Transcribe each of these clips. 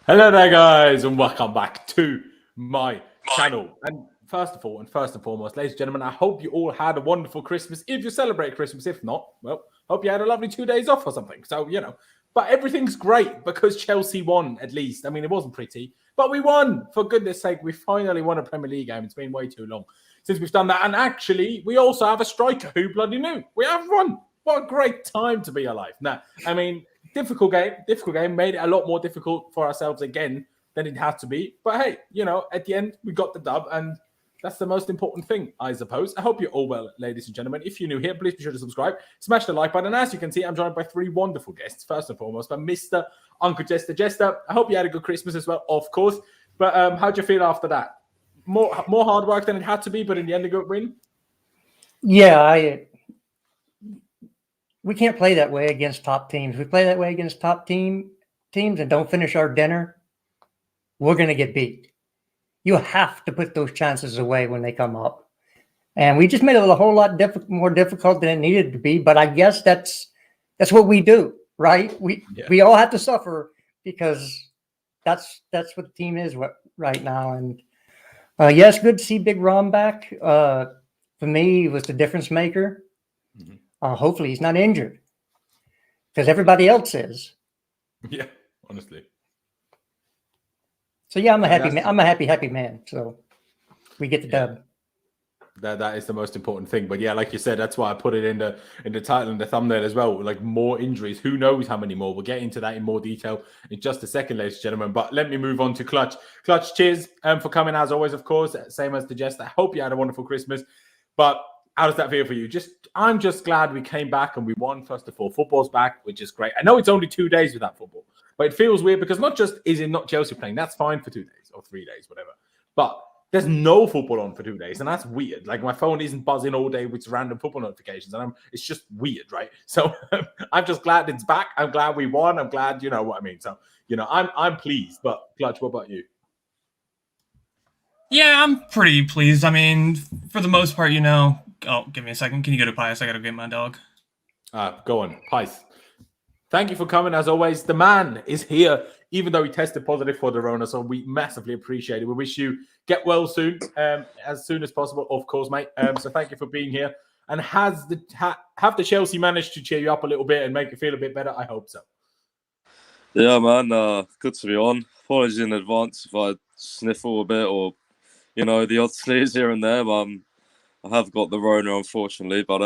Hello there, guys, and welcome back to my channel. And first and foremost, ladies and gentlemen, I hope you all had a wonderful Christmas. If you celebrate Christmas, if not, well, hope you had a lovely 2 days off or something. So, but everything's great because Chelsea won, at least. I mean, it wasn't pretty, but we won. For goodness sake, we finally won a Premier League game. It's been way too long since we've done that. And actually, we also have a striker. Who bloody knew? We have one. What a great time to be alive. Now, I mean, difficult game, made it a lot more difficult for ourselves again than it had to be. But hey, at the end, we got the dub, and that's the most important thing, I suppose. I hope you're all well, ladies and gentlemen. If you're new here, please be sure to subscribe, smash the like button. As you can see, I'm joined by three wonderful guests. First and foremost, by Mr. Uncle Jester. Jester, I hope you had a good Christmas as well, of course. But how'd you feel after that? More hard work than it had to be, but in the end, a good win? Yeah, we can't play that way against top teams. We play that way against top teams and don't finish our dinner, we're going to get beat. You have to put those chances away when they come up. And we just made it a whole lot more difficult than it needed to be. But I guess that's what we do, right? We all have to suffer because that's what the team is right now. And yes, good to see Big Rom back. For me, he was the difference maker. Mm-hmm. Hopefully he's not injured because everybody else is. Yeah, honestly. So yeah, I'm a happy man. I'm a happy man. So we get the dub. That is the most important thing. But yeah, like you said, that's why I put it in the title and the thumbnail as well. Like more injuries. Who knows how many more? We'll get into that in more detail in just a second, ladies and gentlemen. But let me move on to Clutch. Clutch, cheers for coming as always, of course. Same as the Jest. I hope you had a wonderful Christmas. But how does that feel for you? I'm just glad we came back and we won, first of all. Football's back, which is great. I know it's only 2 days without football, but it feels weird because not Chelsea playing. That's fine for 2 days or 3 days, whatever. But there's no football on for 2 days, and that's weird. Like, my phone isn't buzzing all day with random football notifications, and it's just weird, right? So I'm just glad it's back. I'm glad we won. I'm glad, you know what I mean? So, I'm pleased. But, Clutch, what about you? Yeah, I'm pretty pleased. I mean, for the most part, Oh, give me a second. Can you go to Pius? I gotta get my dog. Go on, Pius. Thank you for coming, as always. The man is here, even though he tested positive for the Rona, so we massively appreciate it. We wish you get well soon, as soon as possible, of course, mate. So thank you for being here. And have the Chelsea managed to cheer you up a little bit and make you feel a bit better? I hope so. Yeah, man. Good to be on. Apologies in advance if I sniffle a bit or, the odd sneeze here and there, but I have got the Rona, unfortunately, but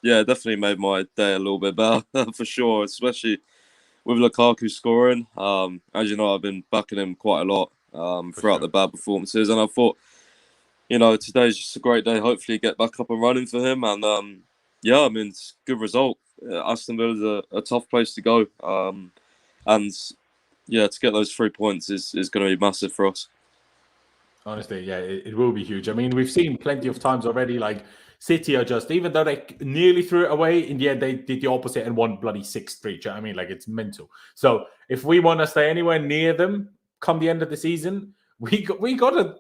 yeah, definitely made my day a little bit better for sure, especially with Lukaku scoring. As you know, I've been backing him quite a lot throughout the bad performances, and I thought, today's just a great day. Hopefully, get back up and running for him, and yeah, I mean, it's a good result. Aston Villa's a tough place to go, and yeah, to get those 3 points is going to be massive for us. Honestly, yeah, it will be huge. I mean, we've seen plenty of times already, like City are just, even though they nearly threw it away, in the end, they did the opposite and won bloody 6-3. I mean, like, it's mental. So if we want to stay anywhere near them come the end of the season, we got to,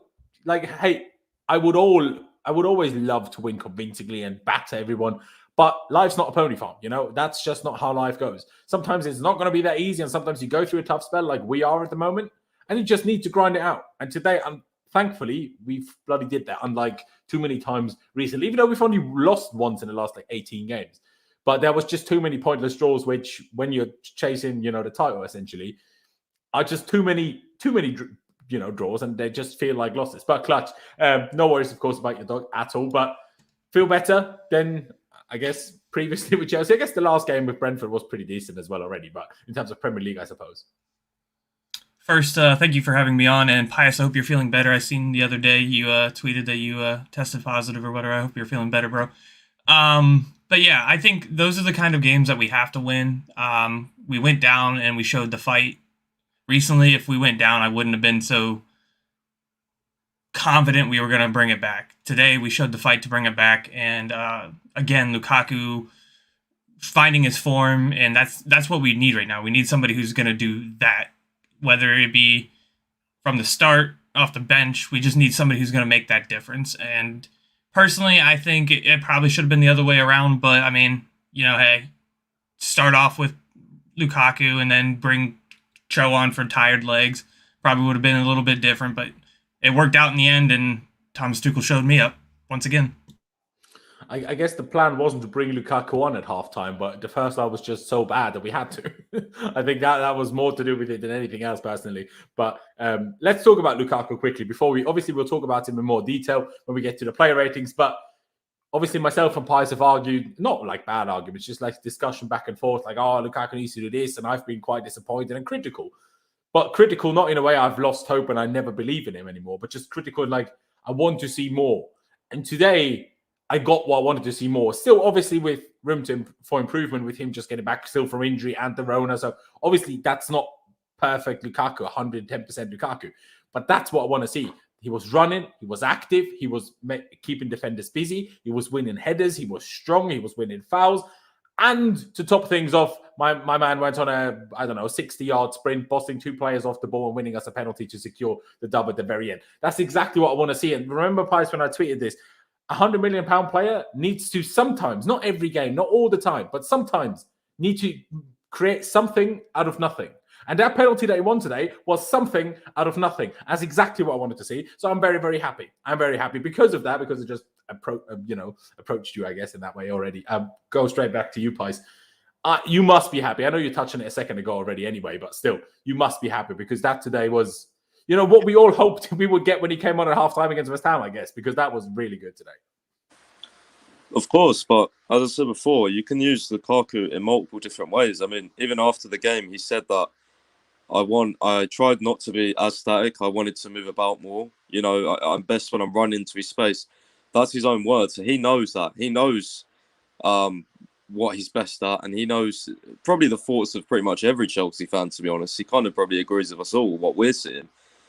like, hey, I would always love to win convincingly and batter everyone. But life's not a pony farm, That's just not how life goes. Sometimes it's not going to be that easy, and sometimes you go through a tough spell like we are at the moment, and you just need to grind it out. And today, thankfully, we've bloody did that, unlike too many times recently, even though we've only lost once in the last 18 games. But there was just too many pointless draws, which when you're chasing, the title, essentially, are just too many, draws, and they just feel like losses. But Clutch, no worries, of course, about your dog at all, but feel better than, I guess, previously with Chelsea. I guess the last game with Brentford was pretty decent as well already, but in terms of Premier League, I suppose. First, thank you for having me on, and Pius, I hope you're feeling better. I seen the other day you tweeted that you tested positive or whatever. I hope you're feeling better, bro. But yeah, I think those are the kind of games that we have to win. We went down and we showed the fight. Recently, if we went down, I wouldn't have been so confident we were going to bring it back. Today, we showed the fight to bring it back, and again, Lukaku finding his form, and that's what we need right now. We need somebody who's going to do that. Whether it be from the start, off the bench, we just need somebody who's going to make that difference. And personally, I think it probably should have been the other way around. But, I mean, hey, start off with Lukaku and then bring Cho on for tired legs. probably would have been a little bit different, but it worked out in the end, and Thomas Tuchel showed me up once again. I guess the plan wasn't to bring Lukaku on at halftime, but the first half was just so bad that we had to. I think that was more to do with it than anything else, personally. But let's talk about Lukaku quickly before we'll talk about him in more detail when we get to the player ratings. But obviously, myself and Pies have argued, not like bad arguments, just like discussion back and forth, like, oh, Lukaku needs to do this, and I've been quite disappointed and critical. But critical, not in a way I've lost hope and I never believe in him anymore, but just critical, like, I want to see more. And today, I got what I wanted to see more. Still, obviously, with room for improvement with him just getting back still from injury and the Rona. So, obviously, that's not perfect Lukaku, 110% Lukaku. But that's what I want to see. He was running. He was active. He was keeping defenders busy. He was winning headers. He was strong. He was winning fouls. And to top things off, my man went on a 60-yard sprint, bossing 2 players off the ball and winning us a penalty to secure the dub at the very end. That's exactly what I want to see. And remember, Pies, when I tweeted this, £100 million player needs to sometimes, not every game, not all the time, but sometimes need to create something out of nothing. And that penalty that he won today was something out of nothing. That's exactly what I wanted to see. So I'm very, very happy. I'm very happy because of that, because it just approached you, I guess, in that way already. Go straight back to you, Pies. You must be happy. I know you're touching it a second ago already anyway, but still, you must be happy because that today was, what we all hoped we would get when he came on at halftime against West Ham, I guess, because that was really good today. Of course, but as I said before, you can use Lukaku in multiple different ways. I mean, even after the game, he said that I tried not to be as static. I wanted to move about more. I'm best when I'm running into his space. That's his own words. So he knows that. He knows what he's best at, and he knows probably the thoughts of pretty much every Chelsea fan, to be honest. He kind of probably agrees with us all what we're seeing.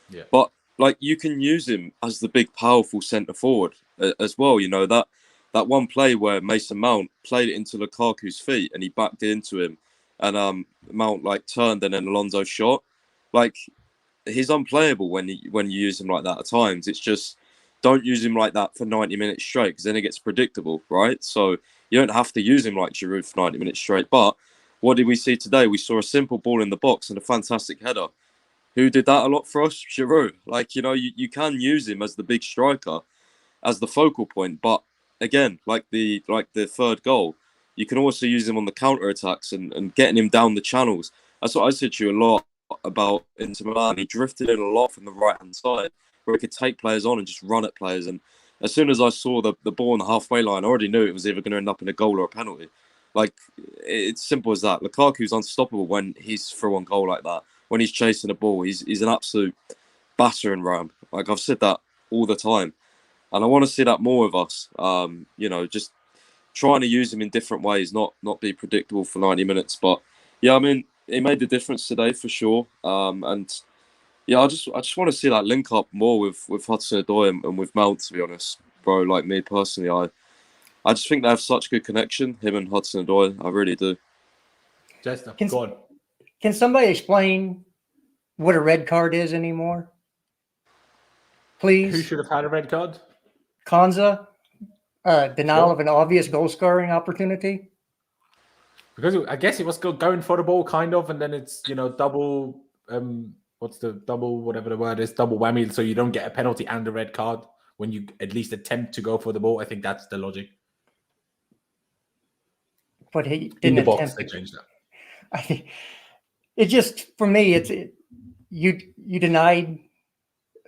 Yeah. But you can use him as the big, powerful centre forward as well. That one play where Mason Mount played it into Lukaku's feet and he backed it into him, and Mount turned and then Alonso shot. He's unplayable when you use him like that at times. It's just don't use him like that for 90 minutes straight, because then it gets predictable, right? So you don't have to use him like Giroud for 90 minutes straight. But what did we see today? We saw a simple ball in the box and a fantastic header. Who did that a lot for us? Giroud. You can use him as the big striker, as the focal point. But again, like the third goal, you can also use him on the counter-attacks and getting him down the channels. That's what I said to you a lot about Inter Milan. He drifted in a lot from the right-hand side, where he could take players on and just run at players. And as soon as I saw the ball on the halfway line, I already knew it was either going to end up in a goal or a penalty. It's simple as that. Lukaku's unstoppable when he's through on goal like that. When he's chasing a ball, he's an absolute battering ram. I've said that all the time. And I want to see that more of us. Just trying to use him in different ways, not be predictable for 90 minutes. But yeah, I mean, it made the difference today for sure. And yeah, I just want to see that link up more with Hudson-Odoi and with Mount, to be honest, bro. Like me personally, I just think they have such good connection, him and Hudson-Odoi. I really do. Jester, go on. Can somebody explain what a red card is anymore? Please. Who should have had a red card? Konza, denial of an obvious goal-scoring opportunity. Because I guess it was going for the ball, kind of, and then it's double. What's the double? Whatever the word is, double whammy. So you don't get a penalty and a red card when you at least attempt to go for the ball. I think that's the logic. But he didn't in the box. attempt. They changed that. I think it just, for me, you denied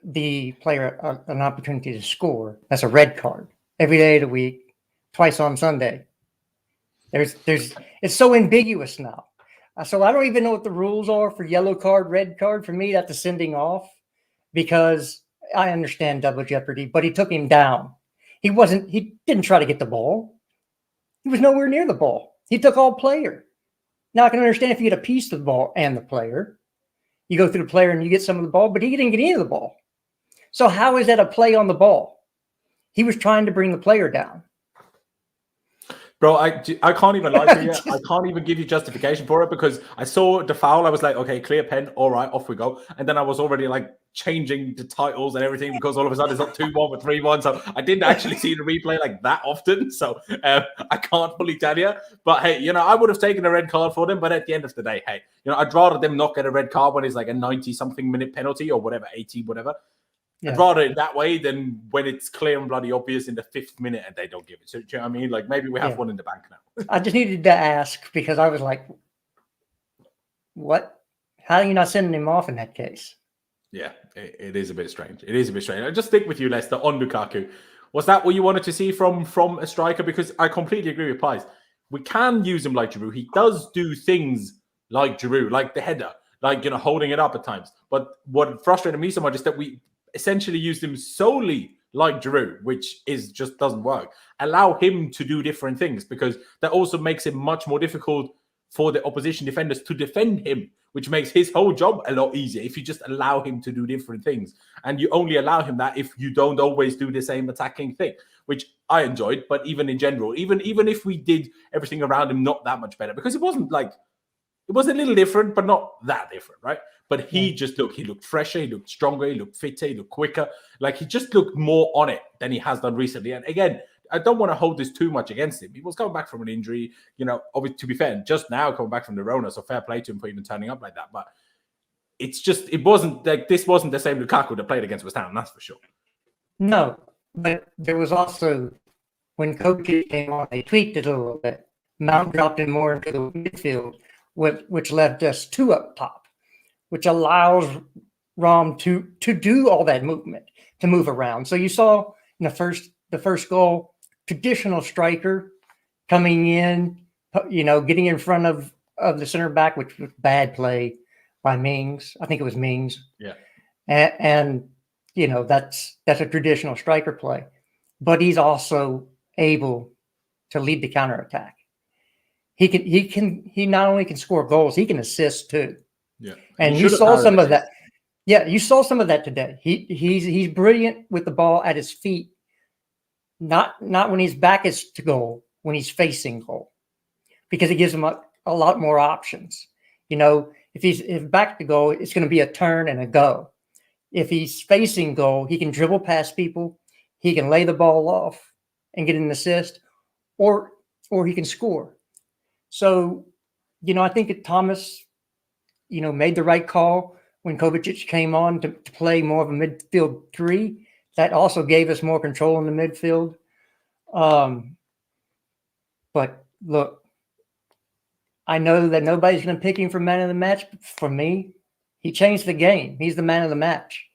the player an opportunity to score. That's a red card every day of the week, twice on Sunday. It's so ambiguous now. So I don't even know what the rules are for yellow card, red card. For me, that's a sending off, because I understand double jeopardy, but he took him down. He didn't try to get the ball. He was nowhere near the ball. He took all player. Now I can understand if you get a piece of the ball and the player, you go through the player and you get some of the ball, but he didn't get any of the ball. So how is that a play on the ball? He was trying to bring the player down. Bro, I can't even lie to you. I can't even give you justification for it because I saw the foul. I was like, okay, clear pen. All right, off we go. And then I was already like changing the titles and everything because all of a sudden it's up 2-1 or 3-1. So I didn't actually see the replay like that often. So I can't fully tell you. But hey, you know, I would have taken a red card for them. But at the end of the day, hey, you know, I'd rather them not get a red card when it's like a 90-something minute penalty or whatever, 80, whatever. Yeah. I'd rather it that way than when it's clear and bloody obvious in the 5th minute and they don't give it. So, do you know what I mean? Like, maybe we have one in the bank now. I just needed to ask because I was like, what? How are you not sending him off in that case? Yeah, it is a bit strange. It is a bit strange. I'll just stick with you, Lester, on Lukaku. Was that what you wanted to see from a striker? Because I completely agree with Pies. We can use him like Giroud. He does do things like Giroud, like the header, like, you know, holding it up at times. But what frustrated me so much is that we essentially used him solely like Giroud, which just doesn't work. Allow him to do different things because that also makes it much more difficult for the opposition defenders to defend him, which makes his whole job a lot easier if you just allow him to do different things. And you only allow him that if you don't always do the same attacking thing, which I enjoyed. But even in general, even if we did everything around him not that much better, because it wasn't like, it was a little different, but not that different, right? But he looked fresher, he looked stronger, he looked fitter, he looked quicker. Like, he just looked more on it than he has done recently. And again, I don't want to hold this too much against him. He was coming back from an injury, you know, obviously, to be fair, just now coming back from the Rona, so fair play to him for even turning up like that. But it's just, it wasn't like, this wasn't the same Lukaku that played against West Ham, that's for sure. No, but there was also, when Kovacic came on, they tweaked it a little bit. Mount dropped him more into the midfield, which left us 2 up top, which allows Rom to do all that movement, to move around. So you saw in the first goal, traditional striker coming in, you know, getting in front of the center back, which was bad play by Mings. I think it was Mings. Yeah. And you know, that's a traditional striker play. But he's also able to lead the counterattack. He not only can score goals, he can assist too. Yeah. And you saw some of that. Yeah, you saw some of that today. He's brilliant with the ball at his feet. Not when his back is to goal, when he's facing goal, because it gives him a lot more options. You know, if back to goal, it's going to be a turn and a go. If he's facing goal, he can dribble past people, he can lay the ball off and get an assist, or he can score. So, you know, I think that Thomas, you know, made the right call when Kovacic came on to play more of a midfield 3. That also gave us more control in the midfield. But look, I know that nobody's going to pick him for man of the match. But for me, he changed the game. He's the man of the match.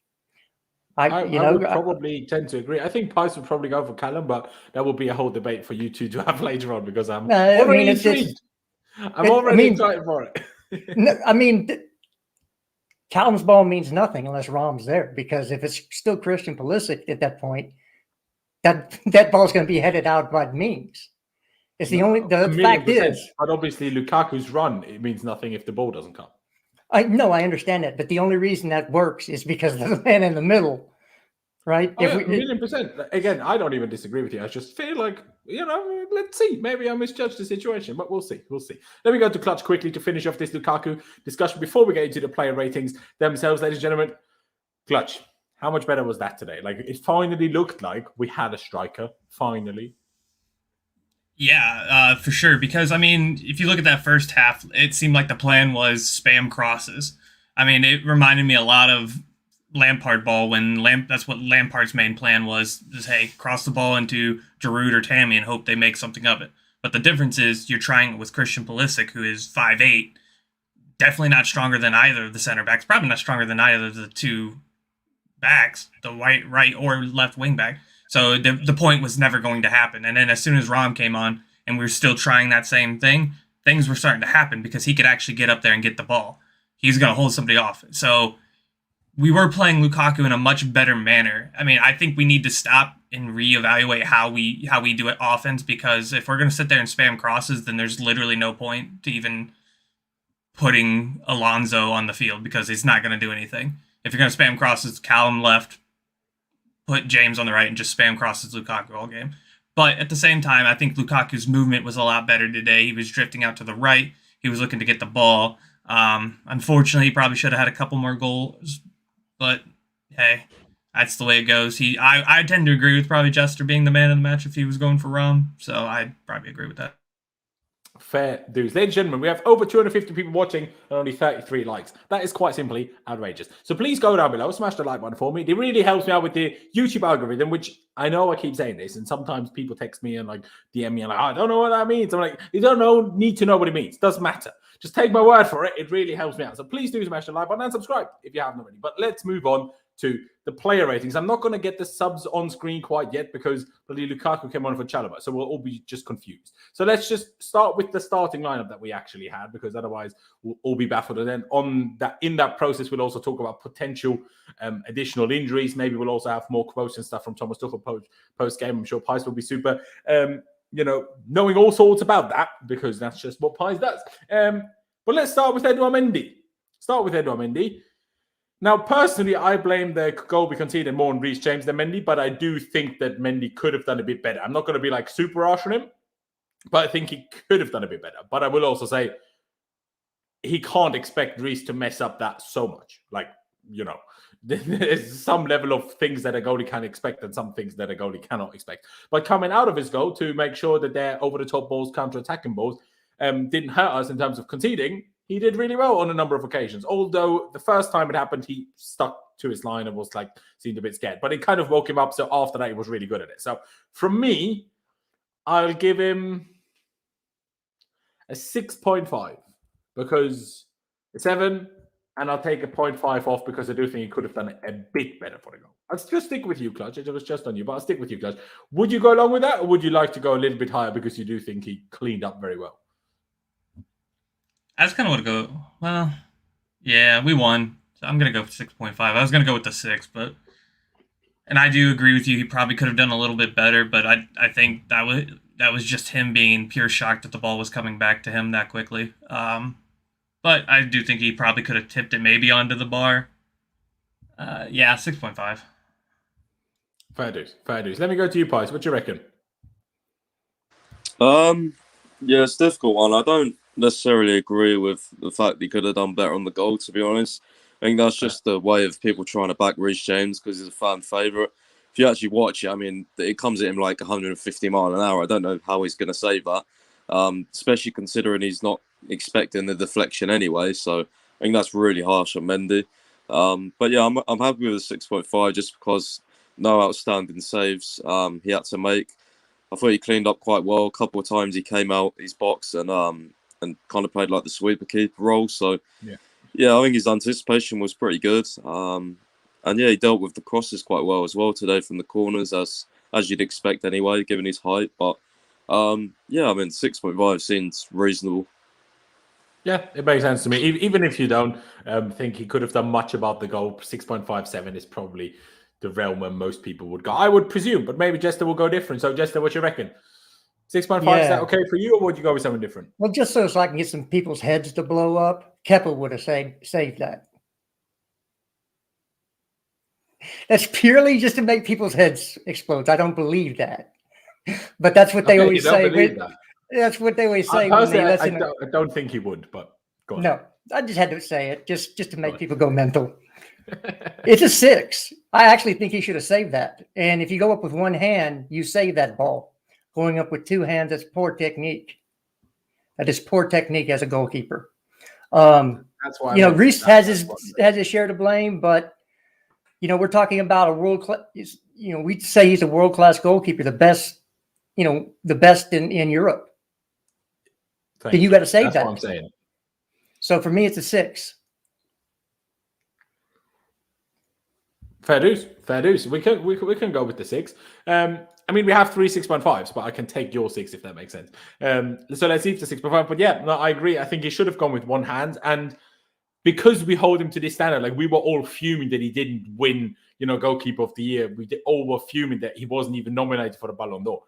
I would probably tend to agree. I think Pies would probably go for Callum, but that will be a whole debate for you two to have later on because I'm already intrigued. I'm already excited for it. No, I mean, Callum's ball means nothing unless Rom's there, because if it's still Christian Pulisic at that point, that ball's going to be headed out by Mings. It's the fact is. But obviously, Lukaku's run, it means nothing if the ball doesn't come. I understand that, but the only reason that works is because of the man in the middle, right? Oh, yeah, 1,000,000%. Again, I don't even disagree with you. I just feel like, you know, let's see. Maybe I misjudged the situation, but we'll see. We'll see. Let me go to Clutch quickly to finish off this Lukaku discussion before we get into the player ratings themselves, ladies and gentlemen. Clutch, how much better was that today? Like, it finally looked like we had a striker, finally. Yeah, for sure. Because, I mean, if you look at that first half, it seemed like the plan was spam crosses. I mean, it reminded me a lot of Lampard ball when that's what Lampard's main plan was, is, hey, cross the ball into Giroud or Tammy and hope they make something of it. But the difference is you're trying it with Christian Pulisic, who is 5'8", definitely not stronger than either of the center backs, probably not stronger than either of the 2 backs, the right or left wing back. So the point was never going to happen. And then as soon as Rom came on and we were still trying that same thing, things were starting to happen because he could actually get up there and get the ball. He's going to hold somebody off. So we were playing Lukaku in a much better manner. I mean, I think we need to stop and reevaluate how we do it offense, because if we're going to sit there and spam crosses, then there's literally no point to even putting Alonso on the field because he's not going to do anything. If you're going to spam crosses, Callum left, put James on the right and just spam crosses Lukaku all game. But at the same time, I think Lukaku's movement was a lot better today. He was drifting out to the right. He was looking to get the ball. Unfortunately, he probably should have had a couple more goals. But, hey, that's the way it goes. I tend to agree with probably Jester being the man of the match if he was going for Rom. So I'd probably agree with that. Fair dues. Ladies and gentlemen, we have over 250 people watching and only 33 likes. That is quite simply outrageous. So please go down below, smash the like button for me. It really helps me out with the YouTube algorithm, which I know I keep saying this, and sometimes people text me and like DM me and like, I don't know what that means. I'm like, you don't need to know what it means. It doesn't matter. Just take my word for it. It really helps me out. So please do smash the like button and subscribe if you haven't already. But let's move on to the player ratings. I'm not going to get the subs on screen quite yet because bloody Lukaku came on for Chalobah, so we'll all be just confused. So let's just start with the starting lineup that we actually had, because otherwise we'll all be baffled. And then in that process, we'll also talk about potential additional injuries. Maybe we'll also have more quotes and stuff from Thomas Tuchel post game. I'm sure Pies will be super, knowing all sorts about that, because that's just what Pies does. But let's start with Edouard Mendy. Now, personally, I blame the goal we conceded more on Reece James than Mendy, but I do think that Mendy could have done a bit better. I'm not going to be like super harsh on him, but I think he could have done a bit better. But I will also say he can't expect Reece to mess up that so much. Like, there's some level of things that a goalie can expect and some things that a goalie cannot expect. But coming out of his goal to make sure that their over-the-top balls, counter-attacking balls, didn't hurt us in terms of conceding, he did really well on a number of occasions. Although the first time it happened, he stuck to his line and was like, seemed a bit scared. But it kind of woke him up. So after that, he was really good at it. So from me, I'll give him a 6.5 because a 7, and I'll take a 0.5 off because I do think he could have done it a bit better for the goal. I'll just stick with you, Clutch. It was just on you, but I'll stick with you, Clutch. Would you go along with that, or would you like to go a little bit higher because you do think he cleaned up very well? I just kind of want to go, well, yeah, we won. So I'm going to go for 6.5. I was going to go with the 6, and I do agree with you. He probably could have done a little bit better, but I think that was just him being in pure shock that the ball was coming back to him that quickly. But I do think he probably could have tipped it maybe onto the bar. 6.5. Fair dues. Let me go to you, Pies. What do you reckon? It's a difficult one. I don't necessarily agree with the fact that he could have done better on the goal, to be honest. I think that's just the way of people trying to back Reece James because he's a fan favourite. If you actually watch it, I mean, it comes at him like 150 mile an hour. I don't know how he's going to save that, especially considering he's not expecting the deflection anyway. So I think that's really harsh on Mendy. But yeah, I'm happy with a 6.5 just because no outstanding saves he had to make. I thought he cleaned up quite well. A couple of times he came out his box and kind of played like the sweeper keeper role. So yeah, I think his anticipation was pretty good. And yeah, he dealt with the crosses quite well as well today from the corners, as you'd expect anyway, given his height. But 6.5 seems reasonable. Yeah, it makes sense to me. Even if you don't think he could have done much about the goal, 6.57 is probably the realm where most people would go. I would presume, but maybe Jester will go different. So Jester, what you reckon? 6.5, is that okay for you, or would you go with something different? Well, just so I can get some people's heads to blow up, Kepa would have saved that. That's purely just to make people's heads explode. I don't believe that. But that's what they always say. That's what they always say. I don't think he would, but go on. No, I just had to say it just to make people go mental. It's a 6. I actually think he should have saved that. And if you go up with one hand, you save that ball. Going up with two hands, that's poor technique. That is poor technique as a goalkeeper. That's why Reece has his share to blame, but we're talking about a world class. We'd say he's a world class goalkeeper, the best in Europe. Then you got to save that. That's what I'm saying. So for me, it's a 6. Fair dues. We can go with the 6. I mean, we have 3 6.5s, but I can take your 6 if that makes sense. So let's leave the 6.5. But yeah, no, I agree. I think he should have gone with one hand. And because we hold him to this standard, like we were all fuming that he didn't win, goalkeeper of the year. We all were fuming that he wasn't even nominated for the Ballon d'Or.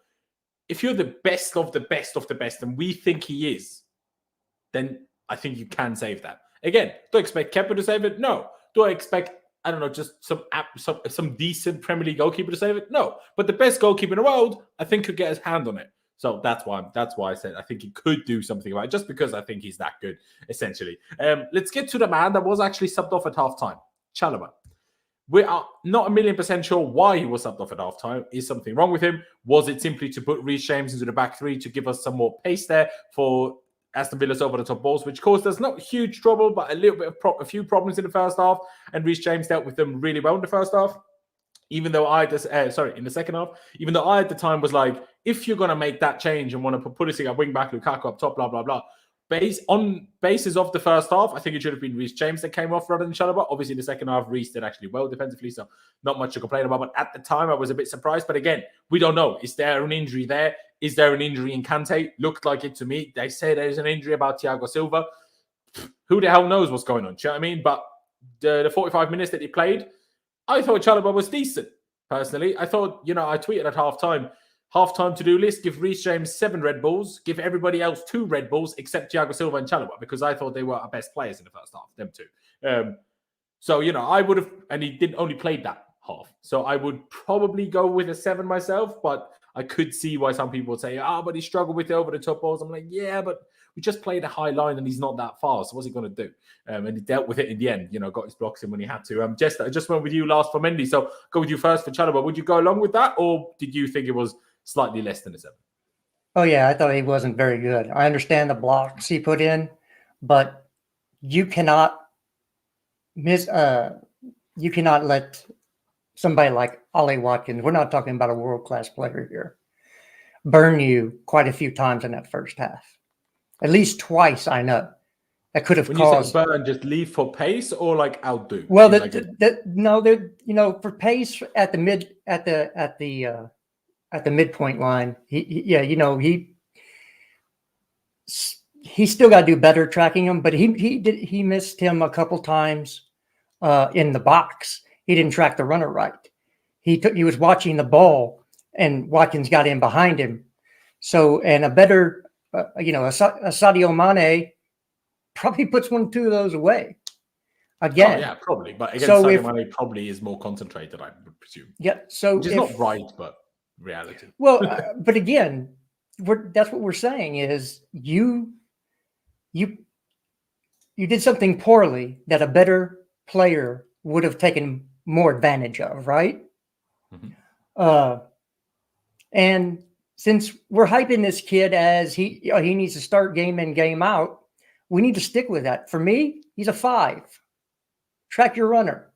If you're the best of the best of the best, and we think he is, then I think you can save that. Again, do I expect Kepa to save it? No. Do I expect I don't know, just some decent Premier League goalkeeper to save it? No, but the best goalkeeper in the world, I think, could get his hand on it. So that's why I said I think he could do something about it, just because I think he's that good, essentially. Let's get to the man that was actually subbed off at halftime, Chalobah. We are not 1,000,000% sure why he was subbed off at halftime. Is something wrong with him? Was it simply to put Reece James into the back three to give us some more pace there for Aston Villa's over the top balls, which caused us not huge trouble, but a little bit of a few problems in the first half, and Reece James dealt with them really well in the first half. Even though in the second half, even though I at the time was like, if you're going to make that change and want to put Pulisic at wing back, Lukaku up top, blah, blah, blah. On basis of the first half, I think it should have been Reece James that came off rather than Chalobah. Obviously, in the second half, Reece did actually well defensively, so not much to complain about. But at the time, I was a bit surprised. But again, we don't know. Is there an injury there? Is there an injury in Kante? Looked like it to me. They say there's an injury about Thiago Silva. Who the hell knows what's going on? Do you know what I mean? But the 45 minutes that he played, I thought Chalobah was decent, personally. I thought, I tweeted at halftime to-do list, give Reece James 7 Red Bulls, give everybody else 2 Red Bulls except Thiago Silva and Chalobah, because I thought they were our best players in the first half, them two. So, I would have, and he didn't only play that half. So I would probably go with a 7 myself, but I could see why some people would say, but he struggled with the over-the-top balls. I'm like, yeah, but we just played a high line and he's not that fast. So what's he going to do? And he dealt with it in the end, got his blocks in when he had to. Jess, I just went with you last for Mendy. So go with you first for Chalobah. Would you go along with that, or did you think it was slightly less than a 7? Oh, yeah, I thought he wasn't very good. I understand the blocks he put in, but you cannot let somebody like Ollie Watkins, we're not talking about a world-class player here, burn you quite a few times in that first half. At least twice, I know. That could have caused. You say burn, just leave for pace or like outdo? Well, for pace at the midpoint line, he still got to do better tracking him, but he missed him a couple times in the box. He didn't track the runner right. He was watching the ball, and Watkins got in behind him. So, and a better, a Sadio Mane probably puts 1 or 2 of those away. Again. Oh, yeah, probably. But again, Sadio Mane probably is more concentrated, I would presume. Yeah. So which is not right, but reality. Well, but again, that's what we're saying is you did something poorly that a better player would have taken more advantage of, right? Mm-hmm. And since we're hyping this kid as he needs to start game in, game out, we need to stick with that. For me, he's a 5. Track your runner.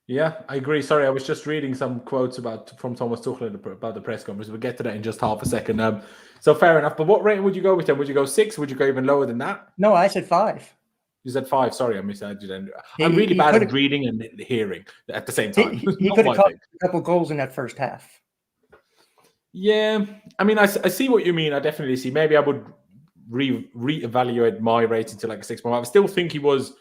Yeah, I agree. Sorry, I was just reading some quotes from Thomas Tuchel about the press conference. We'll get to that in just half a second. So fair enough. But what rating would you go with them? Would you go 6? Would you go even lower than that? No, I said 5. You said 5. Sorry, I misheard you then. I'm really bad at reading and hearing at the same time. He could have caught a couple goals in that first half. Yeah, I mean, I see what you mean. I definitely see. Maybe I would reevaluate my rating to like a 6.5. I still think he was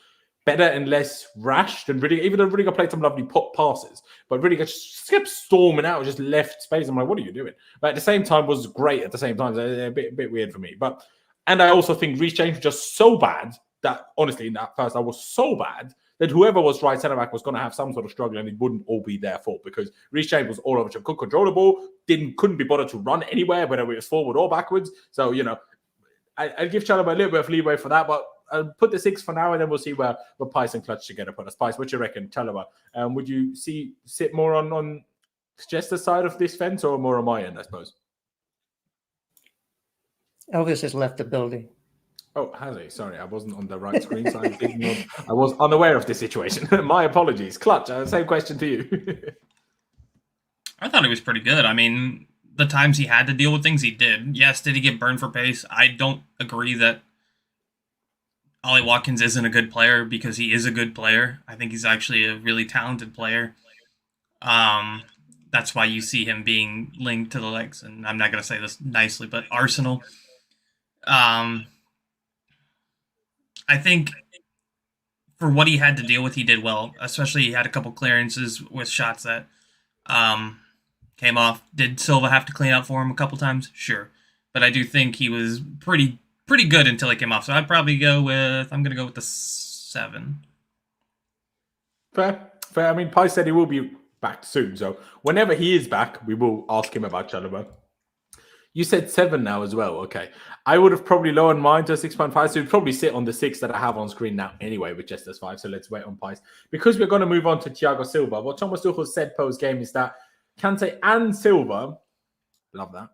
better and less rash than Rudiger. Even though Rudiger played some lovely pop passes, but Rudiger just kept storming out, just left space. I'm like, what are you doing? But at the same time, was great. At the same time, a bit weird for me. And I also think Reece James was just so bad that honestly, in that first, I was so bad that whoever was right centre back was going to have some sort of struggle, and it wouldn't all be their fault because Reece James was all over. Could control the ball, couldn't be bothered to run anywhere, whether it was forward or backwards. So I give Chalobah a little bit of leeway for that, but I'll put the 6 for now, and then we'll see where Pice and Clutch together put us. Pice, what do you reckon, Chalobah? Would you sit more on Jester's side of this fence or more on my end, I suppose? Elvis has left the building. Oh, has he? Sorry, I wasn't on the right screen, so I was unaware of this situation. My apologies. Clutch, same question to you. I thought he was pretty good. I mean, the times he had to deal with things, he did. Yes, did he get burned for pace? I don't agree that Ollie Watkins isn't a good player because he is a good player. I think he's actually a really talented player. That's why you see him being linked to the likes, and I'm not going to say this nicely, but Arsenal. I think for what he had to deal with, he did well. Especially he had a couple clearances with shots that came off. Did Silva have to clean up for him a couple times? Sure. But I do think he was pretty good until he came off. So I'd probably I'm going to go with the 7. Fair. I mean, Pi said he will be back soon, so whenever he is back, we will ask him about Chalobah. You said 7 now as well. Okay. I would have probably lowered mine to 6.5, so you'd probably sit on the 6 that I have on screen now anyway with just as 5, so let's wait on Pi's. Because we're going to move on to Thiago Silva, what Thomas Tuchel said post-game is that Kante and Silva, love that,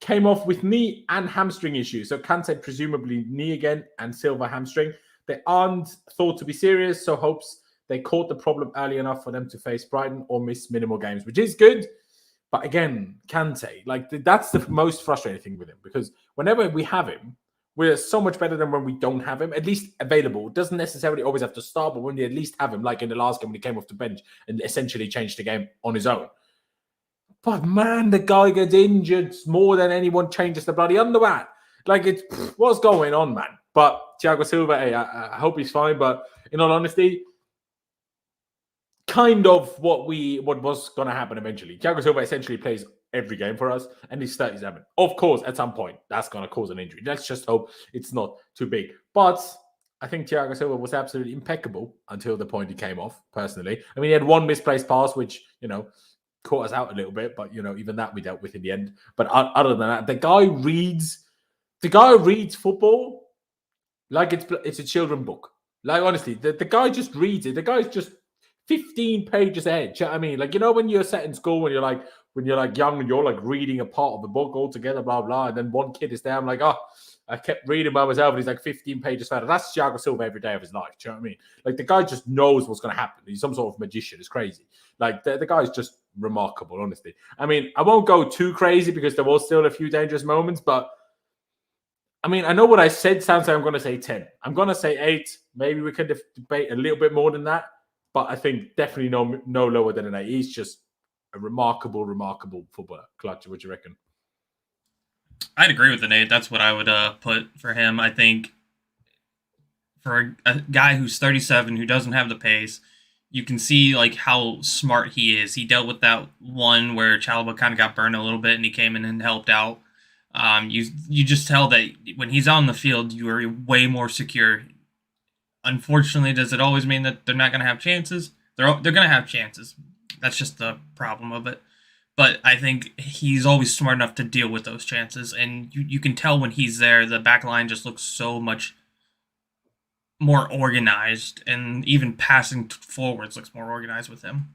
came off with knee and hamstring issues. So Kante presumably knee again and Silva hamstring. They aren't thought to be serious, so hopes they caught the problem early enough for them to face Brighton or miss minimal games, which is good. But again, Kante, like that's the most frustrating thing with him, because whenever we have him, we're so much better than when we don't have him, at least available. It doesn't necessarily always have to start, but when we at least have him, like in the last game when he came off the bench and essentially changed the game on his own. But man, the guy gets injured more than anyone changes the bloody underwear. Like, it's what's going on, man? But Thiago Silva, hey, I hope he's fine. But in all honesty, kind of what was going to happen eventually. Thiago Silva essentially plays every game for us, and he's 37. Of course, at some point, that's going to cause an injury. Let's just hope it's not too big. But I think Thiago Silva was absolutely impeccable until the point he came off, personally. I mean, he had one misplaced pass, which, caught us out a little bit, but, even that we dealt with in the end. But other than that, the guy reads football like it's a children's book. Like, honestly, the guy just reads it. The guy's just 15 pages ahead. Do you know what I mean? Like, when you're set in school when you're young and you're like reading a part of the book altogether, blah, blah. And then one kid is there. I'm like, I kept reading by myself and he's like 15 pages further. That's Thiago Silva every day of his life. Do you know what I mean? Like, the guy just knows what's going to happen. He's some sort of magician. It's crazy. Like, the guy's just remarkable, honestly. I mean, I won't go too crazy because there was still a few dangerous moments, but I mean, I know what I said sounds like I'm going to say 10. I'm going to say 8. Maybe we could debate a little bit more than that. But I think definitely no lower than an 8. He's just a remarkable footballer. Clutch, what do you reckon? I'd agree with an 8. That's what I would put for him. I think for a guy who's 37, who doesn't have the pace, you can see like how smart he is. He dealt with that one where Chalobah kind of got burned a little bit, and he came in and helped out. You just tell that when he's on the field, you are way more secure. Unfortunately, does it always mean that they're not going to have chances? They're going to have chances. That's just the problem of it. But I think he's always smart enough to deal with those chances. And you can tell when he's there, the back line just looks so much more organized. And even passing forwards looks more organized with him.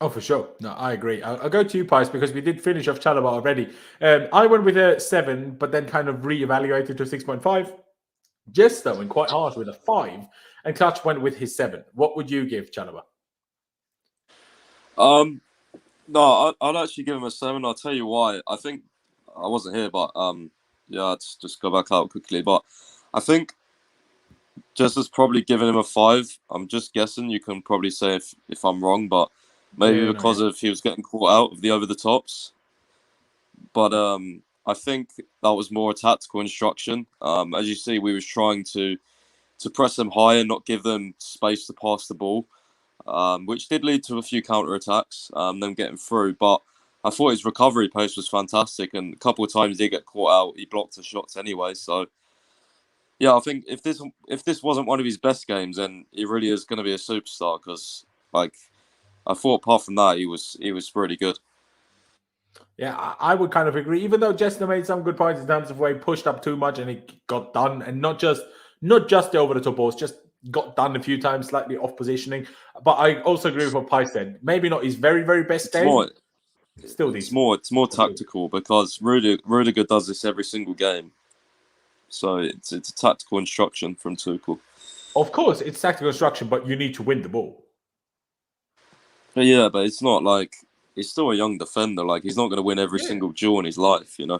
Oh, for sure. No, I agree. I'll go to you, Pies, because we did finish off Chalobah already. I went with a 7, but then kind of re-evaluated to 6.5. Jester went quite harsh with a 5, and Clutch went with his 7. What would you give Chalobah? No, I'd actually give him a 7. I'll tell you why. I think I wasn't here, but let's just go back out quickly. But I think Jester's probably given him a 5. I'm just guessing. You can probably say if I'm wrong, but maybe because of he was getting caught out of the over the tops. But I think that was more a tactical instruction. As you see, we was trying to press them high and not give them space to pass the ball, which did lead to a few counter-attacks, them getting through. But I thought his recovery pace was fantastic, and a couple of times he did get caught out. He blocked the shots anyway. So, yeah, I think if this wasn't one of his best games, then he really is going to be a superstar, because, like, I thought apart from that, he was really good. Yeah, I would kind of agree. Even though Jester made some good points in terms of where he pushed up too much and it got done, and not just the over the top balls, just got done a few times, slightly off positioning. But I also agree with what Pi said. Maybe not his very, very best game. Still decent. It's more tactical, because Rudiger does this every single game. So it's a tactical instruction from Tuchel. Of course, it's tactical instruction, but you need to win the ball. Yeah, but it's not like he's still a young defender. Like, he's not going to win every single duel in his life, No,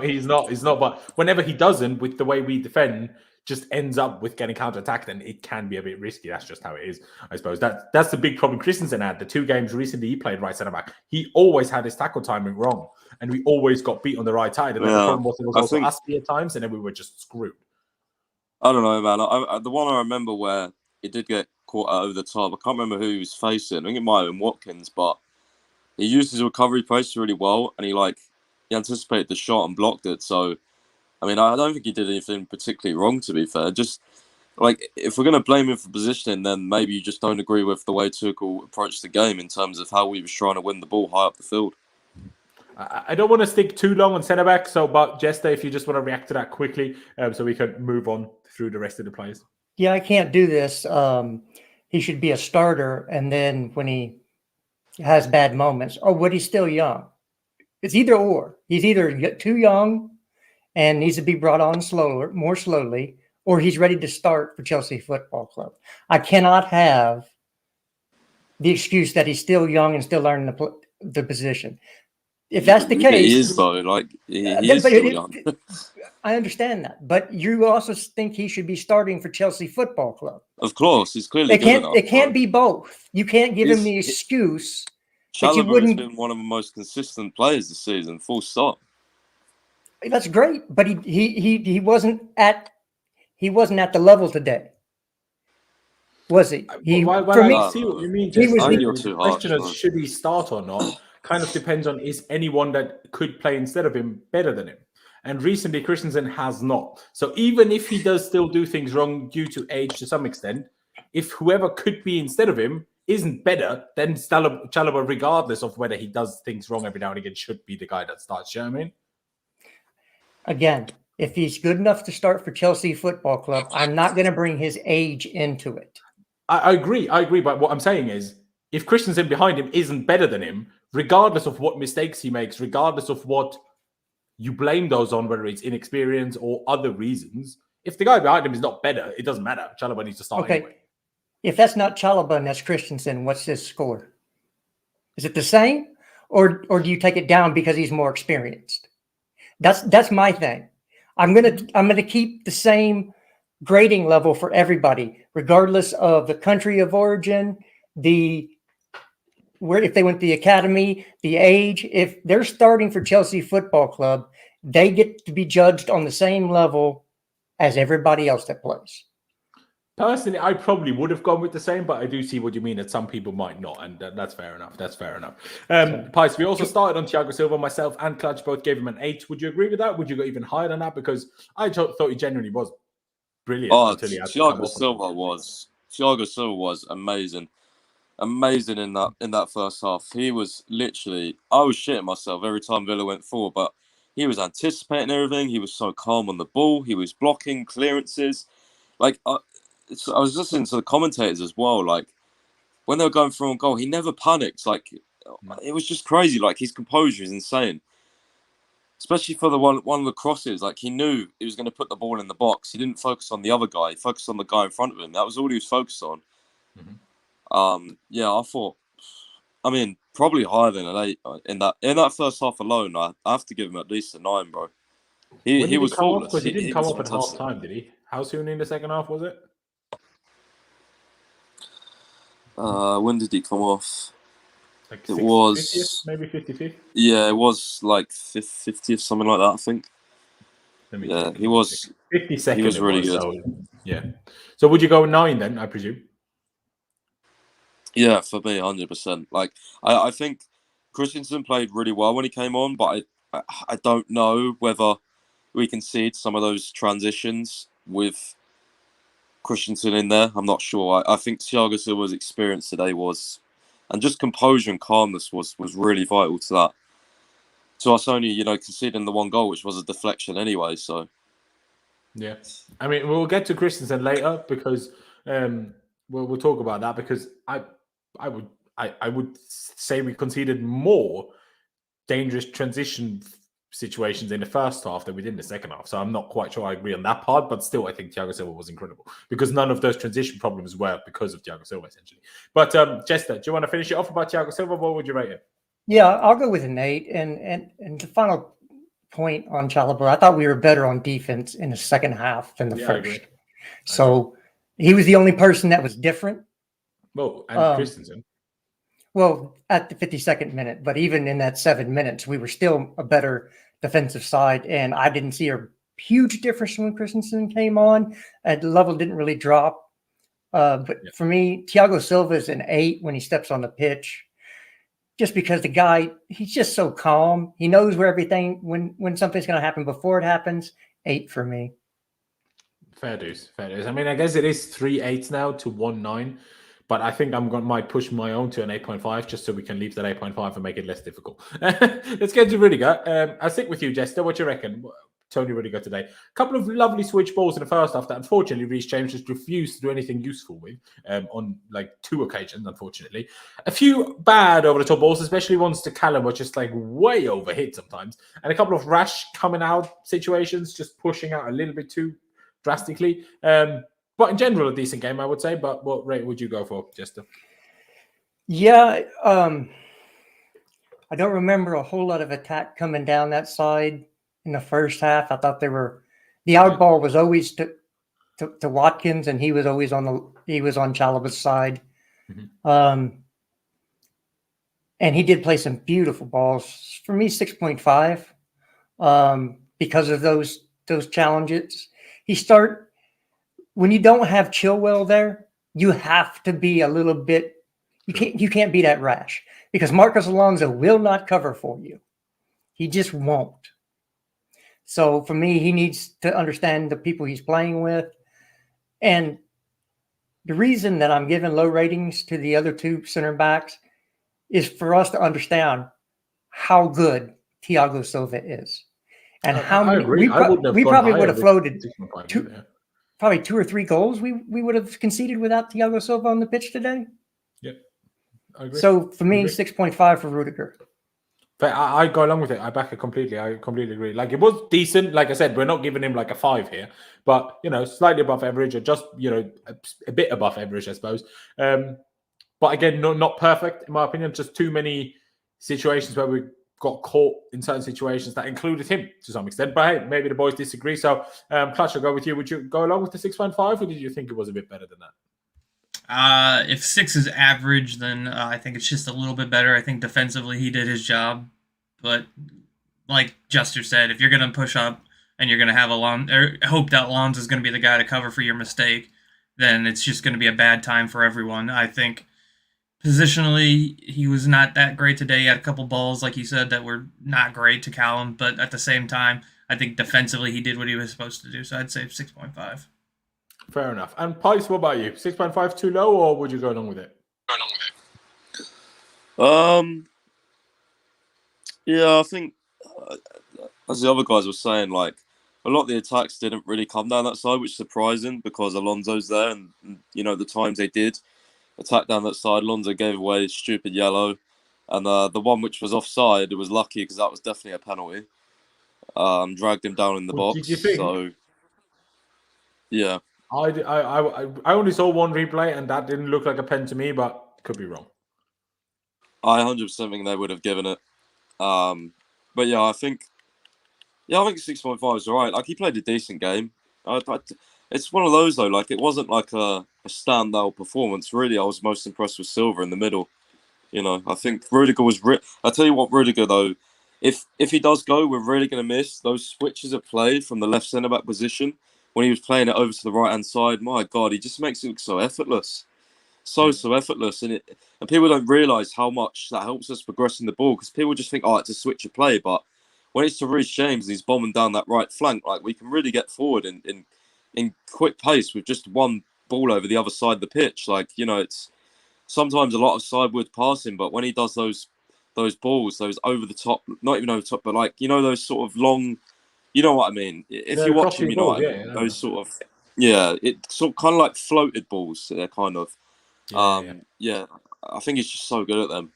he's not. But whenever he doesn't, with the way we defend, just ends up with getting counter-attacked, and it can be a bit risky. That's just how it is, I suppose. That's the big problem Christensen had. The 2 games recently he played right centre-back, he always had his tackle timing wrong, and we always got beat on the right side. And then the problem was it was also us at times, and then we were just screwed. I don't know, man. The one I remember where he did get caught out over the top, I can't remember who he was facing. I think it might have been Watkins, but he used his recovery pace really well, and he anticipated the shot and blocked it. So I mean, I don't think he did anything particularly wrong, to be fair. Just, like, if we're going to blame him for positioning, then maybe you just don't agree with the way Tuchel approached the game in terms of how he was trying to win the ball high up the field. I don't want to stick too long on centre back, so but Jester, if you just want to react to that quickly, so we can move on through the rest of the players. Yeah, I can't do this. He should be a starter, and then when he has bad moments, but he's still young. It's either or. He's either too young and needs to be brought on more slowly, or he's ready to start for Chelsea Football Club. I cannot have the excuse that he's still young and still learning the position. If that's the case, he is though. Like he is still young. I understand that, but you also think he should be starting for Chelsea Football Club. Of course, he's clearly. It can't be both. You can't give him the excuse. Callum has been one of the most consistent players this season. Full stop. That's great, but he wasn't at the level today. Was he? I see what you mean. The question of should he start or not kind of depends on is anyone that could play instead of him better than him. And recently, Christensen has not. So even if he does still do things wrong due to age to some extent, if whoever could be instead of him isn't better, then Chalobah, regardless of whether he does things wrong every now and again, should be the guy that starts. You know what I mean? Again, if he's good enough to start for Chelsea Football Club, I'm not going to bring his age into it. I agree. But what I'm saying is, if Christensen behind him isn't better than him, regardless of what mistakes he makes, regardless of what you blame those on, whether it's inexperience or other reasons, if the guy behind him is not better, it doesn't matter. Chalobah needs to start anyway. If that's not Chalobah and that's Christensen, what's his score? Is it the same? Or do you take it down because he's more experienced? That's my thing. I'm gonna keep the same grading level for everybody, regardless of the country of origin, if they went to the academy, the age. If they're starting for Chelsea Football Club, they get to be judged on the same level as everybody else that plays. Personally, I probably would have gone with the same, but I do see what you mean that some people might not, and that's fair enough. Pice, we also started on Thiago Silva. Myself and Clutch both gave him an 8. Would you agree with that? Would you go even higher than that? Because I thought he genuinely was brilliant. Thiago Silva was amazing. Amazing in that first half. He was literally, I was shitting myself every time Villa went forward, but he was anticipating everything. He was so calm on the ball. He was blocking clearances. Like, I was listening to the commentators as well. Like, when they were going through on goal, he never panicked. Like, it was just crazy. Like, his composure is insane. Especially for one of the crosses. Like, he knew he was going to put the ball in the box. He didn't focus on the other guy. He focused on the guy in front of him. That was all he was focused on. Mm-hmm. I thought, probably higher than an 8 in that first half alone. I have to give him at least a 9, bro. He was flawless. Because he didn't come up at half time, did he? How soon in the second half was it? When did he come off? Like it was 50th, maybe 55th. Yeah, it was like 50th, something like that. I think. He was 52nd. He was really good. So, yeah. So would you go 9 then? I presume. Yeah, for me, 100%. Like, I think Christensen played really well when he came on, but I don't know whether we can see some of those transitions with Christensen in there. I'm not sure. I think Thiago Silva's experience today and just composure and calmness was really vital to that. To us only, conceding the one goal, which was a deflection anyway. So, yeah. I mean, we'll get to Christensen later because we'll talk about that because I would say we conceded more dangerous transition situations in the first half than we did in the second half. So I'm not quite sure I agree on that part, but still I think Thiago Silva was incredible because none of those transition problems were because of Thiago Silva essentially. But Jester, do you want to finish it off about Thiago Silva? What would you rate it? Yeah, I'll go with an 8. And the final point on Chalobah, I thought we were better on defense in the second half than the first. So he was the only person that was different. Well, and Christensen. Well, at the 52nd minute, but even in that 7 minutes, we were still a better defensive side, and I didn't see a huge difference when Christensen came on. The level didn't really drop. For me, Thiago Silva is an 8 when he steps on the pitch, just because the guy, he's just so calm. He knows where everything, when something's going to happen before it happens, 8 for me. Fair dues, fair dues. I mean, I guess it is 3-8 now to 1-9, but I think might push my own to an 8.5 just so we can leave that 8.5 and make it less difficult. Let's get to Rudiger. I'll stick with you, Jester. What do you reckon? Tony Rudiger today. A couple of lovely switch balls in the first half that unfortunately Reece James just refused to do anything useful with on like 2 occasions, unfortunately. A few bad over-the-top balls, especially ones to Callum, were just like way overhit sometimes. And a couple of rash coming out situations, just pushing out a little bit too drastically. But in general, a decent game, I would say. But what rate would you go for, Jester? Yeah, I don't remember a whole lot of attack coming down that side in the first half. I thought the out ball was always to Watkins, and he was always on Chalobah's side. Mm-hmm. And he did play some beautiful balls. For me, 6.5 because of those challenges. When you don't have Chilwell there, you have to be a little bit. You can't be that rash because Marcos Alonso will not cover for you. He just won't. So for me, he needs to understand the people he's playing with. And the reason that I'm giving low ratings to the other 2 center backs is for us to understand how good Thiago Silva is. And how many we probably would have floated probably 2 or 3 goals we would have conceded without Thiago Silva on the pitch today. Yep. I agree. So for me, 6.5 for Rudiger. But I go along with it. I back it completely. I completely agree. Like, it was decent. Like I said, we're not giving him like a 5 here, but slightly above average, or just a bit above average, I suppose. But again, not perfect in my opinion. Just too many situations where we got caught in certain situations that included him to some extent. But hey, maybe the boys disagree. So, Clutch, I'll go with you. Would you go along with the 6.5, or did you think it was a bit better than that? If 6 is average, then I think it's just a little bit better. I think defensively he did his job. But like Jester said, if you're going to push up and you're going to have hope that Alonso is going to be the guy to cover for your mistake, then it's just going to be a bad time for everyone. I think positionally he was not that great today. He had a couple balls, like you said, that were not great to Callum. But at the same time, I think defensively he did what he was supposed to do. So I'd say 6.5. Fair enough. And Pice, what about you? 6.5 too low, or would you go along with it? Yeah, I think as the other guys were saying, like a lot of the attacks didn't really come down that side, which is surprising because Alonso's there, and the times they did attack down that side, Alonso gave away a stupid yellow, and the one which was offside, it was lucky because that was definitely a penalty. Dragged him down in the box. Did you think? So yeah. I only saw one replay, and that didn't look like a pen to me, but could be wrong. I 100% think they would have given it. But yeah, I think 6.5 is all right. Like, he played a decent game. It's one of those, though. Like, it wasn't like a standout performance. Really, I was most impressed with Silva in the middle. I think Rudiger was... I tell you what, Rudiger, though, if he does go, we're really going to miss those switches of play from the left centre-back position. When he was playing it over to the right-hand side, my God, he just makes it look so effortless. So effortless. And people don't realise how much that helps us progressing the ball, because people just think, it's a switch of play. But when it's to Reece James and he's bombing down that right flank, like, we can really get forward in quick pace with just one ball over the other side of the pitch. Like, it's sometimes a lot of sideward passing, but when he does those balls, those over the top, not even over the top, but like, those sort of long... You know what I mean? If you watch him, you know what I mean. Those sort of, it's sort of kind of like floated balls. They're kind of, I think he's just so good at them.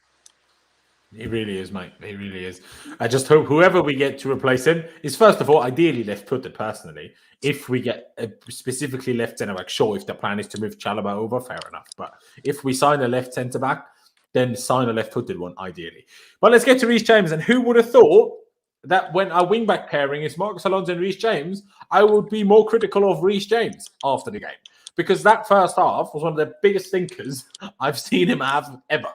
He really is, mate. He really is. I just hope whoever we get to replace him is, first of all, ideally left-footed. Personally, if we get a specifically left centre back, sure. If the plan is to move Chalobah over, fair enough. But if we sign a left centre back, then sign a left-footed one, ideally. But let's get to Reece James. And who would have thought that when our wing-back pairing is Marcos Alonso and Reece James, I would be more critical of Reece James after the game. Because that first half was one of the biggest thinkers I've seen him have ever.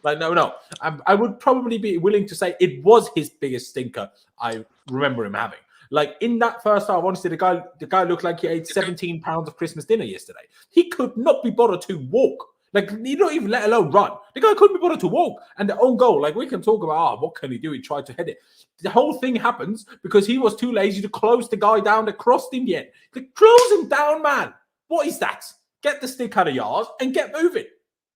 No. I would probably be willing to say it was his biggest stinker I remember him having. Like, in that first half, honestly, the guy looked like he ate 17 pounds of Christmas dinner yesterday. He could not be bothered to walk. Like, you don't even let alone run. The guy couldn't be bothered to walk. And the own goal, like, we can talk about, what can he do? He tried to head it. The whole thing happens because he was too lazy to close the guy down that crossed in the end. Like, close him down, man. What is that? Get the stick out of yards and get moving.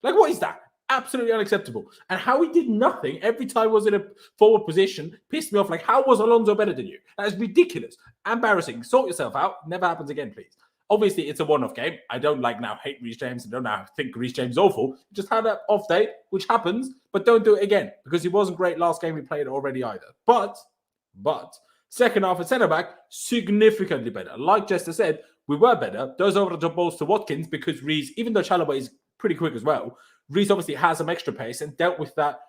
Like, what is that? Absolutely unacceptable. And how he did nothing every time he was in a forward position pissed me off. Like, how was Alonso better than you? That is ridiculous. Embarrassing. Sort yourself out. Never happens again, please. Obviously, it's a one-off game. I don't hate Reece James. I don't now think Reece James is awful. Just had an off day, which happens, but don't do it again because he wasn't great last game. We played already either. But second half at centre-back, significantly better. Like Jester said, we were better. Those over the top balls to Watkins because Reece, even though Chalobah is pretty quick as well, Reece obviously has some extra pace and dealt with that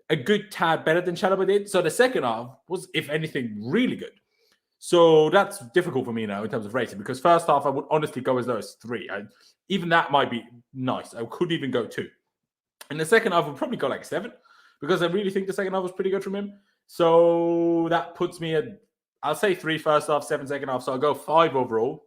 a good tad better than Chalobah did. So the second half was, if anything, really good. So that's difficult for me now in terms of rating because first half I would honestly go as low as 3. Even that might be nice. I could even go 2. In the second half, I would probably go like 7 because I really think the second half was pretty good from him. So that puts me at, I'll say 3 first half, 7 second half. So I'll go 5 overall.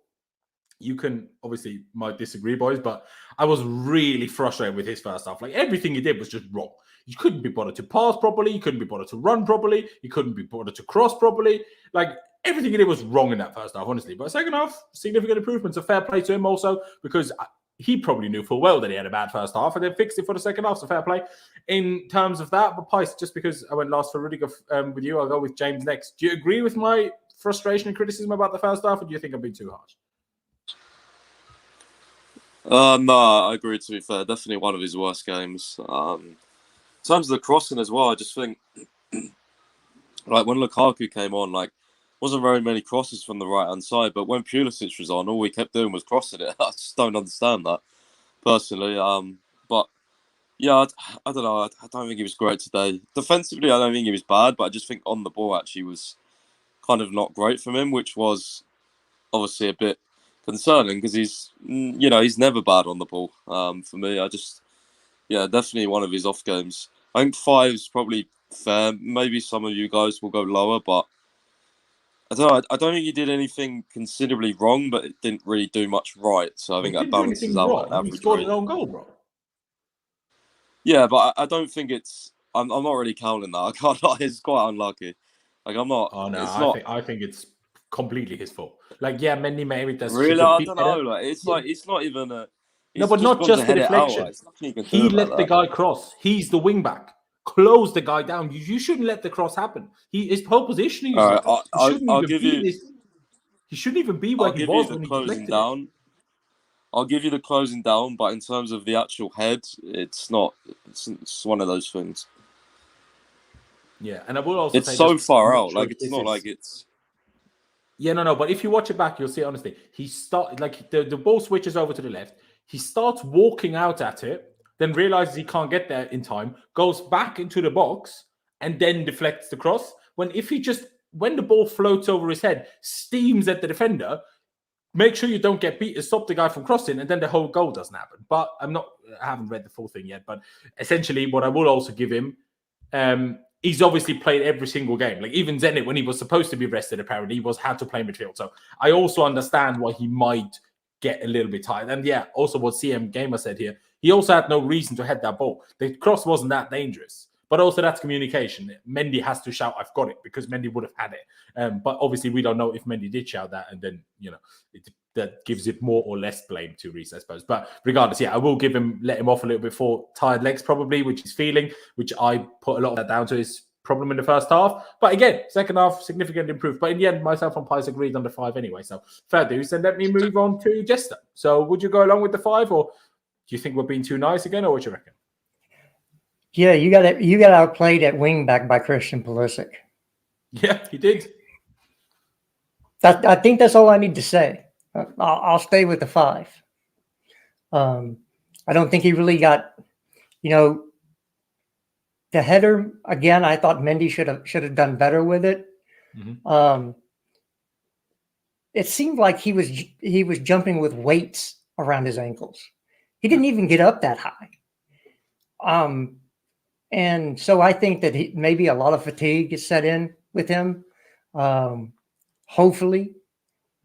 You can obviously might disagree, boys, but I was really frustrated with his first half. Like everything he did was just wrong. You couldn't be bothered to pass properly. You couldn't be bothered to run properly. You couldn't be bothered to cross properly. Like everything he did was wrong in that first half, honestly. But second half, significant improvements. A fair play to him also because he probably knew full well that he had a bad first half and then fixed it for the second half. So fair play in terms of that. But Pice, just because I went last for Rudiger with you, I'll go with James next. Do you agree with my frustration and criticism about the first half, or do you think I'm being too harsh? No, I agree, to be fair. Definitely one of his worst games. In terms of the crossing as well, I just think, like, when Lukaku came on, like, wasn't very many crosses from the right-hand side, but when Pulisic was on, all we kept doing was crossing it. I just don't understand that, personally. But, yeah, I don't know. I don't think he was great today. Defensively, I don't think he was bad, but I just think on the ball, actually, was kind of not great from him, which was obviously a bit concerning because he's never bad on the ball. For me, definitely one of his off games. I think 5 is probably fair. Maybe some of you guys will go lower, but I don't know. I don't think he did anything considerably wrong, but it didn't really do much right. So I think that balances out an average. He scored an own goal, bro. Yeah, but I don't think it's. I'm not really counting that. I can't lie. It's quite unlucky. Like I'm not. Oh no, I think it's completely his fault. Like, yeah, Mendy maybe does. Really, I don't know. Like, it's not even a. No, but not just the deflection. He let the guy cross. He's the wing back. Close the guy down. You shouldn't let the cross happen. His whole positioning. I'll give you. He shouldn't even be where he was when he closing down. I'll give you the closing down, but in terms of the actual head, it's not. It's one of those things. Yeah, and I will also. It's so far out. Like it's not like it's. Yeah, no. But if you watch it back, you'll see honestly. He started like the ball switches over to the left. He starts walking out at it. Then realizes he can't get there in time, goes back into the box, and then deflects the cross. When the ball floats over his head, steams at the defender, make sure you don't get beat and stop the guy from crossing, and then the whole goal doesn't happen. But I haven't read the full thing yet, but essentially what I will also give him, he's obviously played every single game. Like even Zenit, when he was supposed to be rested, apparently, he had to play midfield. So I also understand why he might get a little bit tired. And yeah, also what CM Gamer said here, he also had no reason to head that ball. The cross wasn't that dangerous. But also that's communication. Mendy has to shout, "I've got it," because Mendy would have had it. But obviously we don't know if Mendy did shout that, and then that gives it more or less blame to Reece, I suppose. But regardless, yeah, I will let him off a little bit for tired legs probably, which he's feeling, which I put a lot of that down to his problem in the first half. But again, second half, significantly improved. But in the end, myself and Pies agreed on the 5 anyway. So fair dues. And let me move on to Jester. So would you go along with the 5, or do you think we're being too nice again, or what do you reckon? Yeah, you got outplayed at wing back by Christian Pulisic. Yeah, he did. I think that's all I need to say. I'll stay with the 5. I don't think he really got, the header again. I thought Mendy should have done better with it. Mm-hmm. It seemed like he was jumping with weights around his ankles. He didn't even get up that high. And so I think that maybe a lot of fatigue is set in with him. Hopefully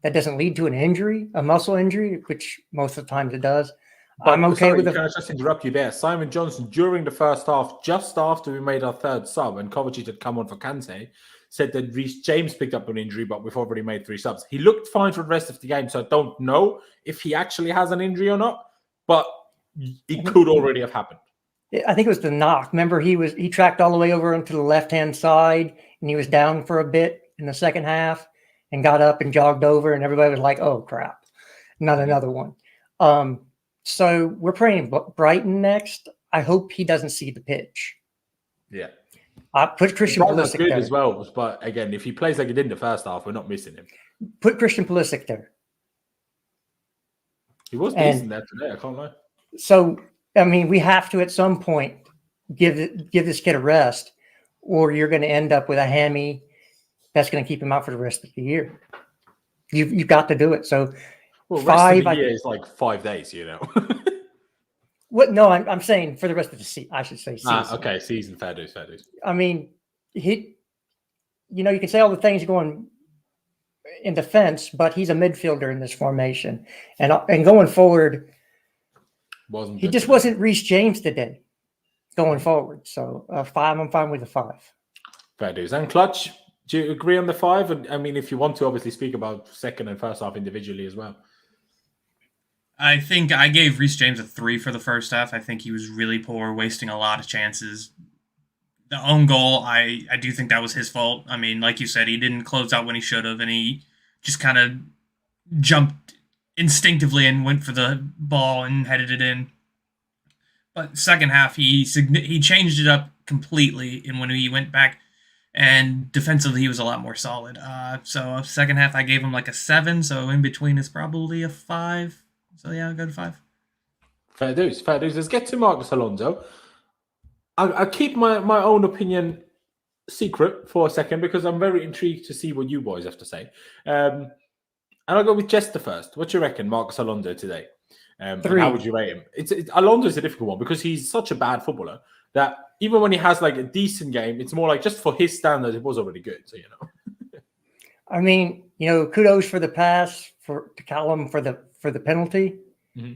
that doesn't lead to an injury, a muscle injury, which most of the times it does. I'm okay sorry, with can I just interrupt you there? Simon Johnson, during the first half, just after we made our third sub and Kovacic had come on for Kante, said that Reece James picked up an injury, but we've already made 3 subs. He looked fine for the rest of the game, so I don't know if he actually has an injury or not, but it could already have happened. I think it was the knock. Remember, he tracked all the way over onto the left-hand side, and he was down for a bit in the second half and got up and jogged over, and everybody was like, oh, crap, not another one. So we're playing Brighton next. I hope he doesn't see the pitch. Yeah. Put Christian Pulisic good there. as well, but again, if he plays like he did in the first half, we're not missing him. Put Christian Pulisic there. He was decent there today, I can't lie. So, I mean, we have to, at some point, give this kid a rest, or you're going to end up with a hammy that's going to keep him out for the rest of the year. You've got to do it. So, well, rest of the year is like 5 days, you know. What? No, I'm saying for the rest of the season. I should say season. Okay, season. Fair dues. I mean, you can say all the things going in defense, but he's a midfielder in this formation, and going forward, he just wasn't Reece James today. Going forward, so 5. I'm fine with a 5. Fair dues. And Clutch, do you agree on the 5? And I mean, if you want to, obviously speak about second and first half individually as well. I think I gave Reece James a 3 for the first half. I think he was really poor, wasting a lot of chances. The own goal, I do think that was his fault. I mean, like you said, he didn't close out when he should have, and he just kind of jumped instinctively and went for the ball and headed it in. But second half, he changed it up completely, and when he went back, and defensively, he was a lot more solid. So second half, I gave him like a 7, so in between is probably a 5. So yeah, I'll go to 5. Fair dues. Let's get to Marcos Alonso. I keep my own opinion secret for a second because I'm very intrigued to see what you boys have to say. And I'll go with Chester first. What do you reckon, Marcos Alonso today? 3. How would you rate him? Alonso is a difficult one because he's such a bad footballer that even when he has like a decent game, it's more like just for his standards, it was already good. So I mean, kudos for the pass to Callum for the penalty. Mm-hmm.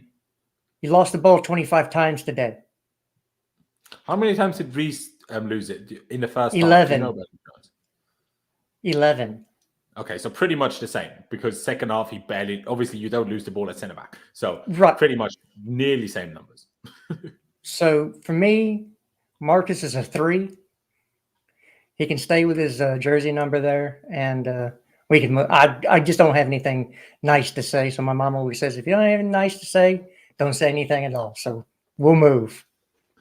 He lost the ball 25 times today. How many times did Reece lose it in the first 11. half? 11. Okay, so pretty much the same because second half he barely. Obviously, you don't lose the ball at centre back, so pretty much nearly same numbers. So for me, Marcus is a 3. He can stay with his jersey number there, and we can move. I just don't have anything nice to say. So my mom always says, if you don't have anything nice to say, don't say anything at all. So we'll move.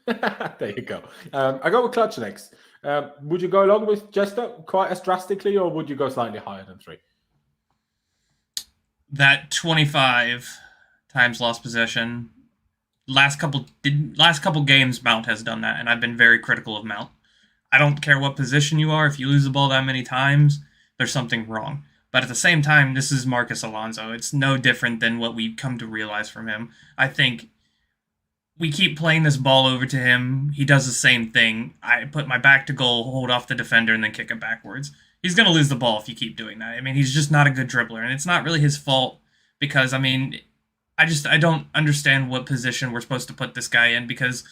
There you go. I go with Clutch next. Would you go along with Jester quite as drastically, or would you go slightly higher than 3? That 25 times lost possession. Last couple games, Mount has done that, and I've been very critical of Mount. I don't care what position you are. If you lose the ball that many times, there's something wrong. But at the same time, this is Marcos Alonso. It's no different than what we've come to realize from him. I think we keep playing this ball over to him. He does the same thing. I put my back to goal, hold off the defender, and then kick it backwards. He's going to lose the ball if you keep doing that. I mean, he's just not a good dribbler, and it's not really his fault because, I mean, I don't understand what position we're supposed to put this guy in because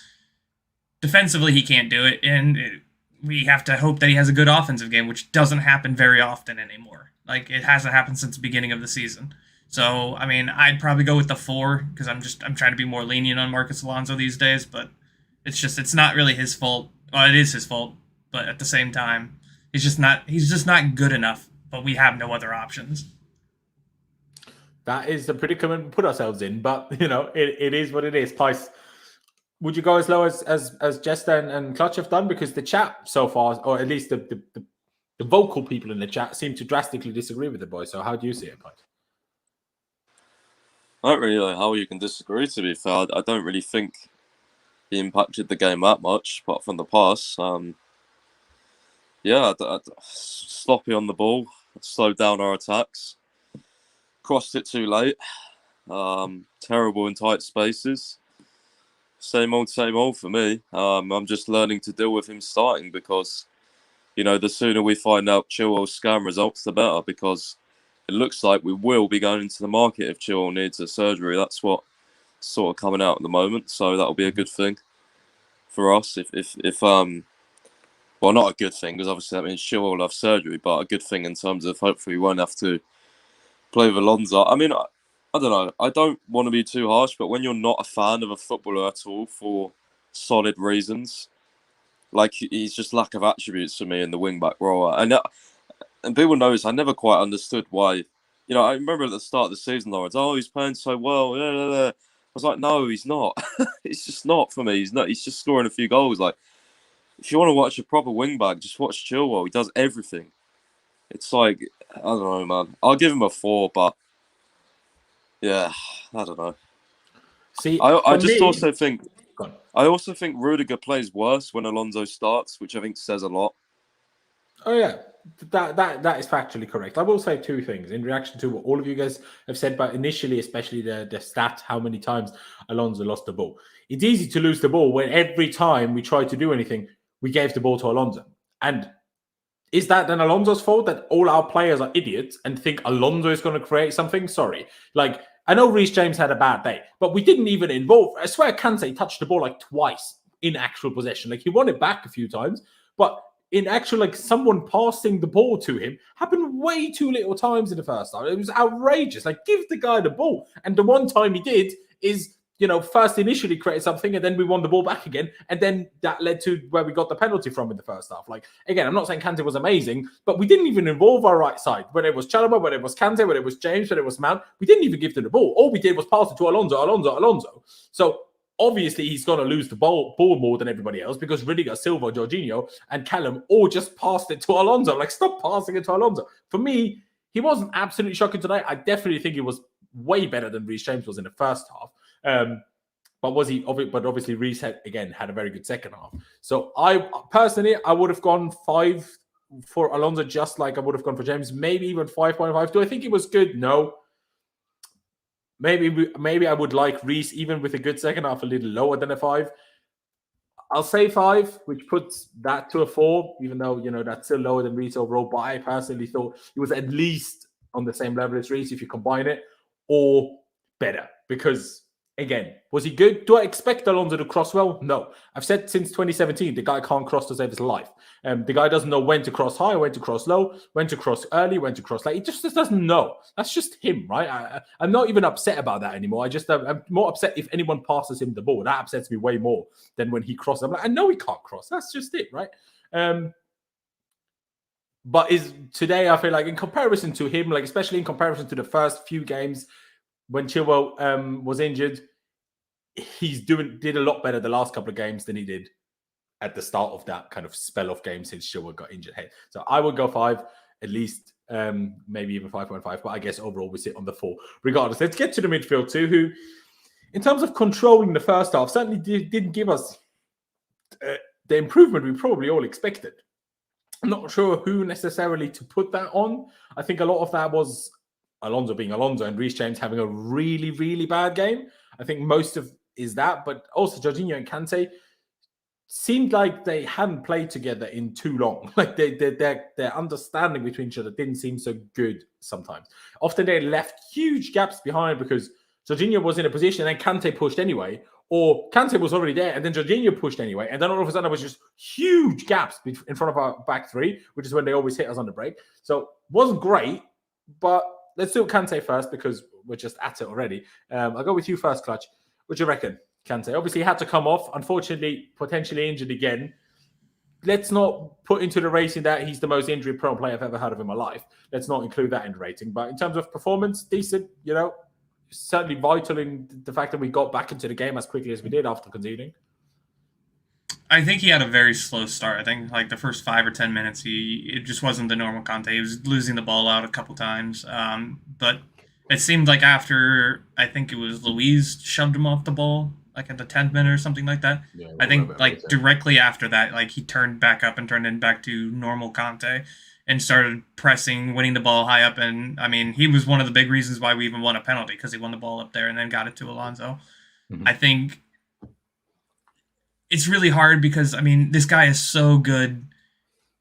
defensively he can't do it, and we have to hope that he has a good offensive game, which doesn't happen very often anymore. Like, it hasn't happened since the beginning of the season. So, I mean, I'd probably go with the 4 because I'm trying to be more lenient on Marcos Alonso these days, but it's not really his fault. Well, it is his fault, but at the same time, he's just not good enough, but we have no other options. That is the predicament we put ourselves in, but it is what it is. Pice, would you go as low as Jester and Clutch have done? Because the chat so far, or at least the vocal people in the chat, seem to drastically disagree with the boys. So how do you see it, Pice? I don't really know how you can disagree, to be fair. I don't really think he impacted the game that much, apart from the pass. Sloppy on the ball, slowed down our attacks, crossed it too late, terrible in tight spaces. Same old for me. I'm just learning to deal with him starting because, the sooner we find out Chilwell's scam results, the better, because it looks like we will be going into the market if Chilwell needs a surgery. That's what sort of coming out at the moment, so that'll be a good thing for us. If well, not a good thing because obviously that means Chilwell will have surgery, but a good thing in terms of hopefully we won't have to play with Alonso. I mean, I don't know. I don't want to be too harsh, but when you're not a fan of a footballer at all for solid reasons, like he's just lack of attributes for me in the wing back role, and people notice I never quite understood why. You know, I remember at the start of the season, Laurenz, he's playing so well. I was like, no, he's not. It's just not for me. He's not. He's just scoring a few goals. Like, if you want to watch a proper wing back, just watch Chilwell. He does everything. It's like, I don't know, man. I'll give him a 4, but yeah, I don't know. See, I also think Rudiger plays worse when Alonso starts, which I think says a lot. Oh yeah, that is factually correct. I will say 2 things in reaction to what all of you guys have said, but initially, especially the stat, how many times Alonso lost the ball. It's easy to lose the ball when every time we try to do anything, we gave the ball to Alonso. And is that then Alonso's fault that all our players are idiots and think Alonso is going to create something? Sorry. Like, I know Reece James had a bad day, but we didn't even involve. I swear Kante touched the ball like twice in actual possession. Like, he won it back a few times, but in actual, like, someone passing the ball to him happened way too little times in the first half. It was outrageous. Like, give the guy the ball. And the one time he did is, you know, first initially created something and then we won the ball back again. And then that led to where we got the penalty from in the first half. Like, again, I'm not saying Kante was amazing, but we didn't even involve our right side. Whether it was Callum, whether it was Kante, whether it was James, whether it was Mount, we didn't even give them the ball. All we did was pass it to Alonso. So obviously he's going to lose the ball more than everybody else because Rudiger, Silva, Jorginho, and Callum all just passed it to Alonso. Like, stop passing it to Alonso. For me, he wasn't absolutely shocking tonight. I definitely think he was way better than Reece James was in the first half. But obviously Reece had a very good second half. So I personally would have gone 5 for Alonso, just like I would have gone for James, maybe even 5.5. Do I think he was good? No. Maybe I would like Reece, even with a good second half, a little lower than a 5. I'll say 5, which puts that to a 4, even though, you know, that's still lower than Reece overall. But I personally thought he was at least on the same level as Reece if you combine it, or better. Because, again, was he good? Do I expect Alonso to cross well? No. I've said since 2017, the guy can't cross to save his life. The guy doesn't know when to cross high, when to cross low, when to cross early, when to cross late. He just doesn't know. That's just him, right? I'm not even upset about that anymore. I'm more upset if anyone passes him the ball. That upsets me way more than when he crosses. I'm like, I know he can't cross. That's just it, right? But today, I feel like in comparison to him, like especially in comparison to the first few games when Chilwell was injured, he did a lot better the last couple of games than he did at the start of that kind of spell of games since Chilwell got injured. Hey, so I would go 5 at least, maybe even 5.5. But I guess overall we sit on the 4. Regardless, let's get to the midfield too, who, in terms of controlling the first half, certainly didn't give us the improvement we probably all expected. I'm not sure who necessarily to put that on. I think a lot of that was Alonso being Alonso and Reece James having a really, really bad game. I think most of is that, but also Jorginho and Kante seemed like they hadn't played together in too long. Like their understanding between each other didn't seem so good sometimes. Often they left huge gaps behind because Jorginho was in a position and Kante pushed anyway, or Kante was already there and then Jorginho pushed anyway, and then all of a sudden there was just huge gaps in front of our back 3, which is when they always hit us on the break. So wasn't great, but let's do Kante first because we're just at it already. I'll go with you first, Clutch. What do you reckon, Kante? Obviously, he had to come off. Unfortunately, potentially injured again. Let's not put into the rating that he's the most injury-prone player I've ever heard of in my life. Let's not include that in the rating. But in terms of performance, decent, you know, certainly vital in the fact that we got back into the game as quickly as we did after conceding. I think he had a very slow start. I think like the first 5 or 10 minutes, it just wasn't the normal Kante. He was losing the ball out a couple times. But it seemed like after, I think it was Luiz shoved him off the ball, like at the 10th minute or something like that. Yeah, I think like directly after that, like he turned back up and turned in back to normal Kante and started pressing, winning the ball high up. And I mean, he was one of the big reasons why we even won a penalty, because he won the ball up there and then got it to Alonso. Mm-hmm. I think it's really hard because, I mean, this guy is so good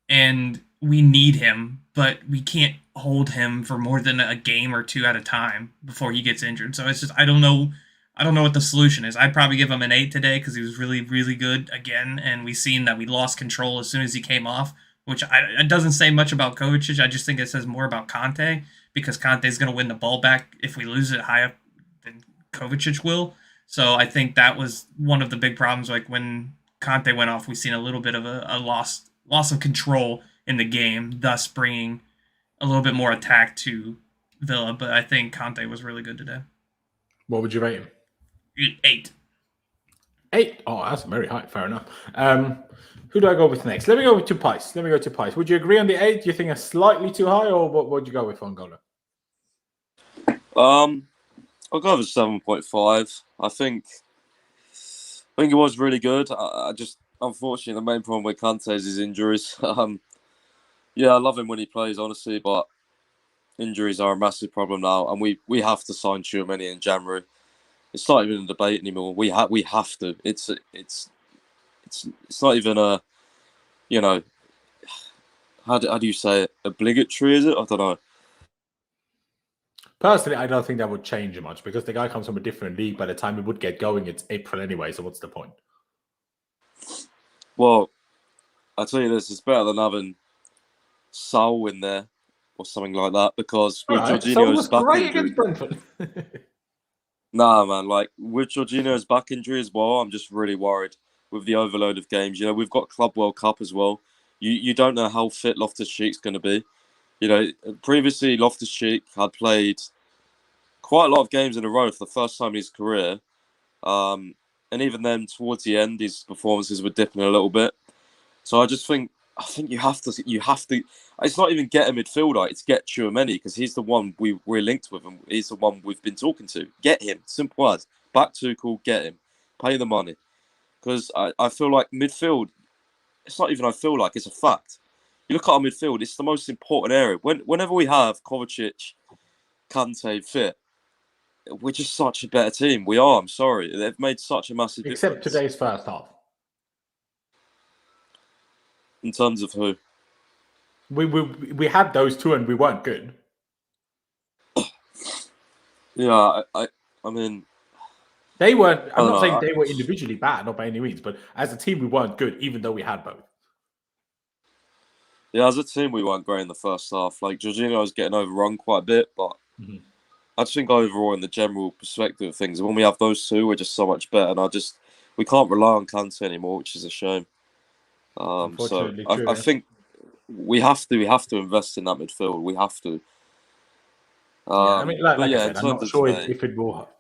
and we need him, but we can't hold him for more than a game or 2 at a time before he gets injured. So it's just, I don't know I don't know what the solution is. I'd probably give him an 8 today because he was really, really good again. And we seen that we lost control as soon as he came off, which it doesn't say much about Kovacic. I just think it says more about Kante because Kante's going to win the ball back if we lose it high up than Kovacic will. So I think that was one of the big problems. Like when Kante went off, we seen a little bit of a loss of control in the game, thus bringing a little bit more attack to Villa. But I think Kante was really good today. What would you rate him? 8. 8? Oh, that's very high. Fair enough. Who do I go with next? Let me go with Pice. Would you agree on the 8? Do you think it's slightly too high, or what would you go with on Ngolo? I'll go with 7.5. I think it was really good. I just, unfortunately, the main problem with Kante is his injuries. Yeah, I love him when he plays, honestly, but injuries are a massive problem now, and we have to sign Tchouaméni in January. It's not even a debate anymore. We have to. It's not even a, how do you say it? Obligatory, is it? I don't know. Personally, I don't think that would change much because the guy comes from a different league. By the time he would get going, it's April anyway. So what's the point? Well, I'll tell you this: it's better than having Saul in there or something like that because with Jorginho's back injury. Nah, man. Like with Jorginho's back injury as well, I'm just really worried with the overload of games. We've got Club World Cup as well. You don't know how fit Loftus-Cheek's going to be. Previously Loftus-Cheek had played quite a lot of games in a row for the first time in his career. And even then, towards the end, his performances were dipping a little bit. So I think you have to. It's not even get a midfielder; it's get Tchouaméni because he's the one we're linked with, and he's the one we've been talking to. Get him, simple as. Back Tuchel, get him, pay the money. Because I feel like midfield. It's not even I feel like it's a fact. You look at our midfield; it's the most important area. Whenever we have Kovacic, Kante fit, we're just such a better team. We are. I'm sorry, they've made such a massive difference. Except today's first half. In terms of who? We had those two and we weren't good. Yeah, I mean... They weren't... I'm not saying they were individually bad, not by any means, but as a team, we weren't good, even though we had both. Yeah, as a team, we weren't great in the first half. Like, Jorginho was getting overrun quite a bit, but I just think overall, in the general perspective of things, when we have those two, we're just so much better, and we can't rely on Kante anymore, which is a shame. So I think we have to invest in that midfield. We have to. I mean, like I said, I'm not sure if it will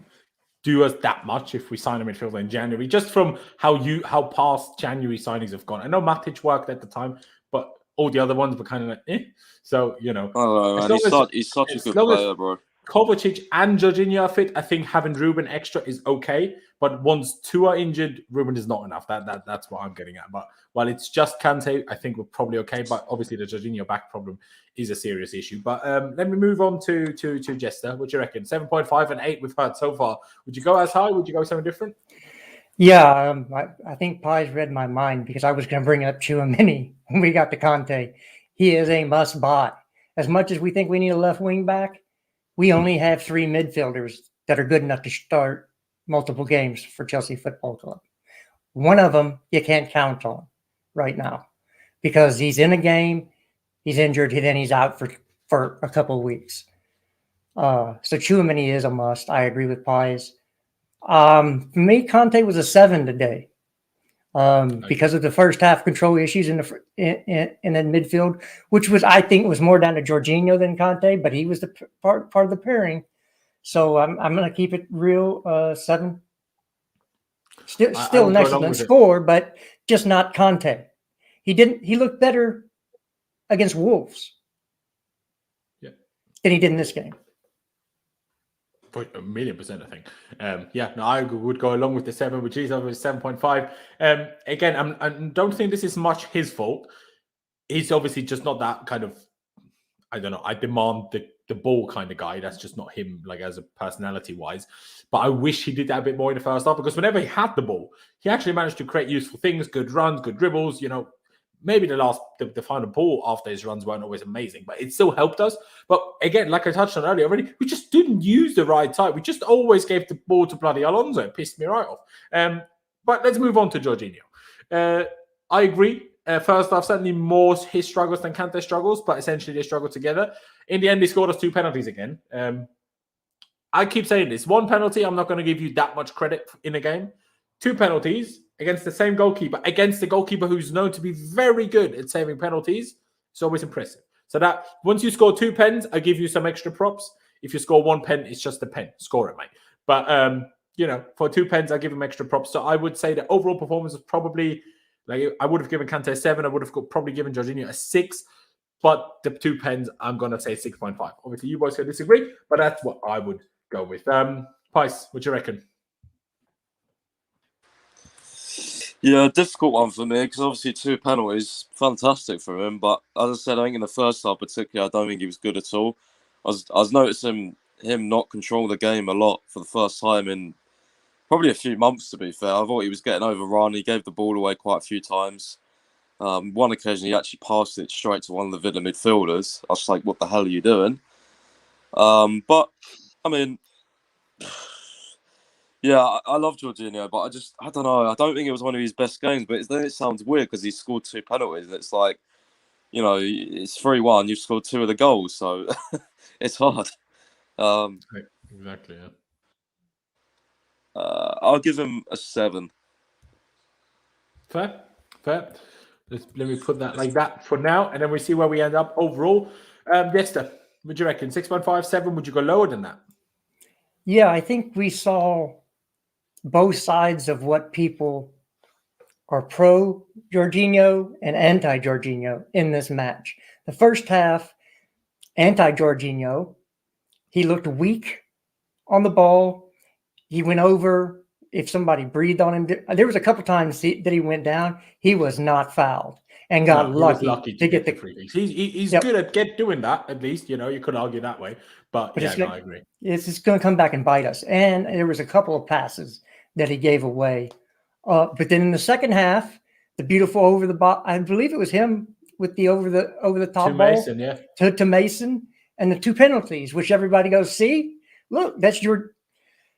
do us that much if we sign a midfielder in January. Just from how past January signings have gone. I know Matic worked at the time, but all the other ones were kind of like, eh. So he's such a good player, bro. Kovacic and Jorginho are fit. I think having Ruben extra is okay, but once two are injured, Ruben is not enough. That's what I'm getting at. But while it's just Kante, I think we're probably okay. But obviously, the Jorginho back problem is a serious issue. But let me move on to Jester. What do you reckon? 7.5 and 8 we've heard so far. Would you go as high? Would you go something different? Yeah, I think Pies read my mind because I was going to bring up Tchouaméni when we got to Kante. He is a must-buy. As much as we think we need a left wing back, we only have 3 midfielders that are good enough to start multiple games for Chelsea Football Club. One of them you can't count on right now because he's in a game, he's injured, then he's out for a couple of weeks. So Tchouaméni is a must. I agree with Pies. For me, Kante was a 7 today because of the first half control issues in the midfield, which I think was more down to Jorginho than Kante, but he was the part of the pairing. So I'm going to keep it real 7. Still an excellent score, but just not Kante. He looked better against Wolves than he did in this game. 1,000,000%, I think. I would go along with the 7, which is over 7.5. Again, I don't think this is much his fault. He's obviously just not that kind of, I don't know, I demand the ball kind of guy. That's just not him, like as a personality-wise. But I wish he did that a bit more in the first half because whenever he had the ball, he actually managed to create useful things, good runs, good dribbles, maybe the final ball after his runs weren't always amazing, but it still helped us. But again, like I touched on earlier already, we just didn't use the right type. We just always gave the ball to bloody Alonso. It pissed me right off. But let's move on to Jorginho. I agree. First half, certainly more his struggles than Kante struggles, but essentially they struggled together. In the end, they scored us 2 penalties again. I keep saying this. 1 penalty, I'm not going to give you that much credit in a game. 2 penalties against the same goalkeeper, against the goalkeeper who's known to be very good at saving penalties. It's always impressive. So that once you score 2 pens, I give you some extra props. If you score 1 pen, it's just a pen. Score it, mate. But, for 2 pens, I give him extra props. So I would say the overall performance was probably, I would have given Kante a 7. I would have probably given Jorginho a 6. But the 2 pens, I'm going to say 6.5. Obviously, you boys can disagree, but that's what I would go with. Pice, what do you reckon? Yeah, difficult one for me because obviously 2 penalties, fantastic for him. But as I said, I think in the first half particularly, I don't think he was good at all. I was noticing him not control the game a lot for the first time in probably a few months, to be fair. I thought he was getting overrun. He gave the ball away quite a few times. One occasion, he actually passed it straight to one of the Villa midfielders. I was like, what the hell are you doing? But, I mean, yeah, I love Jorginho, but I don't know. I don't think it was one of his best games, but then it sounds weird because he scored 2 penalties. And it's like, it's 3-1. You've scored 2 of the goals, so it's hard. Exactly, yeah. I'll give him a 7. Fair. Let me put that like that for now, and then we see where we end up overall. Dexter, what do you reckon? 6.5, 7? Would you go lower than that? Yeah, I think we saw both sides of what people are pro Jorginho and anti Jorginho in this match. The first half, anti Jorginho, he looked weak on the ball. He went over. If somebody breathed on him, there was a couple times that he went down. He was not fouled and got lucky to get the free kicks. He's good at doing that. At least you could argue that way. But yeah, I agree. It's just going to come back and bite us. And there was a couple of passes that he gave away. But then in the second half, the beautiful over the ball, I believe it was him with the over the top ball Mason, yeah, to Mason, and the 2 penalties, which everybody goes, see, look, that's your.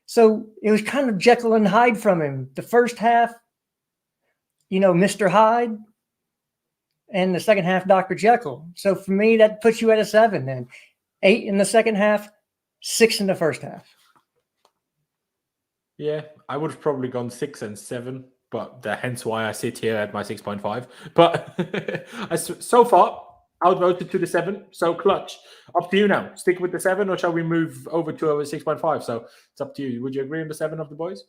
So it was kind of Jekyll and Hyde from him. The first half, Mr. Hyde, and the second half, Dr. Jekyll. So for me, that puts you at a 7 then. 8 in the second half, 6 in the first half. Yeah, I would have probably gone 6 and 7, but hence why I sit here at my 6.5. But so far, outvoted to the 7. So clutch. Up to you now. Stick with the 7, or shall we move over to our 6.5? So it's up to you. Would you agree on the 7 of the boys?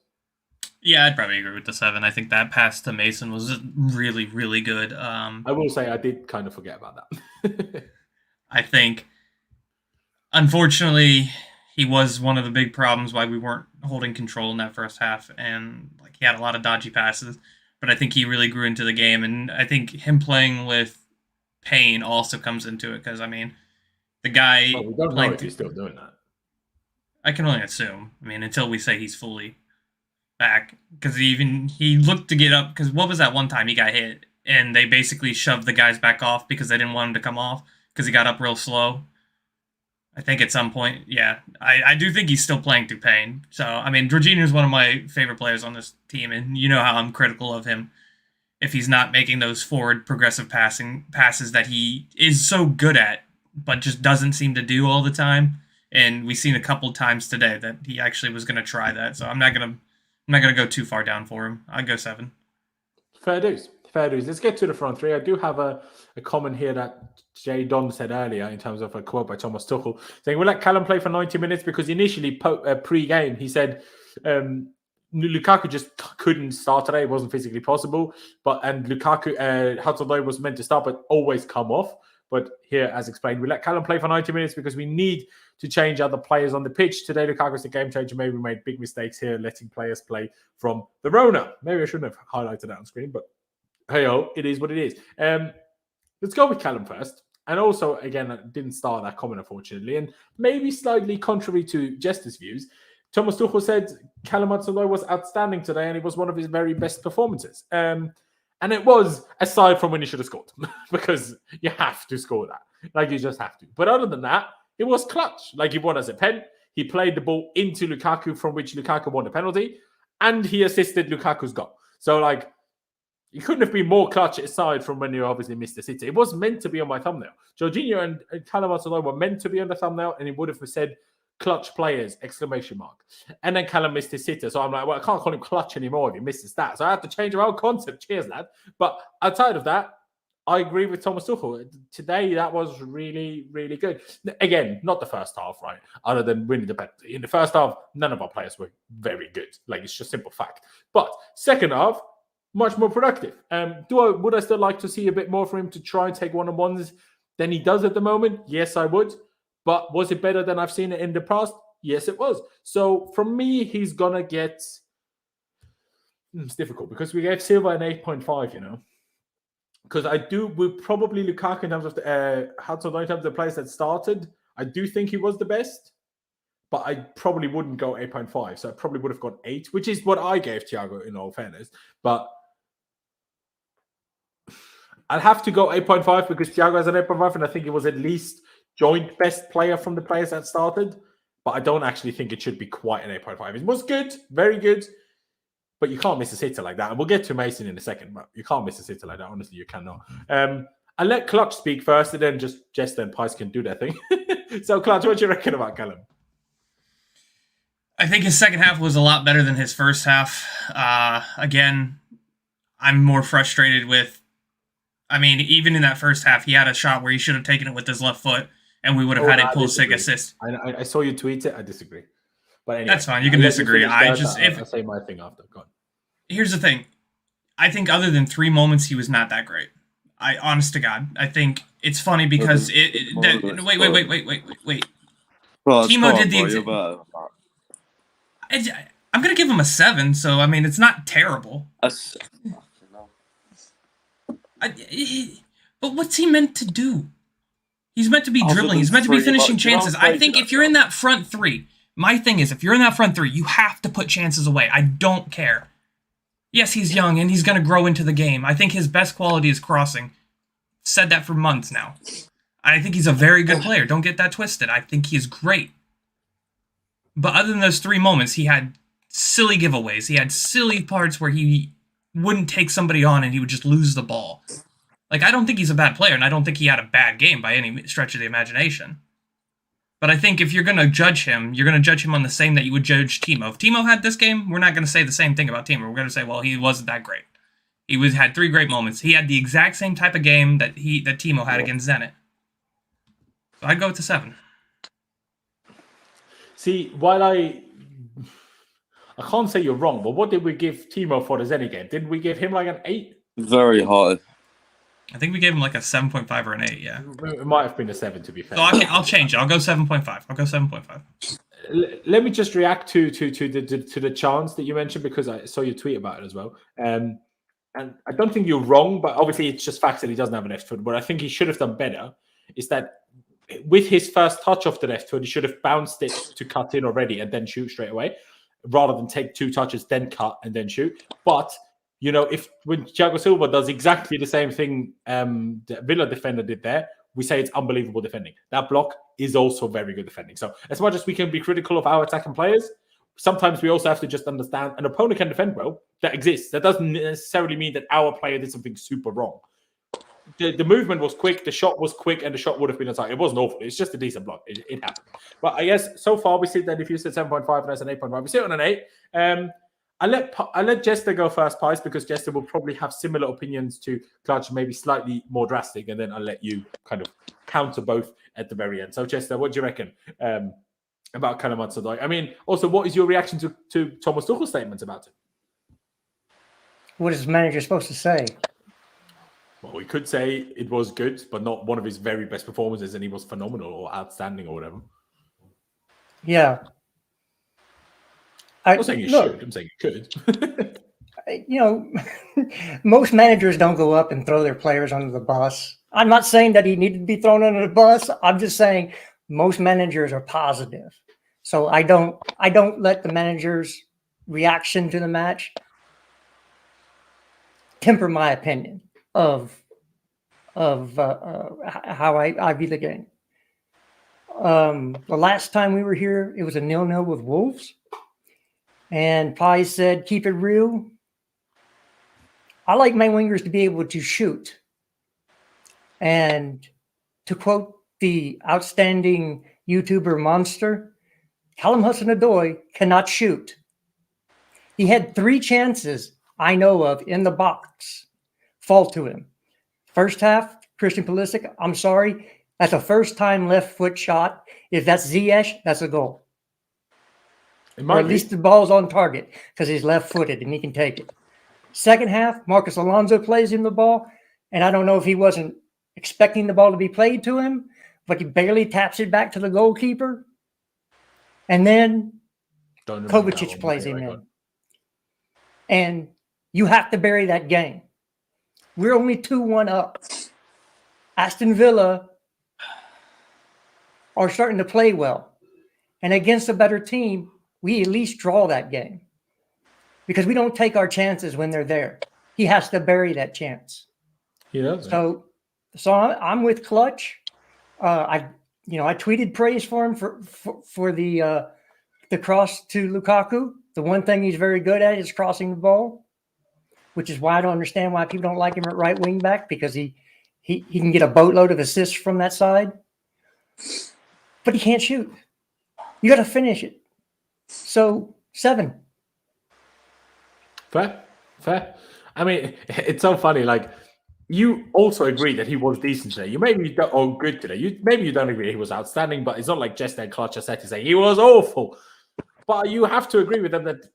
Yeah, I'd probably agree with the 7. I think that pass to Mason was really, really good. I will say I did kind of forget about that. I think, unfortunately, he was one of the big problems why we weren't holding control in that first half, and he had a lot of dodgy passes. But I think he really grew into the game, and I think him playing with Payne also comes into it because the guy. Well, we don't know if he's still doing that. I can only assume. Until we say he's fully back, because he looked to get up. Because what was that one time he got hit and they basically shoved the guys back off because they didn't want him to come off because he got up real slow. I think at some point, yeah, I do think he's still playing through pain. So Jorginho is one of my favorite players on this team, and you know how I'm critical of him if he's not making those forward progressive passes that he is so good at, but just doesn't seem to do all the time. And we've seen a couple times today that he actually was going to try that. So I'm not gonna go too far down for him. I'd go 7. Fair dues. Let's get to the front 3. I do have a comment here that Jay Don said earlier in terms of a quote by Thomas Tuchel saying, we'll let Callum play for 90 minutes because initially pre-game he said Lukaku just couldn't start today. It wasn't physically possible. And Lukaku, Hudson-Odoi was meant to start but always come off. But here, as explained, we let Callum play for 90 minutes because we need to change other players on the pitch. Today, Lukaku's a game changer. Maybe we made big mistakes here, letting players play from the Rona. Maybe I shouldn't have highlighted that on screen, but hey-oh, it is what it is. Let's go with Callum first. And also, again, I didn't start that comment, unfortunately, and maybe slightly contrary to Jester's views. Thomas Tuchel said Callum Hudson-Odoi was outstanding today, and it was one of his very best performances. And it was, aside from when you should have scored, because you have to score that. Like, you just have to. But other than that, it was clutch. Like, he won as a pen. He played the ball into Lukaku, from which Lukaku won the penalty. And he assisted Lukaku's goal. So, like, you couldn't have been more clutch aside from when you obviously missed the City. It was meant to be on my thumbnail. Jorginho and Callum Hudson-Odoi were meant to be on the thumbnail, and it would have said clutch players, ! And then Callum missed his sitter. So I'm like, well, I can't call him clutch anymore if he missed his stat. So I had to change our whole concept. Cheers, lad. But outside of that, I agree with Thomas Tuchel. Today, that was really, really good. Again, not the first half, right? Other than winning the penalty. In the first half, none of our players were very good. Like, it's just simple fact. But second half, much more productive. Would I still like to see a bit more for him to try and take one-on-ones than he does at the moment? Yes, I would. But was it better than I've seen it in the past? Yes, it was. So from me, he's going to get... It's difficult because we gave Silva an 8.5, you know. Because we're probably Lukaku in terms of the Hudson-Odoi, in terms of the players that started. I do think he was the best, but I probably wouldn't go 8.5. So I probably would have got 8, which is what I gave Thiago, in all fairness. But I'd have to go 8.5 because Thiago has an 8.5, and I think he was at least joint best player from the players that started. But I don't actually think it should be quite an 8.5. It was good, very good. But you can't miss a sitter like that. And we'll get to Mason in a second, but you can't miss a sitter like that. Honestly, you cannot. I'll let Clutch speak first, and then just Jester and Pice can do their thing. So, Clutch, what do you reckon about Callum? I think his second half was a lot better than his first half. Again, I'm more frustrated with... I mean, even in that first half, he had a shot where he should have taken it with his left foot, and we would have had a Pulisic assist. I saw you tweet it. I disagree. But anyway, that's fine. You can disagree. I'll say my thing after. Go on. Here's the thing. I think other than 3 moments, he was not that great. Honest to God, I think it's funny because wait. Well, Timo did the I'm gonna give him a 7. So I mean, it's not terrible. But what's he meant to do? He's meant to be dribbling. He's meant to be finishing chances. I think if you're in that front 3. My thing is, if you're in that front 3, you have to put chances away. I don't care. Yes, he's young, and he's going to grow into the game. I think his best quality is crossing. Said that for months now. I think he's a very good player. Don't get that twisted. I think he's great. But other than those 3 moments, he had silly giveaways. He had silly parts where he wouldn't take somebody on, and he would just lose the ball. Like, I don't think he's a bad player, and I don't think he had a bad game by any stretch of the imagination. But I think if you're going to judge him, you're going to judge him on the same that you would judge Timo. If Timo had this game, we're not going to say the same thing about Timo. We're going to say, well, he wasn't that great. He had 3 great moments. He had the exact same type of game that Timo had against Zenit. So I'd go with the 7. See, while I can't say you're wrong, but what did we give Timo for the Zenit game? Didn't we give him like an 8? Very high. I think we gave him like a 7.5 or an 8, yeah. It might have been a 7, to be fair. So I'll change it. I'll go 7.5. I'll go 7.5. Let me just react to the chance that you mentioned, because I saw your tweet about it as well. And I don't think you're wrong, but obviously it's just facts that he doesn't have a left foot. What I think he should have done better is that with his first touch off the left foot, he should have bounced it to cut in already and then shoot straight away, rather than take 2 touches, then cut and then shoot. But you know, when Thiago Silva does exactly the same thing the Villa defender did there, we say it's unbelievable defending. That block is also very good defending. So as much as we can be critical of our attacking players, sometimes we also have to just understand an opponent can defend well. That exists. That doesn't necessarily mean that our player did something super wrong. The movement was quick, the shot was quick, and the shot would have been attacked. It wasn't awful. It's just a decent block. It happened. But I guess so far we see that if you said 7.5 and that's an 8.5, we sit on an 8. I'll let Jester go first, Pice, because Jester will probably have similar opinions to Clutch, maybe slightly more drastic, and then I'll let you kind of counter both at the very end. So, Jester, what do you reckon about Callum Hudson-Odoi? I mean, also, what is your reaction to Thomas Tuchel's statements about it? What is the manager supposed to say? Well, we could say it was good, but not one of his very best performances, and he was phenomenal or outstanding or whatever. Yeah. I'm not saying you should. I'm saying you could. You know, most managers don't go up and throw their players under the bus. I'm not saying that he needed to be thrown under the bus. I'm just saying most managers are positive. So I don't let the manager's reaction to the match temper my opinion of how I view the game. The last time we were here, it was a 0-0 with Wolves. And Pi said, keep it real. I like my wingers to be able to shoot. And to quote the outstanding YouTuber Monster, Callum Hudson-Odoi cannot shoot. He had 3 chances I know of in the box fall to him. First half, Christian Pulisic, I'm sorry, that's a first-time left foot shot. If that's Ziyech, that's a goal. Or at least the ball's on target because he's left-footed and he can take it. Second half, Marcus Alonso plays him the ball, and I don't know if he wasn't expecting the ball to be played to him, but he barely taps it back to the goalkeeper. And then Kovacic plays him in. And you have to bury that game. We're only 2-1 up. Aston Villa are starting to play well. And against a better team, we at least draw that game. Because we don't take our chances when they're there. He has to bury that chance. He does. So I'm with Clutch. I tweeted praise for him for the cross to Lukaku. The one thing he's very good at is crossing the ball, which is why I don't understand why people don't like him at right wing back, because he can get a boatload of assists from that side. But he can't shoot. You got to finish it. So 7. Fair. I mean, it's so funny. Like, you also agree that he was decent today. You maybe don't, or good today. Maybe you don't agree he was outstanding, but it's not like Jester and Clutch are set to say he was awful. But you have to agree with them that,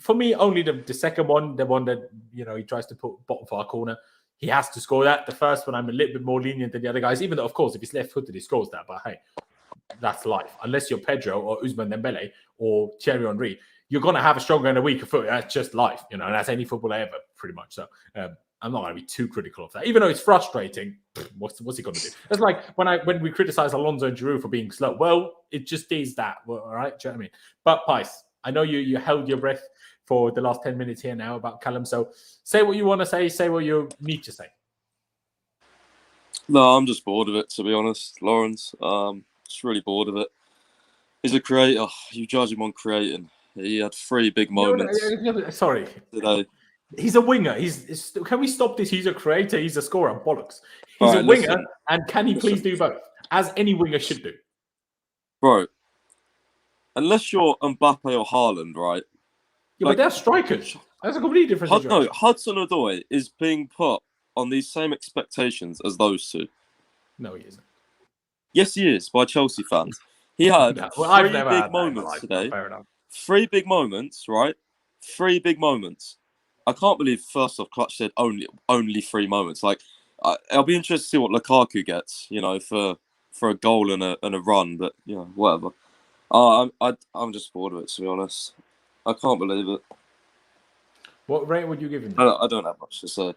for me, only the second one, the one that he tries to put bottom far corner, he has to score that. The first one, I'm a little bit more lenient than the other guys, even though, of course, if he's left-footed, he scores that. But hey, that's life. Unless you're Pedro or Ousmane Dembele or Thierry Henry, you're going to have a stronger and a weaker foot. That's just life, and that's any footballer ever, pretty much. So I'm not going to be too critical of that. Even though it's frustrating, what's he going to do? It's like when we criticize Alonso and Giroud for being slow. Well, it just is that. Well, all right, do you know what I mean? But, Pice, I know you held your breath for the last 10 minutes here now about Callum. So say what you want to say what you need to say. No, I'm just bored of it, to be honest, Laurenz. Just really bored of it. He's a creator. You judge him on creating. He had 3 big moments. Sorry. Today. He's a winger. Can we stop this? He's a creator. He's a scorer. Bollocks. He's a winger. And can he please do both? As any winger should do. Bro, unless you're Mbappe or Haaland, right? Yeah, but they're strikers. That's a completely different situation. No, Hudson-Odoi is being put on these same expectations as those two. No, he isn't. Yes, he is, by Chelsea fans. He had 3 big moments today. Fair enough. 3 big moments, right? 3 big moments. I can't believe, first off, Clutch said only 3 moments. Like, I'll be interested to see what Lukaku gets, for a goal and a run. But whatever. I'm just bored of it, to be honest. I can't believe it. What rate would you give him? I don't have much to say.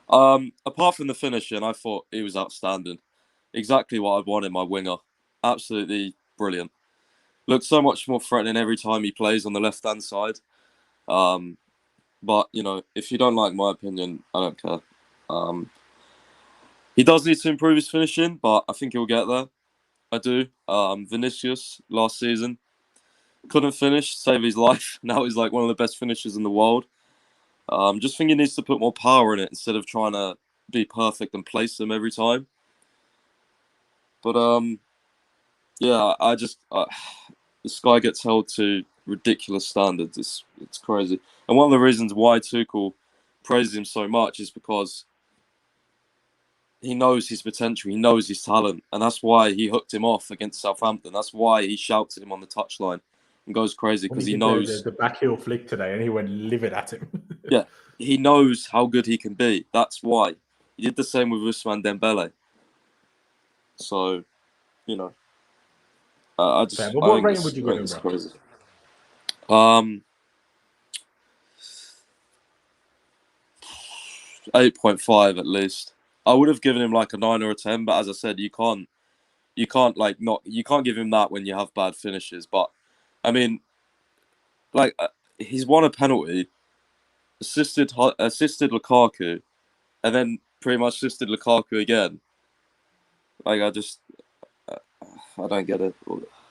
Apart from the finishing, I thought he was outstanding. Exactly what I'd want in my winger. Absolutely brilliant. Looks so much more threatening every time he plays on the left-hand side. But, if you don't like my opinion, I don't care. He does need to improve his finishing, but I think he'll get there. I do. Vinicius, last season, couldn't finish, save his life. Now he's like one of the best finishers in the world. Just think he needs to put more power in it instead of trying to be perfect and place them every time. But, this guy gets held to ridiculous standards. It's crazy. And one of the reasons why Tuchel praises him so much is because he knows his potential. He knows his talent. And that's why he hooked him off against Southampton. That's why he shouts at him on the touchline and goes crazy, because he knows... The backheel flick today, and he went livid at him. Yeah, he knows how good he can be. That's why. He did the same with Ousmane Dembele. So, I just... Fair. But what rating would you give him, crazy. 8.5 at least. I would have given him like a 9 or a 10, but as I said, you can't give him that when you have bad finishes. But I mean, he's won a penalty assisted Lukaku, and then pretty much assisted Lukaku again. Like I don't get it.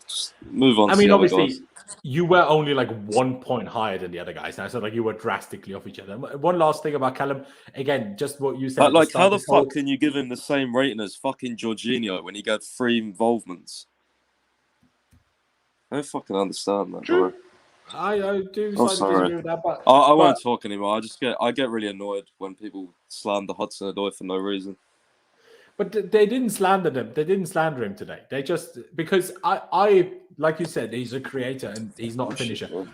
Just move on. I mean, to the other obviously, guys. you were only like 1 point higher than the other guys now, so like you were drastically off each other. One last thing about Callum, again, just what you said. at the Like start how of the this whole- fuck can you give him the same rating as fucking Jorginho when he got 3 involvements? I don't fucking understand that, bro. I do Oh, slightly sorry. disagree with that, but I won't talk anymore. I get really annoyed when people slander Hudson-Odoi for no reason. But they didn't slander them. They didn't slander him today. They just because I like you said, he's a creator and he's not a finisher.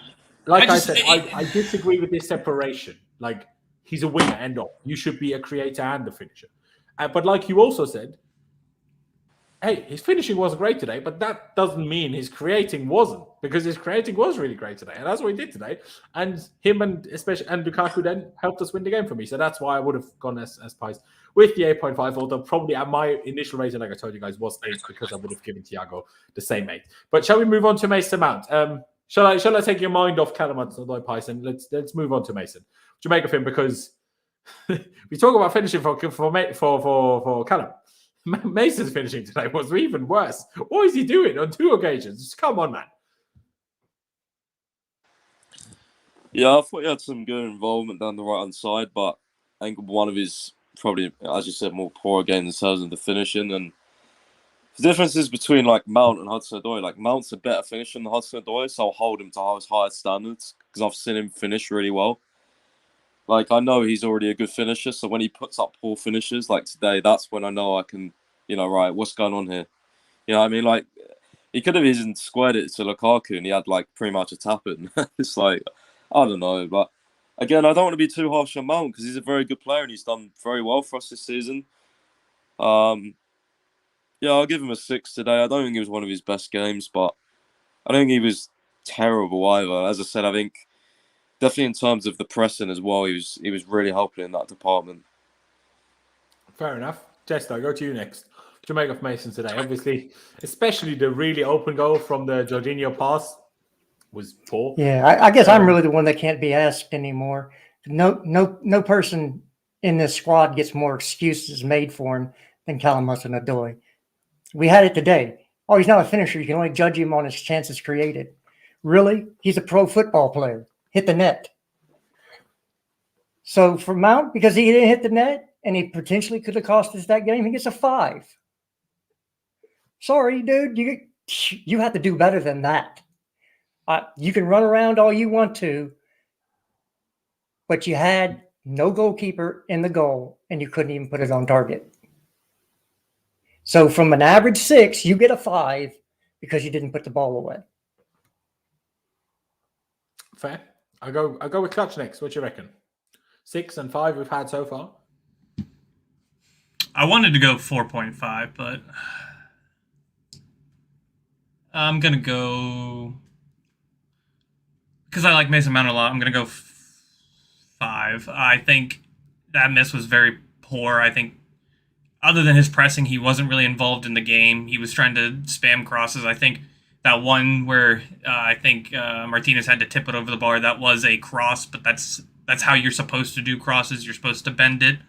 Like I disagree with this separation. Like he's a winger, end all. You should be a creator and a finisher. But like you also said, hey, his finishing wasn't great today, but that doesn't mean his creating wasn't, because his creating was really great today, and that's what he did today. And him and Lukaku then helped us win the game for me. So that's why I would have gone as Pies with the 8.5, although probably at my initial rating, like I told you guys, was 8 because I would have given Thiago the same 8. But shall we move on to Mason Mount? Shall I take your mind off Callum Hudson-Odoi, Pies, and let's move on to Mason. What do you make of him? Because we talk about finishing for Callum. Mason's finishing today was even worse. What is he doing on 2 occasions? Come on, man. Yeah, I thought he had some good involvement down the right-hand side, but I think one of his probably, as you said, more poor games in terms of the finishing. And the differences between like Mount and Hudson-Odoi, like Mount's a better finisher than Hudson-Odoi, so I'll hold him to his higher standards because I've seen him finish really well. Like, I know he's already a good finisher, so when he puts up poor finishes, like today, that's when I know I can, right, what's going on here? You know what I mean? Like, he could have even squared it to Lukaku and he had, like, pretty much a tap-in. It's like, I don't know. But, again, I don't want to be too harsh on Mount because he's a very good player and he's done very well for us this season. Yeah, I'll give him a 6 today. I don't think it was one of his best games, but I don't think he was terrible either. As I said, I think definitely in terms of the pressing as well, he was really helping in that department. Fair enough. Jester, I'll go to you next. What do you make of Mason today? Obviously, especially the really open goal from the Jorginho pass was poor. Yeah, I guess I'm really the one that can't be asked anymore. No person in this squad gets more excuses made for him than Callum Hudson-Odoi. We had it today. Oh, he's not a finisher. You can only judge him on his chances created. Really? He's a pro football player. Hit the net. So for Mount, because he didn't hit the net and he potentially could have cost us that game, he gets a 5. Sorry, dude. You have to do better than that. You can run around all you want to, but you had no goalkeeper in the goal and you couldn't even put it on target. So from an average 6, you get a 5 because you didn't put the ball away. Fair. I'll go with Clutch next. What do you reckon? 6 and 5 we've had so far. I wanted to go 4.5, but I'm gonna go because I like Mason Mount a lot. I'm gonna go 5. I think that miss was very poor. I think other than his pressing, he wasn't really involved in the game. He was trying to spam crosses. I think that one where I think Martinez had to tip it over the bar, that was a cross, but that's how you're supposed to do crosses. You're supposed to bend it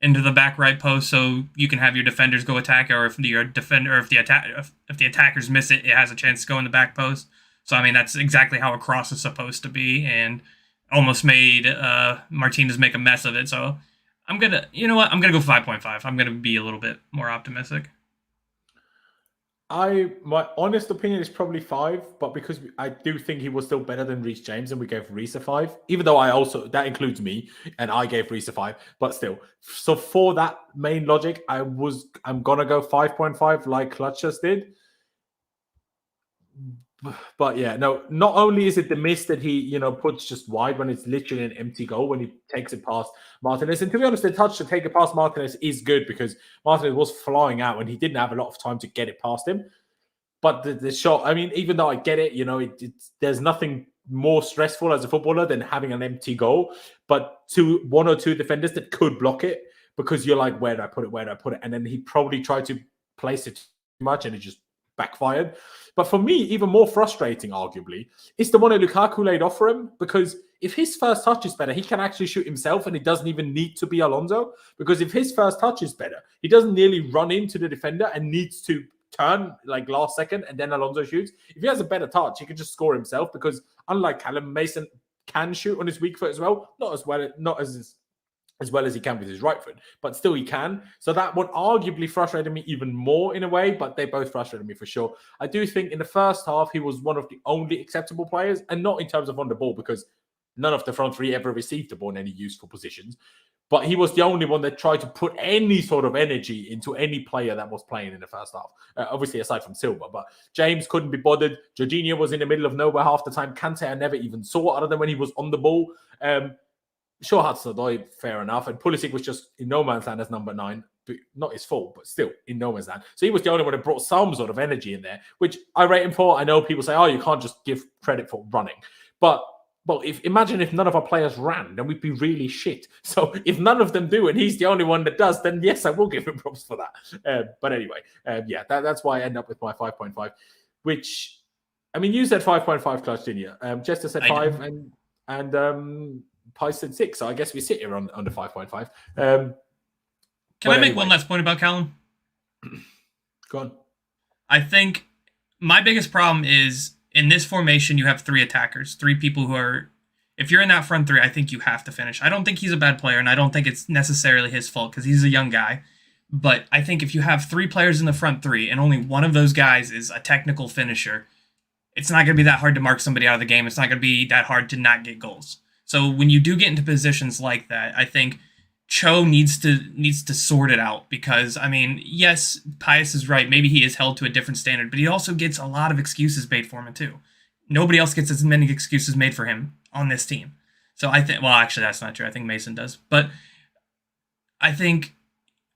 into the back right post so you can have your defenders go attack, or if the attackers miss it, it has a chance to go in the back post. So I mean that's exactly how a cross is supposed to be, and almost made Martinez make a mess of it. So I'm gonna go 5.5. I'm gonna be a little bit more optimistic. My honest opinion is probably 5, but because I do think he was still better than Reece James, and we gave Reece a 5, even though that includes me, and I gave Reece a 5, but still. So for that main logic, I'm gonna go 5.5 like Clutch just did. But yeah, no, not only is it the miss that he, puts just wide when it's literally an empty goal when he takes it past Martinez. And to be honest, the touch to take it past Martinez is good because Martinez was flying out and he didn't have a lot of time to get it past him. But the shot, I mean, even though I get it, there's nothing more stressful as a footballer than having an empty goal. But one or two defenders that could block it because you're like, where do I put it? And then he probably tried to place it too much and it just backfired. But for me, even more frustrating, arguably, is the one that Lukaku laid off for him, because if his first touch is better, he can actually shoot himself, and it doesn't even need to be Alonso, because if his first touch is better, he doesn't nearly run into the defender and needs to turn like last second and then Alonso shoots. If he has a better touch, he can just score himself, because unlike Callum, Mason can shoot on his weak foot as well, not as well as he can with his right foot, but still he can. So that would arguably frustrated me even more in a way, but they both frustrated me for sure. I do think in the first half, he was one of the only acceptable players, and not in terms of on the ball, because none of the front three ever received the ball in any useful positions. But he was the only one that tried to put any sort of energy into any player that was playing in the first half. Obviously, aside from Silva. But James couldn't be bothered. Jorginho was in the middle of nowhere half the time. Kante I never even saw, other than when he was on the ball. Sure, Hudson-Odoi, fair enough. And Pulisic was just in no man's land as number 9. Not his fault, but still in no man's land. So he was the only one that brought some sort of energy in there, which I rate him for. I know people say, oh, you can't just give credit for running. But imagine if none of our players ran, then we'd be really shit. So if none of them do, and he's the only one that does, then yes, I will give him props for that. But anyway, that's why I end up with my 5.5, which, I mean, you said 5.5, Clutch, didn't you? Chester said 5, and Pi said 6. So I guess we sit here on the 5.5. Can I make one last point about Callum? Go on. I think my biggest problem is, in this formation, you have 3 attackers, 3 people who are, if you're in that front 3, I think you have to finish. I don't think he's a bad player, and I don't think it's necessarily his fault, because he's a young guy. But I think if you have 3 players in the front 3, and only one of those guys is a technical finisher, it's not going to be that hard to mark somebody out of the game. It's not going to be that hard to not get goals. So when you do get into positions like that, I think Cho needs to sort it out, because, I mean, yes, Pius is right. Maybe he is held to a different standard, but he also gets a lot of excuses made for him too. Nobody else gets as many excuses made for him on this team. So I think, well, actually, that's not true. I think Mason does. But I think,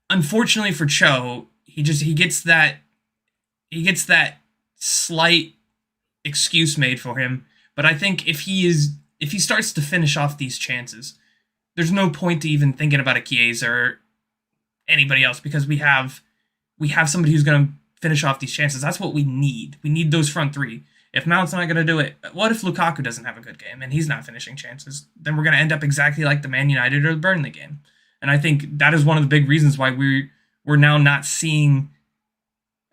unfortunately for Cho, he gets that slight excuse made for him. But I think if he starts to finish off these chances, there's no point to even thinking about a Chiesa or anybody else, because we have somebody who's going to finish off these chances. That's what we need. We need those front 3. If Mount's not going to do it, what if Lukaku doesn't have a good game and he's not finishing chances? Then we're going to end up exactly like the Man United or the Burnley game. And I think that is one of the big reasons why we're now not seeing,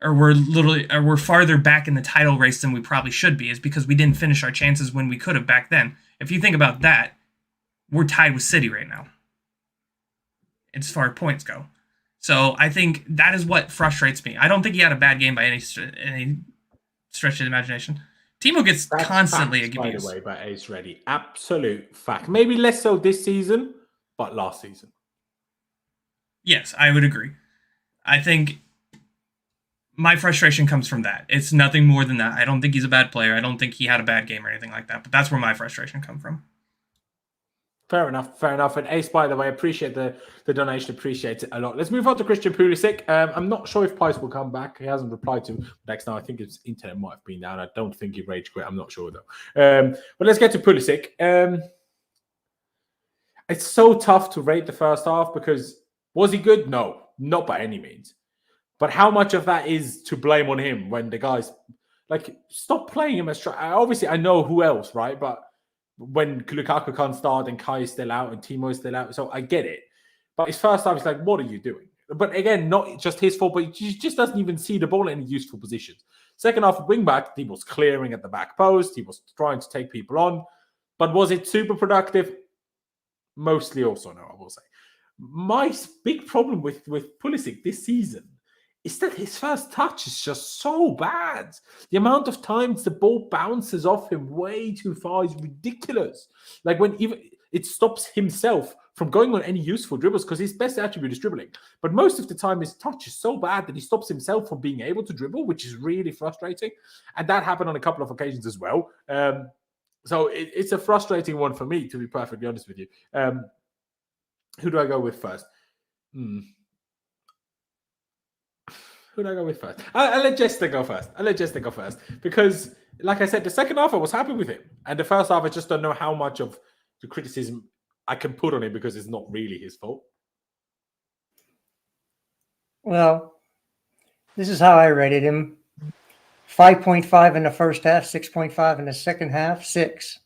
or we're farther back in the title race than we probably should be, is because we didn't finish our chances when we could have back then. If you think about that, we're tied with City right now, as far as points go. So I think that is what frustrates me. I don't think he had a bad game by any stretch of the imagination. Timo gets constantly abused. By the way, by Ace Ready. Absolute fact. Maybe less so this season, but last season. Yes, I would agree. I think my frustration comes from that. It's nothing more than that. I don't think he's a bad player. I don't think he had a bad game or anything like that, but that's where my frustration comes from. Fair enough. And Ace, by the way, appreciate the donation. Appreciate it a lot. Let's move on to Christian Pulisic. I'm not sure if Pice will come back. He hasn't replied to next now. I think his internet might have been down. I don't think he rage quit. I'm not sure, though. But let's get to Pulisic. It's so tough to rate the first half, because was he good? No, not by any means. But how much of that is to blame on him when the guys, like, stop playing him as... Obviously, I know who else, right? But when Lukaku can't start and Kai is still out and Timo is still out, so I get it. But his first time, it's like, what are you doing? But again, not just his fault, but he just doesn't even see the ball in any useful positions. Second half, wing back, he was clearing at the back post. He was trying to take people on. But was it super productive? Mostly also no, I will say. My big problem with Pulisic this season is that his first touch is just so bad. The amount of times the ball bounces off him way too far is ridiculous. Like, when even it stops himself from going on any useful dribbles, because his best attribute is dribbling. But most of the time, his touch is so bad that he stops himself from being able to dribble, which is really frustrating. And that happened on a couple of occasions as well. So it's a frustrating one for me, to be perfectly honest with you. Who do I go with first? Who do I go with first? I'll let Jester go first. Because, like I said, the second half I was happy with him. And the first half I just don't know how much of the criticism I can put on him, because it's not really his fault. Well, this is how I rated him. 5.5 in the first half, 6.5 in the second half, 6.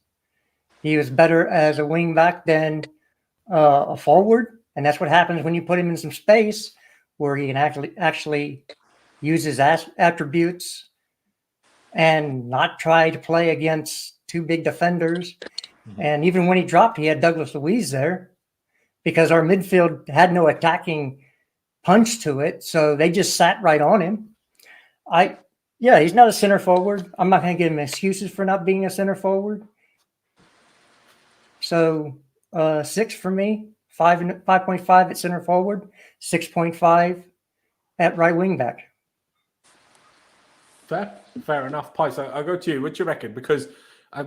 He was better as a wing back than a forward, and that's what happens when you put him in some space where he can actually use his attributes and not try to play against two big defenders. Mm-hmm. And even when he dropped, he had Douglas Luiz there because our midfield had no attacking punch to it, so they just sat right on him. He's not a center forward. I'm not going to give him excuses for not being a center forward. So 6 for me, 5.5 at center forward, 6.5 at right wing back. Fair enough. Pice, I'll go to you. What do you reckon? Because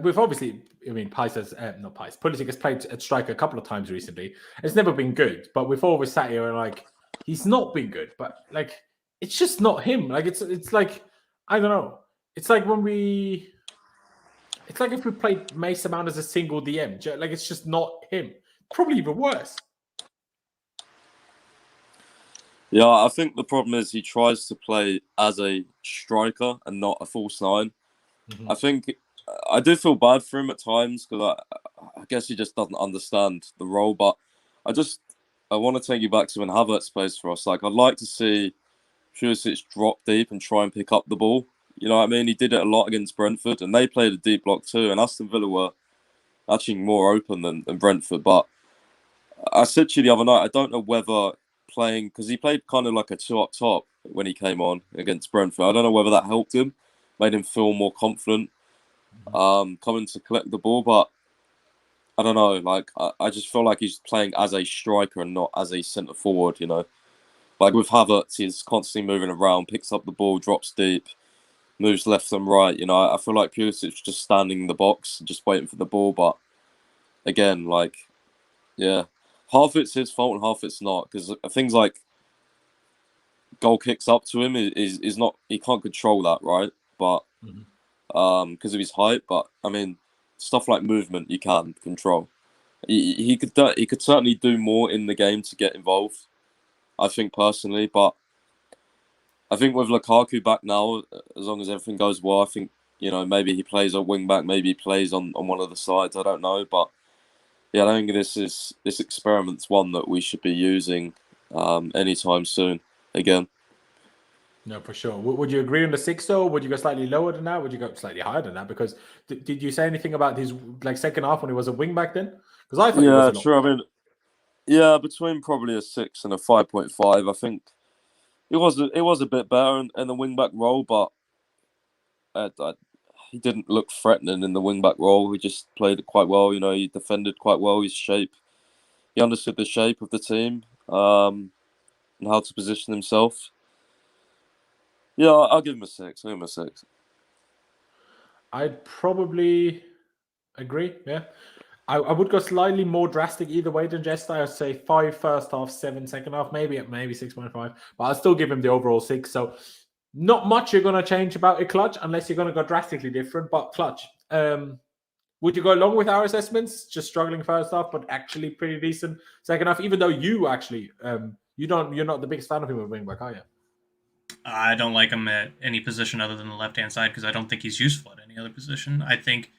we've obviously, Pulisic has played at striker a couple of times recently. It's never been good, but we've always sat here and like, he's not been good, but like, it's just not him. Like, it's like, I don't know. It's like if we played Mason Mount as a single DM, like it's just not him. Probably even worse. Yeah, I think the problem is he tries to play as a striker and not a false nine. Mm-hmm. I think I do feel bad for him at times because I guess he just doesn't understand the role. But I want to take you back to when Havertz plays for us. Like, I'd like to see Pulisic drop deep and try and pick up the ball. You know what I mean? He did it a lot against Brentford, and they played a deep block too. And Aston Villa were actually more open than Brentford. But I said to you the other night, I don't know whether playing, because he played kind of like a 2 up top when he came on against Brentford. I don't know whether that helped him, made him feel more confident coming to collect the ball. But I don't know. Like, I just feel like he's playing as a striker and not as a centre forward. You know, like with Havertz, he's constantly moving around, picks up the ball, drops deep, moves left and right. You know, I feel like Pulisic's just standing in the box, just waiting for the ball. But again, like, yeah, half it's his fault and half it's not, because things like goal kicks up to him is not, he can't control that, right? But because of his height. But I mean, stuff like movement you can control. He could certainly do more in the game to get involved, I think, personally. But I think with Lukaku back now, as long as everything goes well, I think, you know, maybe he plays at wing back, maybe he plays on one of the sides. I don't know, but yeah, I think this experiment's one that we should be using anytime soon again. No, for sure. Would you agree on the 6 though? Would you go slightly lower than that? Would you go slightly higher than that? Because did you say anything about his like second half when he was a wing back then? Because I thought he was sure. I mean, yeah, between probably a 6 and a 5.5. I think it was a bit better in the wing back role, but he didn't look threatening in the wing back role. He just played it quite well. You know, he defended quite well. His shape, he understood the shape of the team and how to position himself. Yeah, I'll give him a 6. I'd probably agree. Yeah, I would go slightly more drastic either way than Jester. I'd say 5 first half, 7 second half, maybe 6.5. But I'll still give him the overall 6. So not much you're going to change about a Clutch unless you're going to go drastically different. But Clutch, would you go along with our assessments? Just struggling first half, but actually pretty decent second half. Even though you actually you're not the biggest fan of him at wing back, are you? I don't like him at any position other than the left-hand side because I don't think he's useful at any other position. I think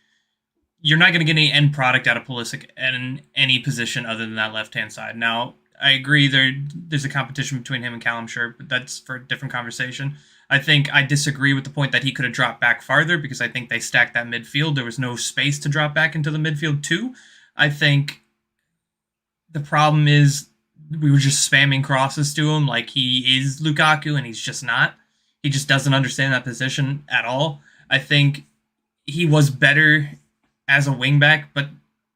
you're not going to get any end product out of Pulisic in any position other than that left-hand side. Now, I agree there's a competition between him and Callum, sure, but that's for a different conversation. I think I disagree with the point that he could have dropped back farther because I think they stacked that midfield. There was no space to drop back into the midfield too. I think the problem is we were just spamming crosses to him like he is Lukaku, and he's just not. He just doesn't understand that position at all. I think he was better as a wingback, but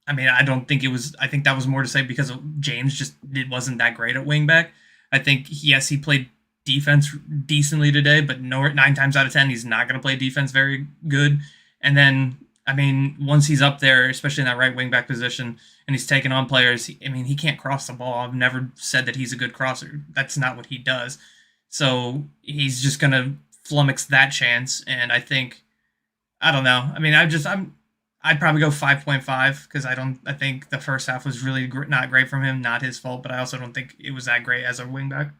I mean, I don't think it was. I think that was more to say because of James it wasn't that great at wingback. I think, yes, he played defense decently today, but 9 times out of 10, he's not going to play defense very good. And then, I mean, once he's up there, especially in that right wing back position, and he's taking on players, he can't cross the ball. I've never said that he's a good crosser. That's not what he does. So he's just going to flummox that chance. And I think, I don't know. I mean, I'd probably go 5.5 because I think the first half was really not great from him, not his fault, but I also don't think it was that great as a wing back.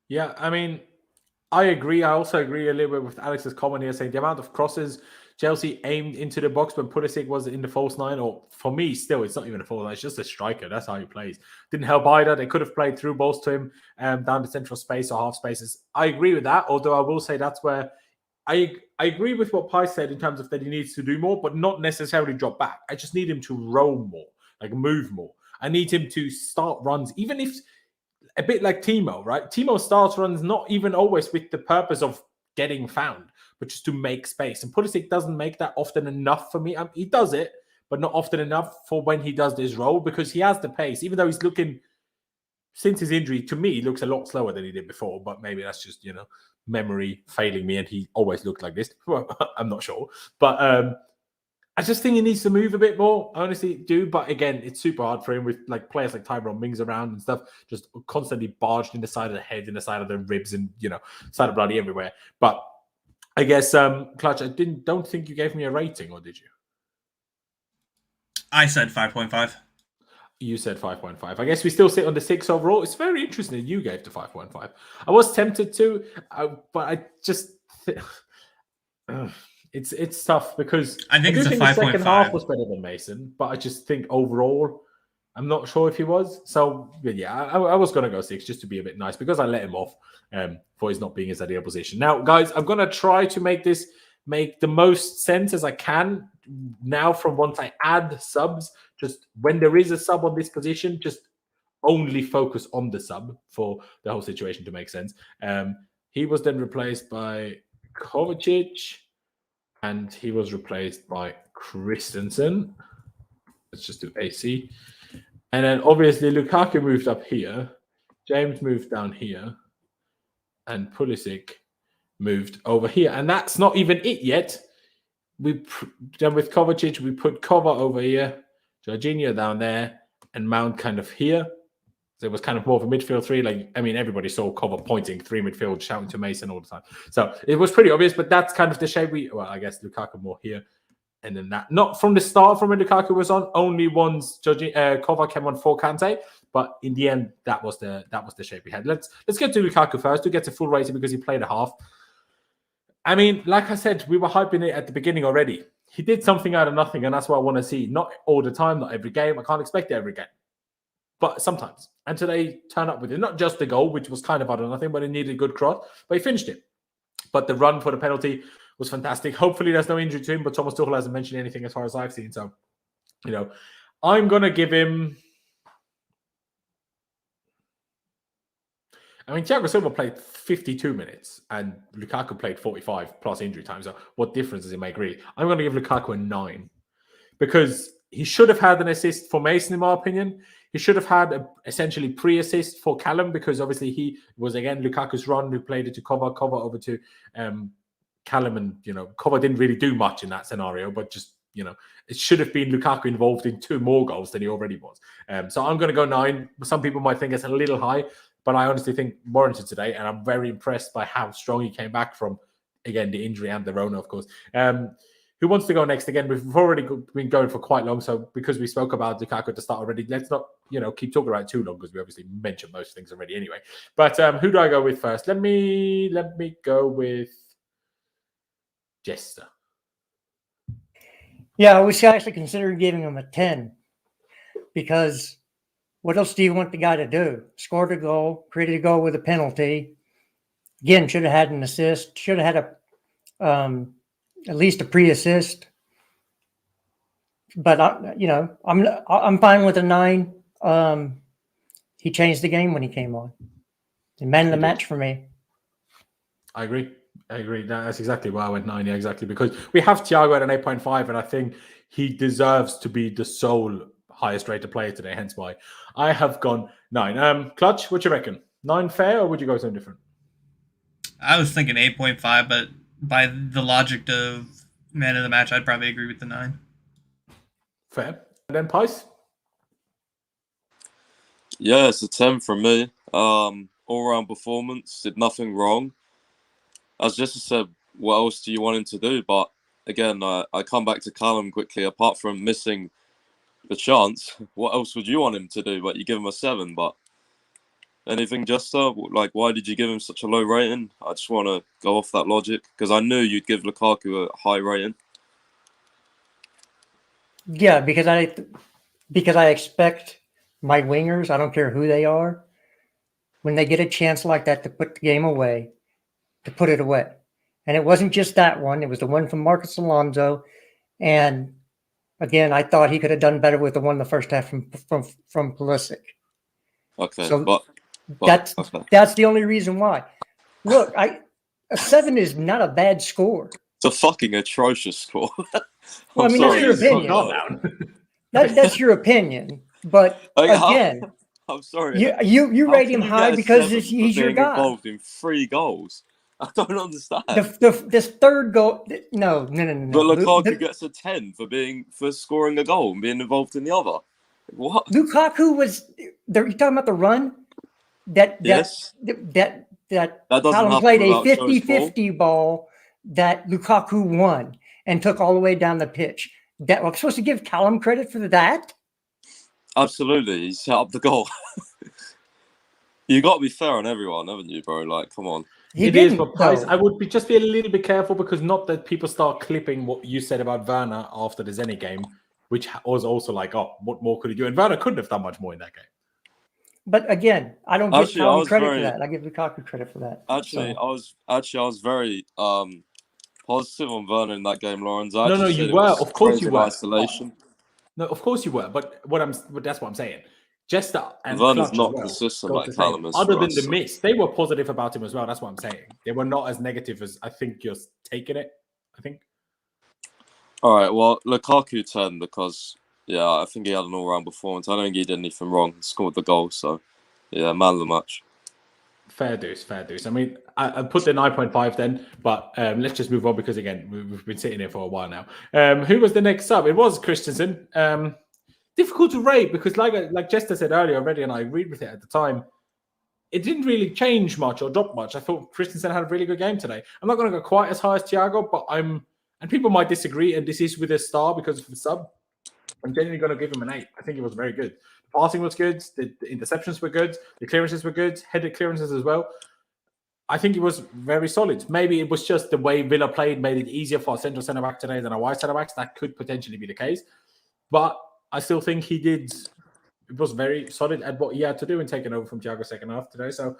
Yeah, I mean, I agree. I also agree a little bit with Alex's comment here, saying the amount of crosses Chelsea aimed into the box when Pulisic was in the false nine, or for me, still, it's not even a false nine, it's just a striker. That's how he plays. Didn't help either. They could have played through balls to him down the central space or half spaces. I agree with that, although I will say that's where I agree with what Pi said in terms of that he needs to do more, but not necessarily drop back. I just need him to roam more, like move more. I need him to start runs, even if a bit like Timo, right? Timo starts runs not even always with the purpose of getting found, but just to make space. And Pulisic doesn't make that often enough for me. He does it, but not often enough for when he does this role, because he has the pace, even though he's looking, since his injury, to me, he looks a lot slower than he did before, but maybe that's just, memory failing me, and he always looked like this. I'm not sure. But I just think he needs to move a bit more. I honestly do. But again, it's super hard for him with like players like Tyrone Mings around and stuff, just constantly barged in the side of the head, in the side of the ribs, and side of bloody everywhere. But I guess, Clutch, I don't think you gave me a rating, or did you? I said 5.5. You said 5.5. I guess we still sit on the 6 overall. It's very interesting that you gave the 5.5. I was tempted to, but I just... It's tough because I think it's a 5.5. The second half was better than Mason, but I just think overall, I'm not sure if he was. So, yeah, I was going to go 6 just to be a bit nice because I let him off for his not being his ideal position. Now, guys, I'm going to try to make the most sense as I can now from once I add subs. Just when there is a sub on this position, just only focus on the sub for the whole situation to make sense. He was then replaced by Kovacic, and he was replaced by Christensen. Let's just do AC. And then obviously Lukaku moved up here. James moved down here. And Pulisic moved over here. And that's not even it yet. Then with Kovacic, we put Kova over here, Jorginho down there, and Mount kind of here. So it was kind of more of a midfield three. Everybody saw Kova pointing 3 midfield, shouting to Mason all the time. So it was pretty obvious, but that's kind of the shape I guess Lukaku more here. And then that, not from the start from when Lukaku was on, only once Kova came on for Kante. But in the end, that was the shape we had. Let's get to Lukaku first to get to full rating because he played a half. I mean, like I said, we were hyping it at the beginning already. He did something out of nothing, and that's what I want to see. Not all the time, not every game. I can't expect it every game. But sometimes. And today, turn up with it. Not just the goal, which was kind of out of nothing, but it needed a good cross. But he finished it. But the run for the penalty was fantastic. Hopefully, there's no injury to him, but Thomas Tuchel hasn't mentioned anything as far as I've seen. So, I'm going to give him... Thiago Silva played 52 minutes and Lukaku played 45 plus injury time. So what difference does it make, really? I'm going to give Lukaku a 9 because he should have had an assist for Mason, in my opinion. He should have had essentially pre-assist for Callum because obviously he was, again, Lukaku's run who played it to Kova over to Callum. And, Kova didn't really do much in that scenario, but just, it should have been Lukaku involved in 2 more goals than he already was. So I'm going to go 9. Some people might think it's a little high, but I honestly think warranted today, and I'm very impressed by how strong he came back from, again, the injury and the Rona, of course. Who wants to go next? Again, we've already been going for quite long, so because we spoke about Lukaku at the start already, let's not, keep talking about it too long because we obviously mentioned most things already anyway. But who do I go with first? Let me go with Jester. Yeah, I was actually considering giving him a 10 because what else do you want the guy to do? Scored a goal, created a goal with a penalty. Again, should have had an assist. Should have had at least a pre-assist. But I'm fine with a 9. He changed the game when he came on. He man of the match for me. I agree. That's exactly why I went 9. Yeah, exactly. Because we have Thiago at an 8.5, and I think he deserves to be the sole highest rated player today, hence why I have gone 9. Clutch, what you reckon? 9 fair, or would you go something different? I was thinking 8.5, but by the logic of man of the match, I'd probably agree with the 9. Fair. And then Pice? Yeah, it's a 10 from me. All-round performance, did nothing wrong. As Jesse said, what else do you want him to do? But again, I come back to Callum quickly. Apart from missing the chance, what else would you want him to do? But you give him a 7. But Anything, Jester? Like, why did you give him such a low rating? I just want to go off that logic because I knew you'd give Lukaku a high rating. Yeah, because I expect my wingers, I don't care who they are, when they get a chance like that to put the game away, to put it away. And it wasn't just that one. It was the one from Marcus Alonso. And again, I thought he could have done better with the one in the first half from Pulisic. Okay, So but that's the only reason why. Look, a 7 is not a bad score. it's a fucking atrocious score. Well, I mean, that's your opinion. That's your opinion. But again, I'm sorry. You rate him high because he's your guy. Involved in 3 goals. I don't understand. This third goal, no. But Lukaku gets a 10 for scoring a goal and being involved in the other. What? Lukaku was. You're talking about the run that Callum played a 50-50 ball that Lukaku won and took all the way down the pitch. That we're supposed to give Callum credit for that? Absolutely, he set up the goal. You got to be fair on everyone, haven't you, bro? Like, come on. It is, but Price, I would just be a little bit careful because not that people start clipping what you said about Werner after the Zenit game, which was also like, oh, what more could he do? And Werner couldn't have done much more in that game. But again, I don't give Callum credit for that. I give Lukaku credit for that. Actually, I was very positive on Werner in that game, Laurenz. No, you were. Of course you were. Isolation. No, of course you were. But that's what I'm saying. Jester and Werner's Clutch not well, consistent like Callum is. Other than the miss, they were positive about him as well. That's what I'm saying. They were not as negative as I think you're taking it. I think. All right. Well, Lukaku 10 because I think he had an all-round performance. I don't think he did anything wrong. He scored the goal, so man of the match. Fair dues. I mean, I put the 9.5 then, but let's just move on because again we've been sitting here for a while now. Who was the next sub? It was Christensen. Difficult to rate because, like Jester said earlier already, and I agreed with it at the time, it didn't really change much or drop much. I thought Christensen had a really good game today. I'm not going to go quite as high as Thiago, but and people might disagree, and this is with a star because of the sub. I'm genuinely going to give him an 8. I think it was very good. The passing was good. The interceptions were good. The clearances were good. Headed clearances as well. I think it was very solid. Maybe it was just the way Villa played made it easier for a central centre-back today than a wide centre-back. That could potentially be the case. But I still think it was very solid at what he had to do in taking over from Thiago second half today. So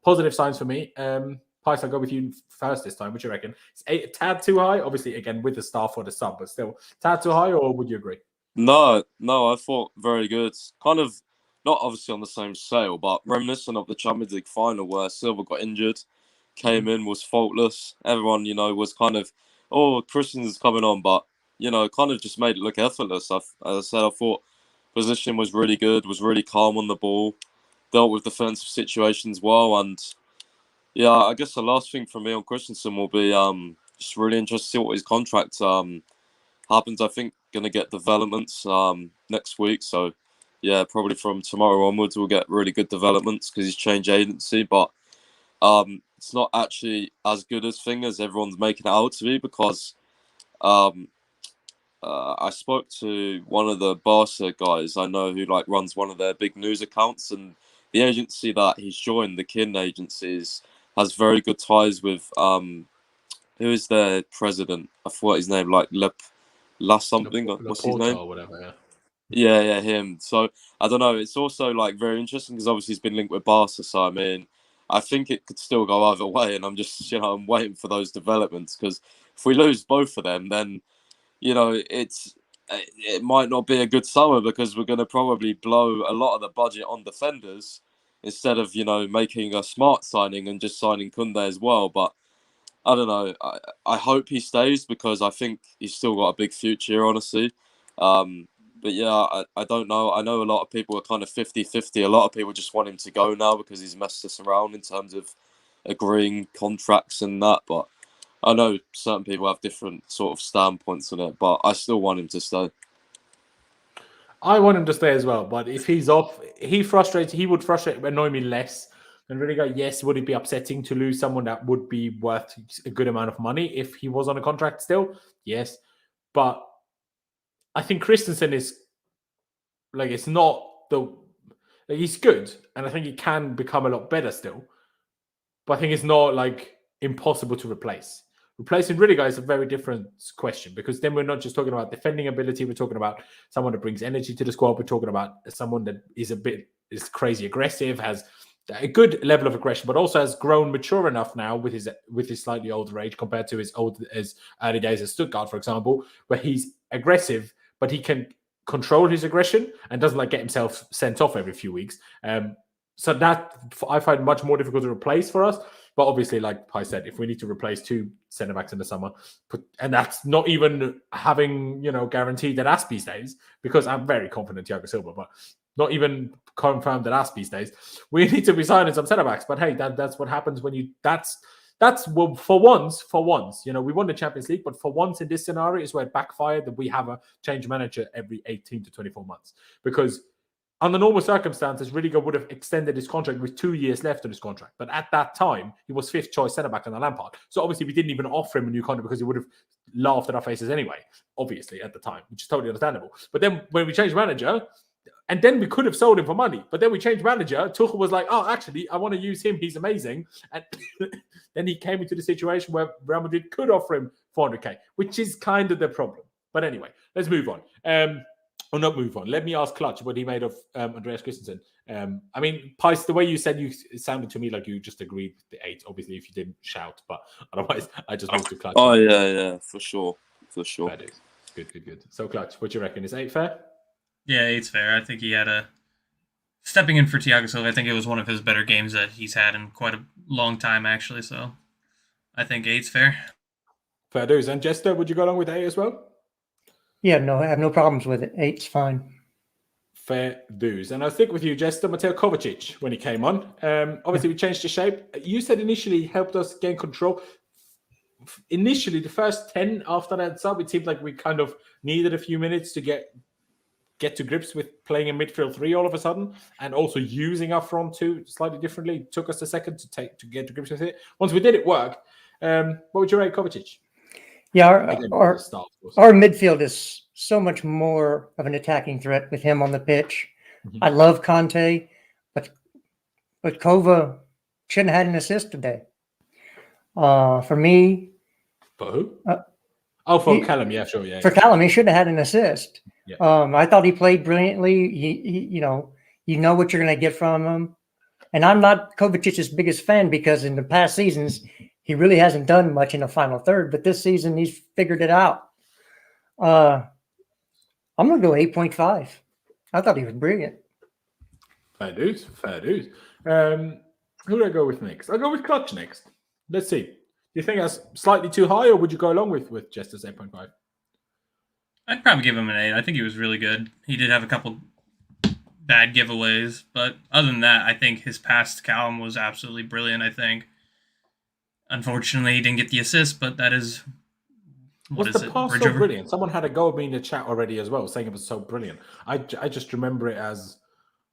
positive signs for me. Pice, I'll go with you first this time. What do you reckon? It's a tad too high? Obviously, again, with the star for the sub, but still tad too high, or would you agree? No, I thought very good. Kind of not obviously on the same scale, but reminiscent of the Champions League final where Silva got injured, came in, was faultless. Everyone, was kind of, Christensen's coming on, but kind of just made it look effortless. As I said, I thought position was really good, was really calm on the ball, dealt with defensive situations well. And I guess the last thing for me on Christensen will be just really interested to see what his contract happens. I think going to get developments next week. So, probably from tomorrow onwards, we'll get really good developments because he's changed agency. But it's not actually as good as everyone's making it out to be because I spoke to one of the Barca guys I know who runs one of their big news accounts, and the agency that he's joined, the Kin agencies, has very good ties with who is their president? I forgot his name, La something. What's his name? Or whatever. Yeah, him. So I don't know. It's also very interesting because obviously he's been linked with Barca. So I mean, I think it could still go either way, and I'm just I'm waiting for those developments because if we lose both of them, then it might not be a good summer because we're going to probably blow a lot of the budget on defenders instead of, making a smart signing and just signing Kunde as well. But I don't know. I hope he stays because I think he's still got a big future, honestly. But I don't know. I know a lot of people are kind of 50-50. A lot of people just want him to go now because he's messed us around in terms of agreeing contracts and that. But I know certain people have different sort of standpoints on it, but I still want him to stay. I want him to stay as well, but if he's off, he would annoy me less than Rudiger. Yes, would it be upsetting to lose someone that would be worth a good amount of money if he was on a contract still? Yes, but I think Christensen is it's not the He's good, and I think he can become a lot better still. But I think it's not like impossible to replace. Replacing Rudiger is a very different question, because then we're not just talking about defending ability. We're talking about someone that brings energy to the squad. We're talking about someone that is crazy aggressive, has a good level of aggression, but also has grown mature enough now with his slightly older age compared to his early days at Stuttgart, for example, where he's aggressive, but he can control his aggression and doesn't like get himself sent off every few weeks. So that I find much more difficult to replace for us. But obviously, like I said, if we need to replace 2 centre backs in the summer, and that's not even having guaranteed that Aspie stays, because I'm very confident Thiago Silva, but not even confirmed that Aspie stays. We need to be signing some centre backs. But hey, that's what happens when you. That's well, for once, we won the Champions League, but for once in this scenario is where it backfired that we have a change manager every 18 to 24 months. Because under normal circumstances, Rudiger would have extended his contract with 2 years left on his contract. But at that time, he was 5th choice centre-back under Lampard. So obviously, we didn't even offer him a new contract because he would have laughed at our faces anyway, obviously, at the time, which is totally understandable. But then when we changed manager, and then we could have sold him for money. But then we changed manager. Tuchel was like, oh, actually, I want to use him. He's amazing. And then he came into the situation where Real Madrid could offer him 400k, which is kind of the problem. But anyway, let's move on. Or not move on. Let me ask Clutch what he made of Andreas Christensen. I mean, Pice, the way you said it sounded to me like you just agreed with the 8, obviously, if you didn't shout. But otherwise, I just moved to Clutch. Oh, yeah, for sure. For sure. Fair dude. Good. So, Clutch, what do you reckon? Is 8 fair? Yeah, 8's fair. I think he had stepping in for Thiago Silva. I think it was one of his better games that he's had in quite a long time, actually. So I think 8's fair. Fair dues. And Jester, would you go along with 8 as well? Yeah, no, I have no problems with it. 8's fine. Fair dues. And I'll stick with you, Jester. Mateo Kovacic, when he came on. Obviously, we changed the shape. You said initially he helped us gain control. Initially, the first 10 after that sub, it seemed like we kind of needed a few minutes to get to grips with playing in midfield 3 all of a sudden, and also using our front 2 slightly differently. It took us a second to get to grips with it. Once we did, it worked. What would you rate Kovacic? Yeah, our midfield is so much more of an attacking threat with him on the pitch. Mm-hmm. I love Kante, but Kova shouldn't have had an assist today. For me. For who? For Callum, yeah, sure, yeah. For Callum, he should have had an assist. Yeah. I thought he played brilliantly. He you know what you're going to get from him. And I'm not Kovacic's biggest fan because in the past seasons, he really hasn't done much in the final third. But this season, he's figured it out. I'm going to go 8.5. I thought he was brilliant. Fair dues. Who do I go with next? I'll go with Clutch next. Let's see. Do you think that's slightly too high, or would you go along with Jester's 8.5? I'd probably give him an 8. I think he was really good. He did have a couple bad giveaways, but other than that, I think his pass to Callum was absolutely brilliant, I think. Unfortunately, he didn't get the assist, but that is... Was the pass so brilliant? Someone had a go at me in the chat already as well, saying it was so brilliant. I just remember it as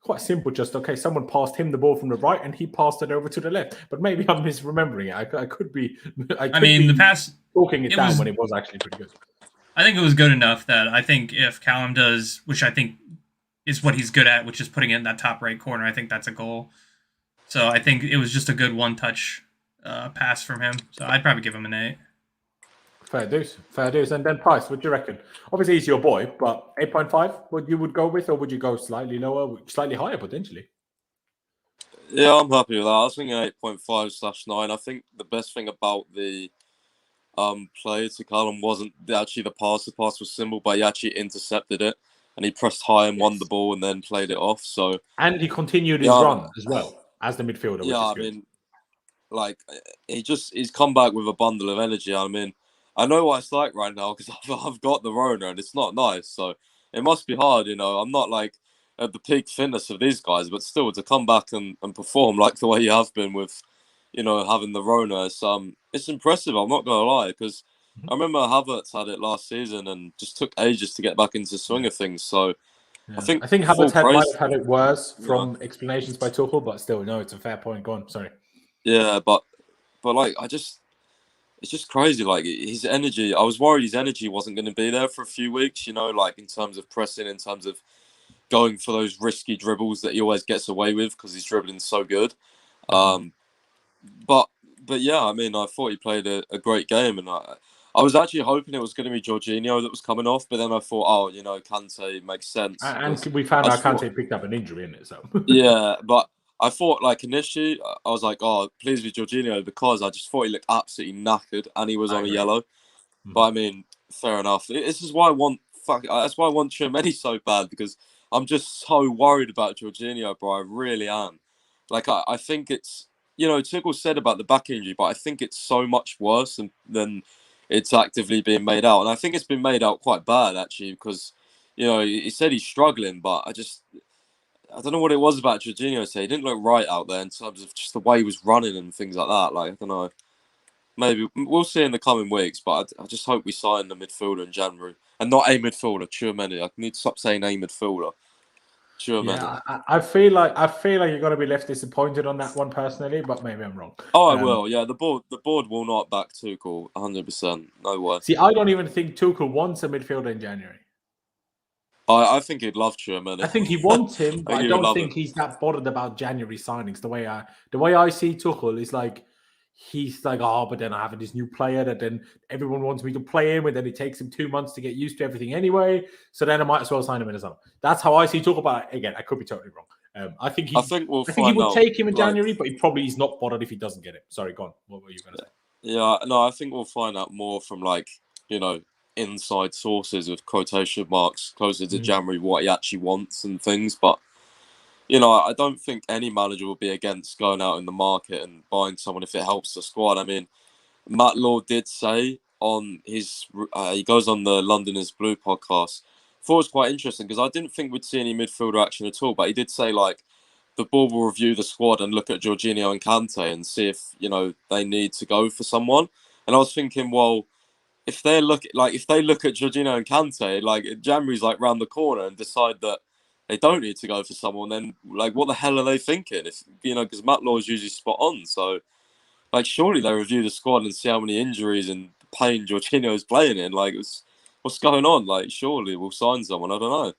quite simple. Just, okay, someone passed him the ball from the right and he passed it over to the left. But maybe I'm misremembering it. I could be... the pass... Talking it down when it was actually pretty good. I think it was good enough that I think if Callum does, which I think is what he's good at, which is putting it in that top right corner, I think that's a goal. So I think it was just a good one-touch pass from him. So I'd probably give him an 8. Fair dues. And then Price, what do you reckon? Obviously, he's your boy, but 8.5, what you would go with, or would you go slightly lower, slightly higher, potentially? Yeah, I'm happy with that. I was thinking 8.5/9. I think the best thing about the play to Callum wasn't actually the pass. The pass was simple, but he actually intercepted it, and he pressed high and won the ball and then played it off. So and he continued his run as well as the midfielder. Yeah, which is good. Like he's come back with a bundle of energy. I mean, I know what it's like right now because I've got the Rona and it's not nice. So it must be hard, I'm not like at the peak fitness of these guys, but still to come back and perform like the way you have been with, having the Rona, it's impressive. I'm not gonna lie, because I remember Havertz had it last season and just took ages to get back into the swing of things. So yeah. I think Havertz might have had it worse from explanations by Tuchel, but still, no, it's a fair point. Go on, sorry. Yeah, but like it's just crazy. Like his energy, I was worried his energy wasn't going to be there for a few weeks. Like in terms of pressing, in terms of going for those risky dribbles that he always gets away with because he's dribbling so good. But yeah, I mean, I thought he played a great game, and I was actually hoping it was going to be Jorginho that was coming off, but then I thought, oh, you know, Kante makes sense. And we found out Kante picked up an injury in it, so yeah, but I thought, like, initially, I was like, oh, please be Jorginho, because I just thought he looked absolutely knackered, and he was on a yellow. But I mean, fair enough. This is why I want that's why I want Tchouaméni so bad, because I'm just so worried about Jorginho, bro. I really am. Like, I think it's, you know, Tuchel said about the back injury, but I think it's so much worse than it's actively being made out. And I think it's been made out quite bad, actually, because, you know, he said he's struggling, but I don't know what it was about Jorginho today. He didn't look right out there in terms of just the way he was running and things like that. Like, I don't know. Maybe we'll see in the coming weeks, but I just hope we sign the midfielder in January. And not a midfielder, Tchouaméni. I need to stop saying a midfielder. Tchouaméni. Yeah, I feel like you're going to be left disappointed on that one personally, but maybe I'm wrong. Oh, I will. Yeah, the board will not back Tuchel 100%. No way. See, I don't even think Tuchel wants a midfielder in January. I think he'd love Tchouaméni. I think he wants him, but I don't think he's that bothered about January signings. The way I see Tuchel is like, he's like, oh, but then I have this new player that then everyone wants me to play him with, and it takes him 2 months to get used to everything anyway. So then I might as well sign him in the summer. That's how I see Tuchel. But again, I could be totally wrong. I think he will take him in January, but he probably is not bothered if he doesn't get him. Sorry, go on. What were you going to say? Yeah, no, I think we'll find out more from, like, you know, inside sources with quotation marks closer to January, what he actually wants and things. But, you know, I don't think any manager will be against going out in the market and buying someone if it helps the squad. I mean, Matt Law did say on his he goes on the London is Blue podcast. I thought it was quite interesting because I didn't think we'd see any midfielder action at all, but he did say, like, the board will review the squad and look at Jorginho and Kante and see if, you know, they need to go for someone. And I was thinking, well, if they look at Jorginho and Kante, like, January's like round the corner, and decide that they don't need to go for someone, then, like, what the hell are they thinking? If, you know, because Matt Law is usually spot on. So, like, surely they review the squad and see how many injuries and pain Jorginho is playing in. Like, what's going on? Like, surely we'll sign someone. I don't know.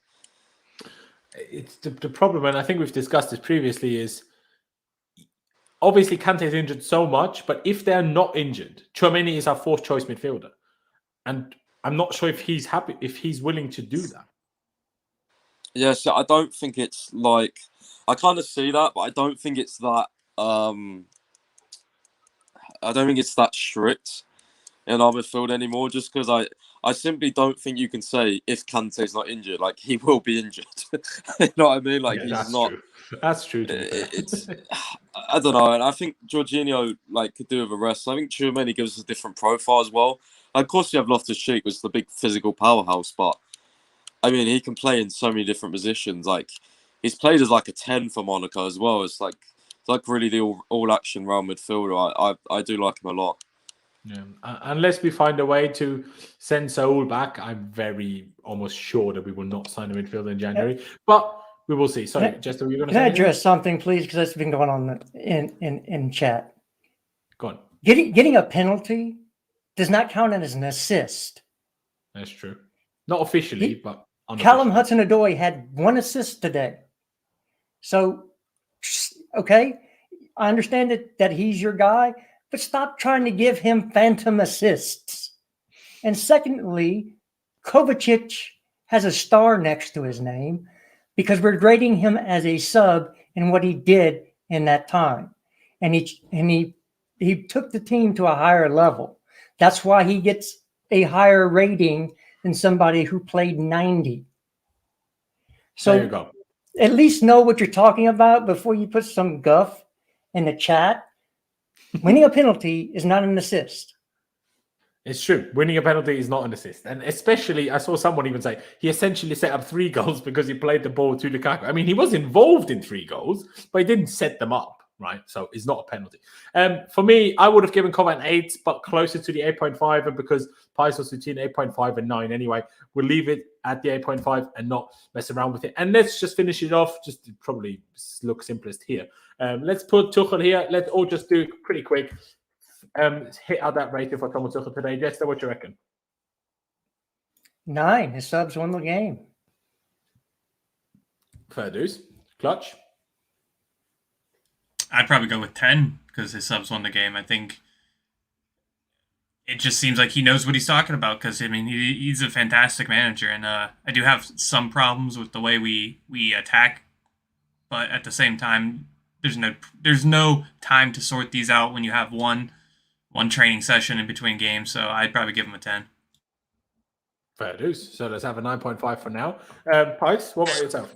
It's the problem, and I think we've discussed this previously, is obviously Kante is injured so much, but if they're not injured, Tchouaméni is our fourth choice midfielder. And I'm not sure if he's happy, if he's willing to do that. Yeah, so I don't think it's like, I kind of see that, but I don't think it's that. I don't think it's that strict in our midfield anymore. Just because I simply don't think you can say if Kante's not injured, like, he will be injured. You know what I mean? Like, yeah, he's not. True. That's true. It's I don't know, and I think Jorginho, like, could do with a rest. I think Tchouaméni gives us a different profile as well. Of course, you have Loftus-Cheek, which is the big physical powerhouse, but I mean, he can play in so many different positions. Like, he's played as like a 10 for Monaco as well. It's like really the all action round midfielder. I do like him a lot. Yeah. Unless we find a way to send Saul back, I'm very almost sure that we will not sign a midfielder in January. But we will see. Sorry, Jester, were you going to say? Can I address something, please? Because that's been going on in chat. Go on. Getting a penalty does not count as an assist. That's true. Not officially, but Callum Hudson-Odoi had 1 assist today. So, okay, I understand that he's your guy, but stop trying to give him phantom assists. And secondly, Kovacic has a star next to his name because we're grading him as a sub in what he did in that time. And he took the team to a higher level. That's why he gets a higher rating than somebody who played 90. So there you go. At least know what you're talking about before you put some guff in the chat. Winning a penalty is not an assist. It's true. Winning a penalty is not an assist. And especially, I saw someone even say, he essentially set up 3 goals because he played the ball to Lukaku. I mean, he was involved in 3 goals, but he didn't set them up, right? So it's not a penalty. For me, I would have given Cobb an 8, but closer to the 8.5. And because Pies was between 8.5 and 9 anyway, we'll leave it at the 8.5 and not mess around with it. And let's just finish it off. Just to probably look simplest here. Let's put Tuchel here. Let's all just do it pretty quick. Hit out that rating for Thomas Tuchel today. Jester, what do you reckon? 9. His subs won the game. Fair dues. Clutch. I'd probably go with 10 because his subs won the game. I think it just seems like he knows what he's talking about because, I mean, he's a fantastic manager. And I do have some problems with the way we attack. But at the same time, there's no time to sort these out when you have one training session in between games. So I'd probably give him a 10. Fair dues. So let's have a 9.5 for now. Pikes, what about yourself?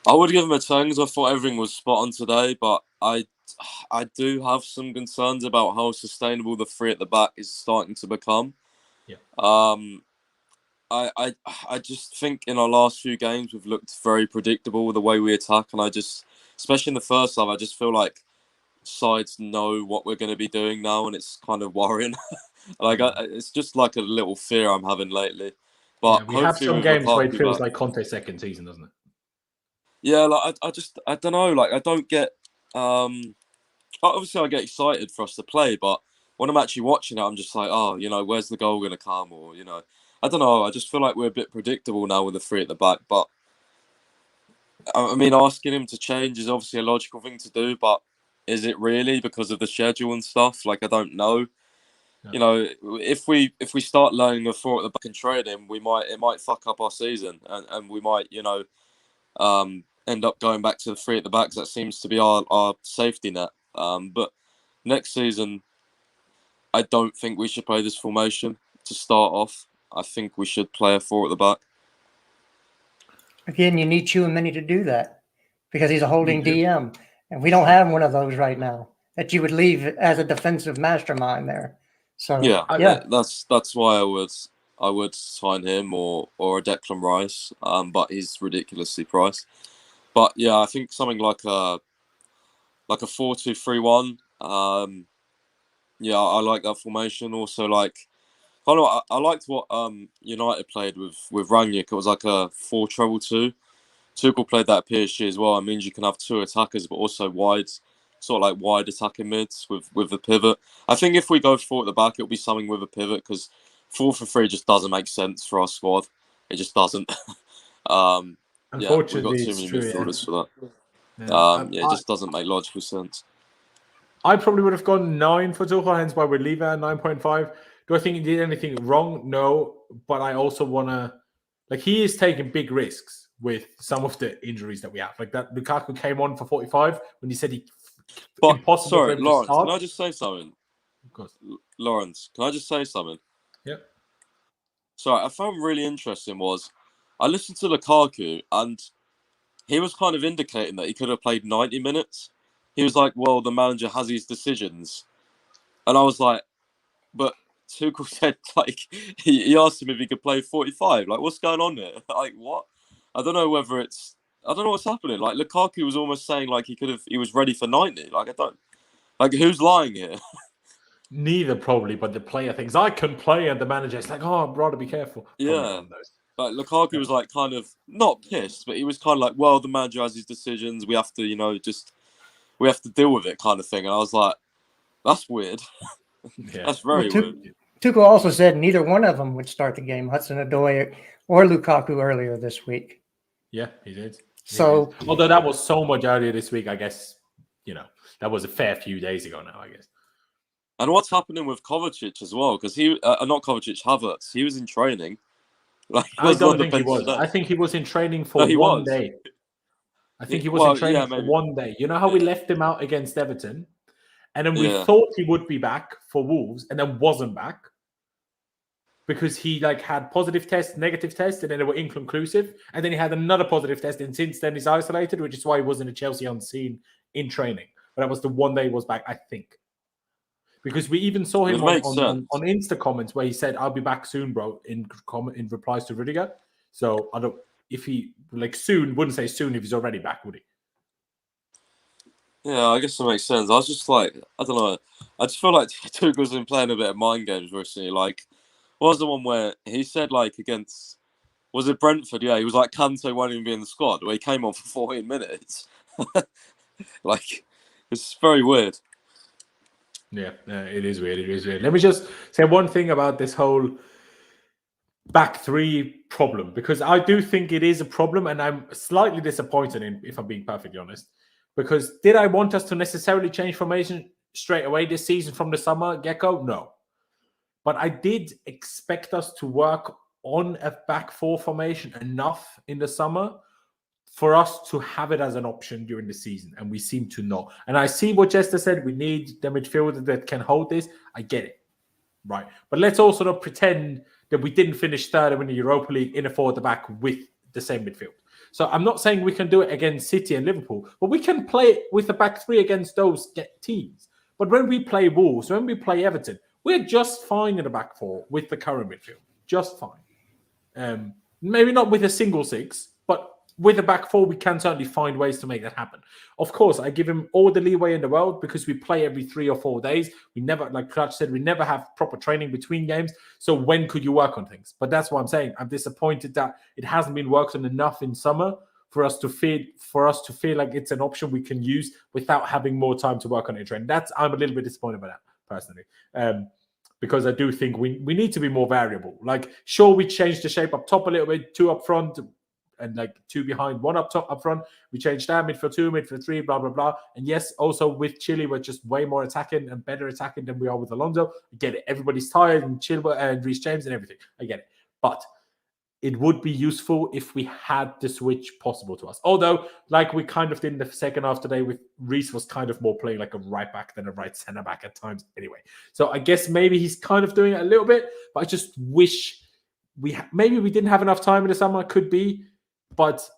I would give him a 10 because I thought everything was spot on today, but I do have some concerns about how sustainable the three at the back is starting to become. Yeah. I just think in our last few games we've looked very predictable with the way we attack, and especially in the first half, I just feel like sides know what we're going to be doing now, and it's kind of worrying. It's just like a little fear I'm having lately. But we have some games where it feels like Conte's second season, doesn't it? Yeah, like I don't know. Like I don't get. Obviously, I get excited for us to play, but when I'm actually watching it, I'm just like, oh, where's the goal going to come? Or I don't know. I just feel like we're a bit predictable now with the three at the back. But I mean, asking him to change is obviously a logical thing to do, but is it really because of the schedule and stuff? Like I don't know. No. If we start learning the four at the back and trade him, it might fuck up our season, and we might end up going back to the three at the back. That seems to be our safety net. But next season, I don't think we should play this formation to start off. I think we should play a four at the back. Again, you need Chouameni to do that because he's a holding DM, and we don't have one of those right now that you would leave as a defensive mastermind there. So that's why I would sign him or a Declan Rice. But he's ridiculously priced. But yeah, I think something like a 4-2-3-1. I like that formation. Also, I liked what United played with Rangnick. It was like a 4-2-2. Tuchel played that at PSG as well. It means you can have two attackers, but also wide attacking mids with the pivot. I think if we go four at the back, it'll be something with a pivot because 4-4-3 just doesn't make sense for our squad. It just doesn't. Unfortunately, we've got too many midfielders for that. It just doesn't make logical sense. I probably would have gone 9 for Tuchel, hence why we'd leave it at 9.5. Do I think he did anything wrong? No, but I also want to... he is taking big risks with some of the injuries that we have. Like that Lukaku came on for 45 when he said Sorry, Laurenz, can I just say something? Of course. Laurenz, can I just say something? Yep. Sorry, I found really interesting was I listened to Lukaku and he was kind of indicating that he could have played 90 minutes. He was like, well, the manager has his decisions. And I was like, but Tuchel said, he asked him if he could play 45. Like, what's going on here? Like, what? I don't know what's happening. Like, Lukaku was almost saying, he was ready for 90. Who's lying here? Neither, probably, but the player thinks, I can play, and the manager's like, oh, brother, be careful. Yeah. Lukaku was kind of not pissed, but he was kind of like, well, the manager has his decisions. We have to, we have to deal with it, kind of thing. And I was like, that's weird. Yeah. That's very weird. Tuchel also said neither one of them would start the game, Hudson-Odoi or Lukaku earlier this week. Yeah, he did. So, although that was so much earlier this week, I guess, that was a fair few days ago now, I guess. And what's happening with Kovacic as well? Because not Kovacic, Havertz, he was in training. I don't think he was. I think he was in training for one day. I think he was in training for 1 day. You know how we left him out against Everton? And then we thought he would be back for Wolves and then wasn't back because he had positive tests, negative tests, and then they were inconclusive. And then he had another positive test, and since then he's isolated, which is why he wasn't at Chelsea on scene in training. But that was the 1 day he was back, I think. Because we even saw him on Insta comments where he said, I'll be back soon, bro, in replies to Rudiger. So I don't, if he, soon, wouldn't say soon if he's already back, would he? Yeah, I guess that makes sense. I was just I don't know. I just feel like Tuchel's been playing a bit of mind games recently. What was the one where he said, against, was it Brentford? Yeah, he was like, Kante won't even be in the squad, where he came on for 14 minutes. It's very weird. Yeah, it is weird. It is weird. Let me just say one thing about this whole back three problem, because I do think it is a problem, and I'm slightly disappointed in, if I'm being perfectly honest, because did I want us to necessarily change formation straight away this season from the summer get-go? No. But I did expect us to work on a back four formation enough in the summer for us to have it as an option during the season, and we seem to not. And I see what Jester said, we need the midfielder that can hold this. I get it, right? But let's also not pretend that we didn't finish third in the Europa League in a four at the back with the same midfield. So I'm not saying we can do it against City and Liverpool, but we can play it with the back three against those teams. But when we play Wolves, when we play Everton, we're just fine in the back four with the current midfield. Just fine. Maybe not with a single six, but with a back four, we can certainly find ways to make that happen. Of course, I give him all the leeway in the world because we play every 3 or 4 days. We never, like Clutch said, we never have proper training between games. So when could you work on things? But that's what I'm saying. I'm disappointed that it hasn't been worked on enough in summer for us to feel like it's an option we can use without having more time to work on it. And I'm a little bit disappointed by that personally. Because I do think we need to be more variable. Like, sure, we changed the shape up top a little bit, 2 up front, and like 2 behind, 1 up top, up front. We changed that, midfield 2, midfield 3, blah, blah, blah. And yes, also with Chile, we're just way more attacking and better attacking than we are with Alonso. I get it. Everybody's tired, and Chilwell and Reece James and everything. I get it. But it would be useful if we had the switch possible to us. Although, like we kind of did in the second half today, with Reece was kind of more playing like a right back than a right centre back at times anyway. So I guess maybe he's kind of doing it a little bit, but I just wish maybe we didn't have enough time in the summer. Could be. But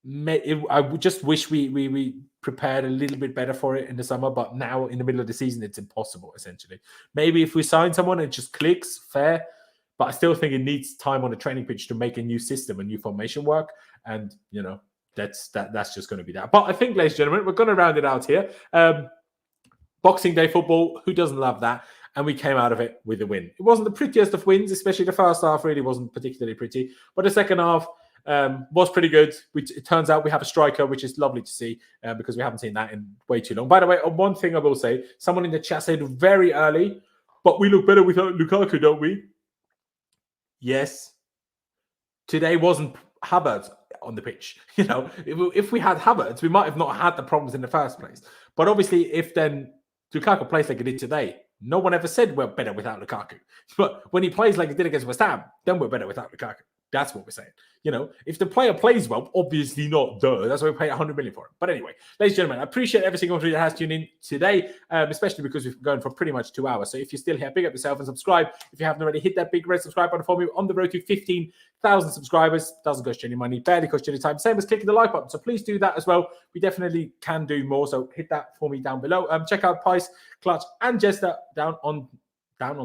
I would just wish we prepared a little bit better for it in the summer. But now in the middle of the season, it's impossible, essentially. Maybe if we sign someone, it just clicks, fair. But I still think it needs time on the training pitch to make a new system, a new formation work. And, that's just going to be that. But I think, ladies and gentlemen, we're going to round it out here. Boxing Day football, who doesn't love that? And we came out of it with a win. It wasn't the prettiest of wins, especially the first half really wasn't particularly pretty. But the second half was pretty good. It turns out we have a striker, which is lovely to see because we haven't seen that in way too long. By the way, one thing I will say, someone in the chat said very early, but we look better without Lukaku, don't we? Yes. Today wasn't Havertz on the pitch. If we had Havertz, we might have not had the problems in the first place. But obviously, if then Lukaku plays like he did today, no one ever said we're better without Lukaku. But when he plays like he did against West Ham, then we're better without Lukaku. That's what we're saying. If the player plays well, obviously not. That's why we paid 100 million for him. But anyway, ladies and gentlemen, I appreciate every single one that has tuned in today, especially because we've gone for pretty much 2 hours. So if you're still here, big up yourself and subscribe. If you haven't already, hit that big red subscribe button for me. On the road to 15,000 subscribers. Doesn't cost you any money, barely cost you any time. Same as clicking the like button. So please do that as well. We definitely can do more. So hit that for me down below. Check out Pice, Clutch, and Jester down on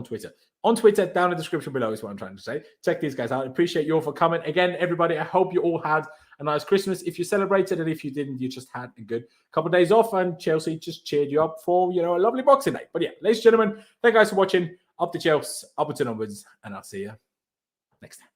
Twitter. On Twitter, down in the description below is what I'm trying to say. Check these guys out. I appreciate you all for coming. Again, everybody, I hope you all had a nice Christmas. If you celebrated, and if you didn't, you just had a good couple of days off, and Chelsea just cheered you up for, a lovely Boxing Day. But yeah, ladies and gentlemen, thank you guys for watching. Up to Chelsea, upwards and onwards, and I'll see you next time.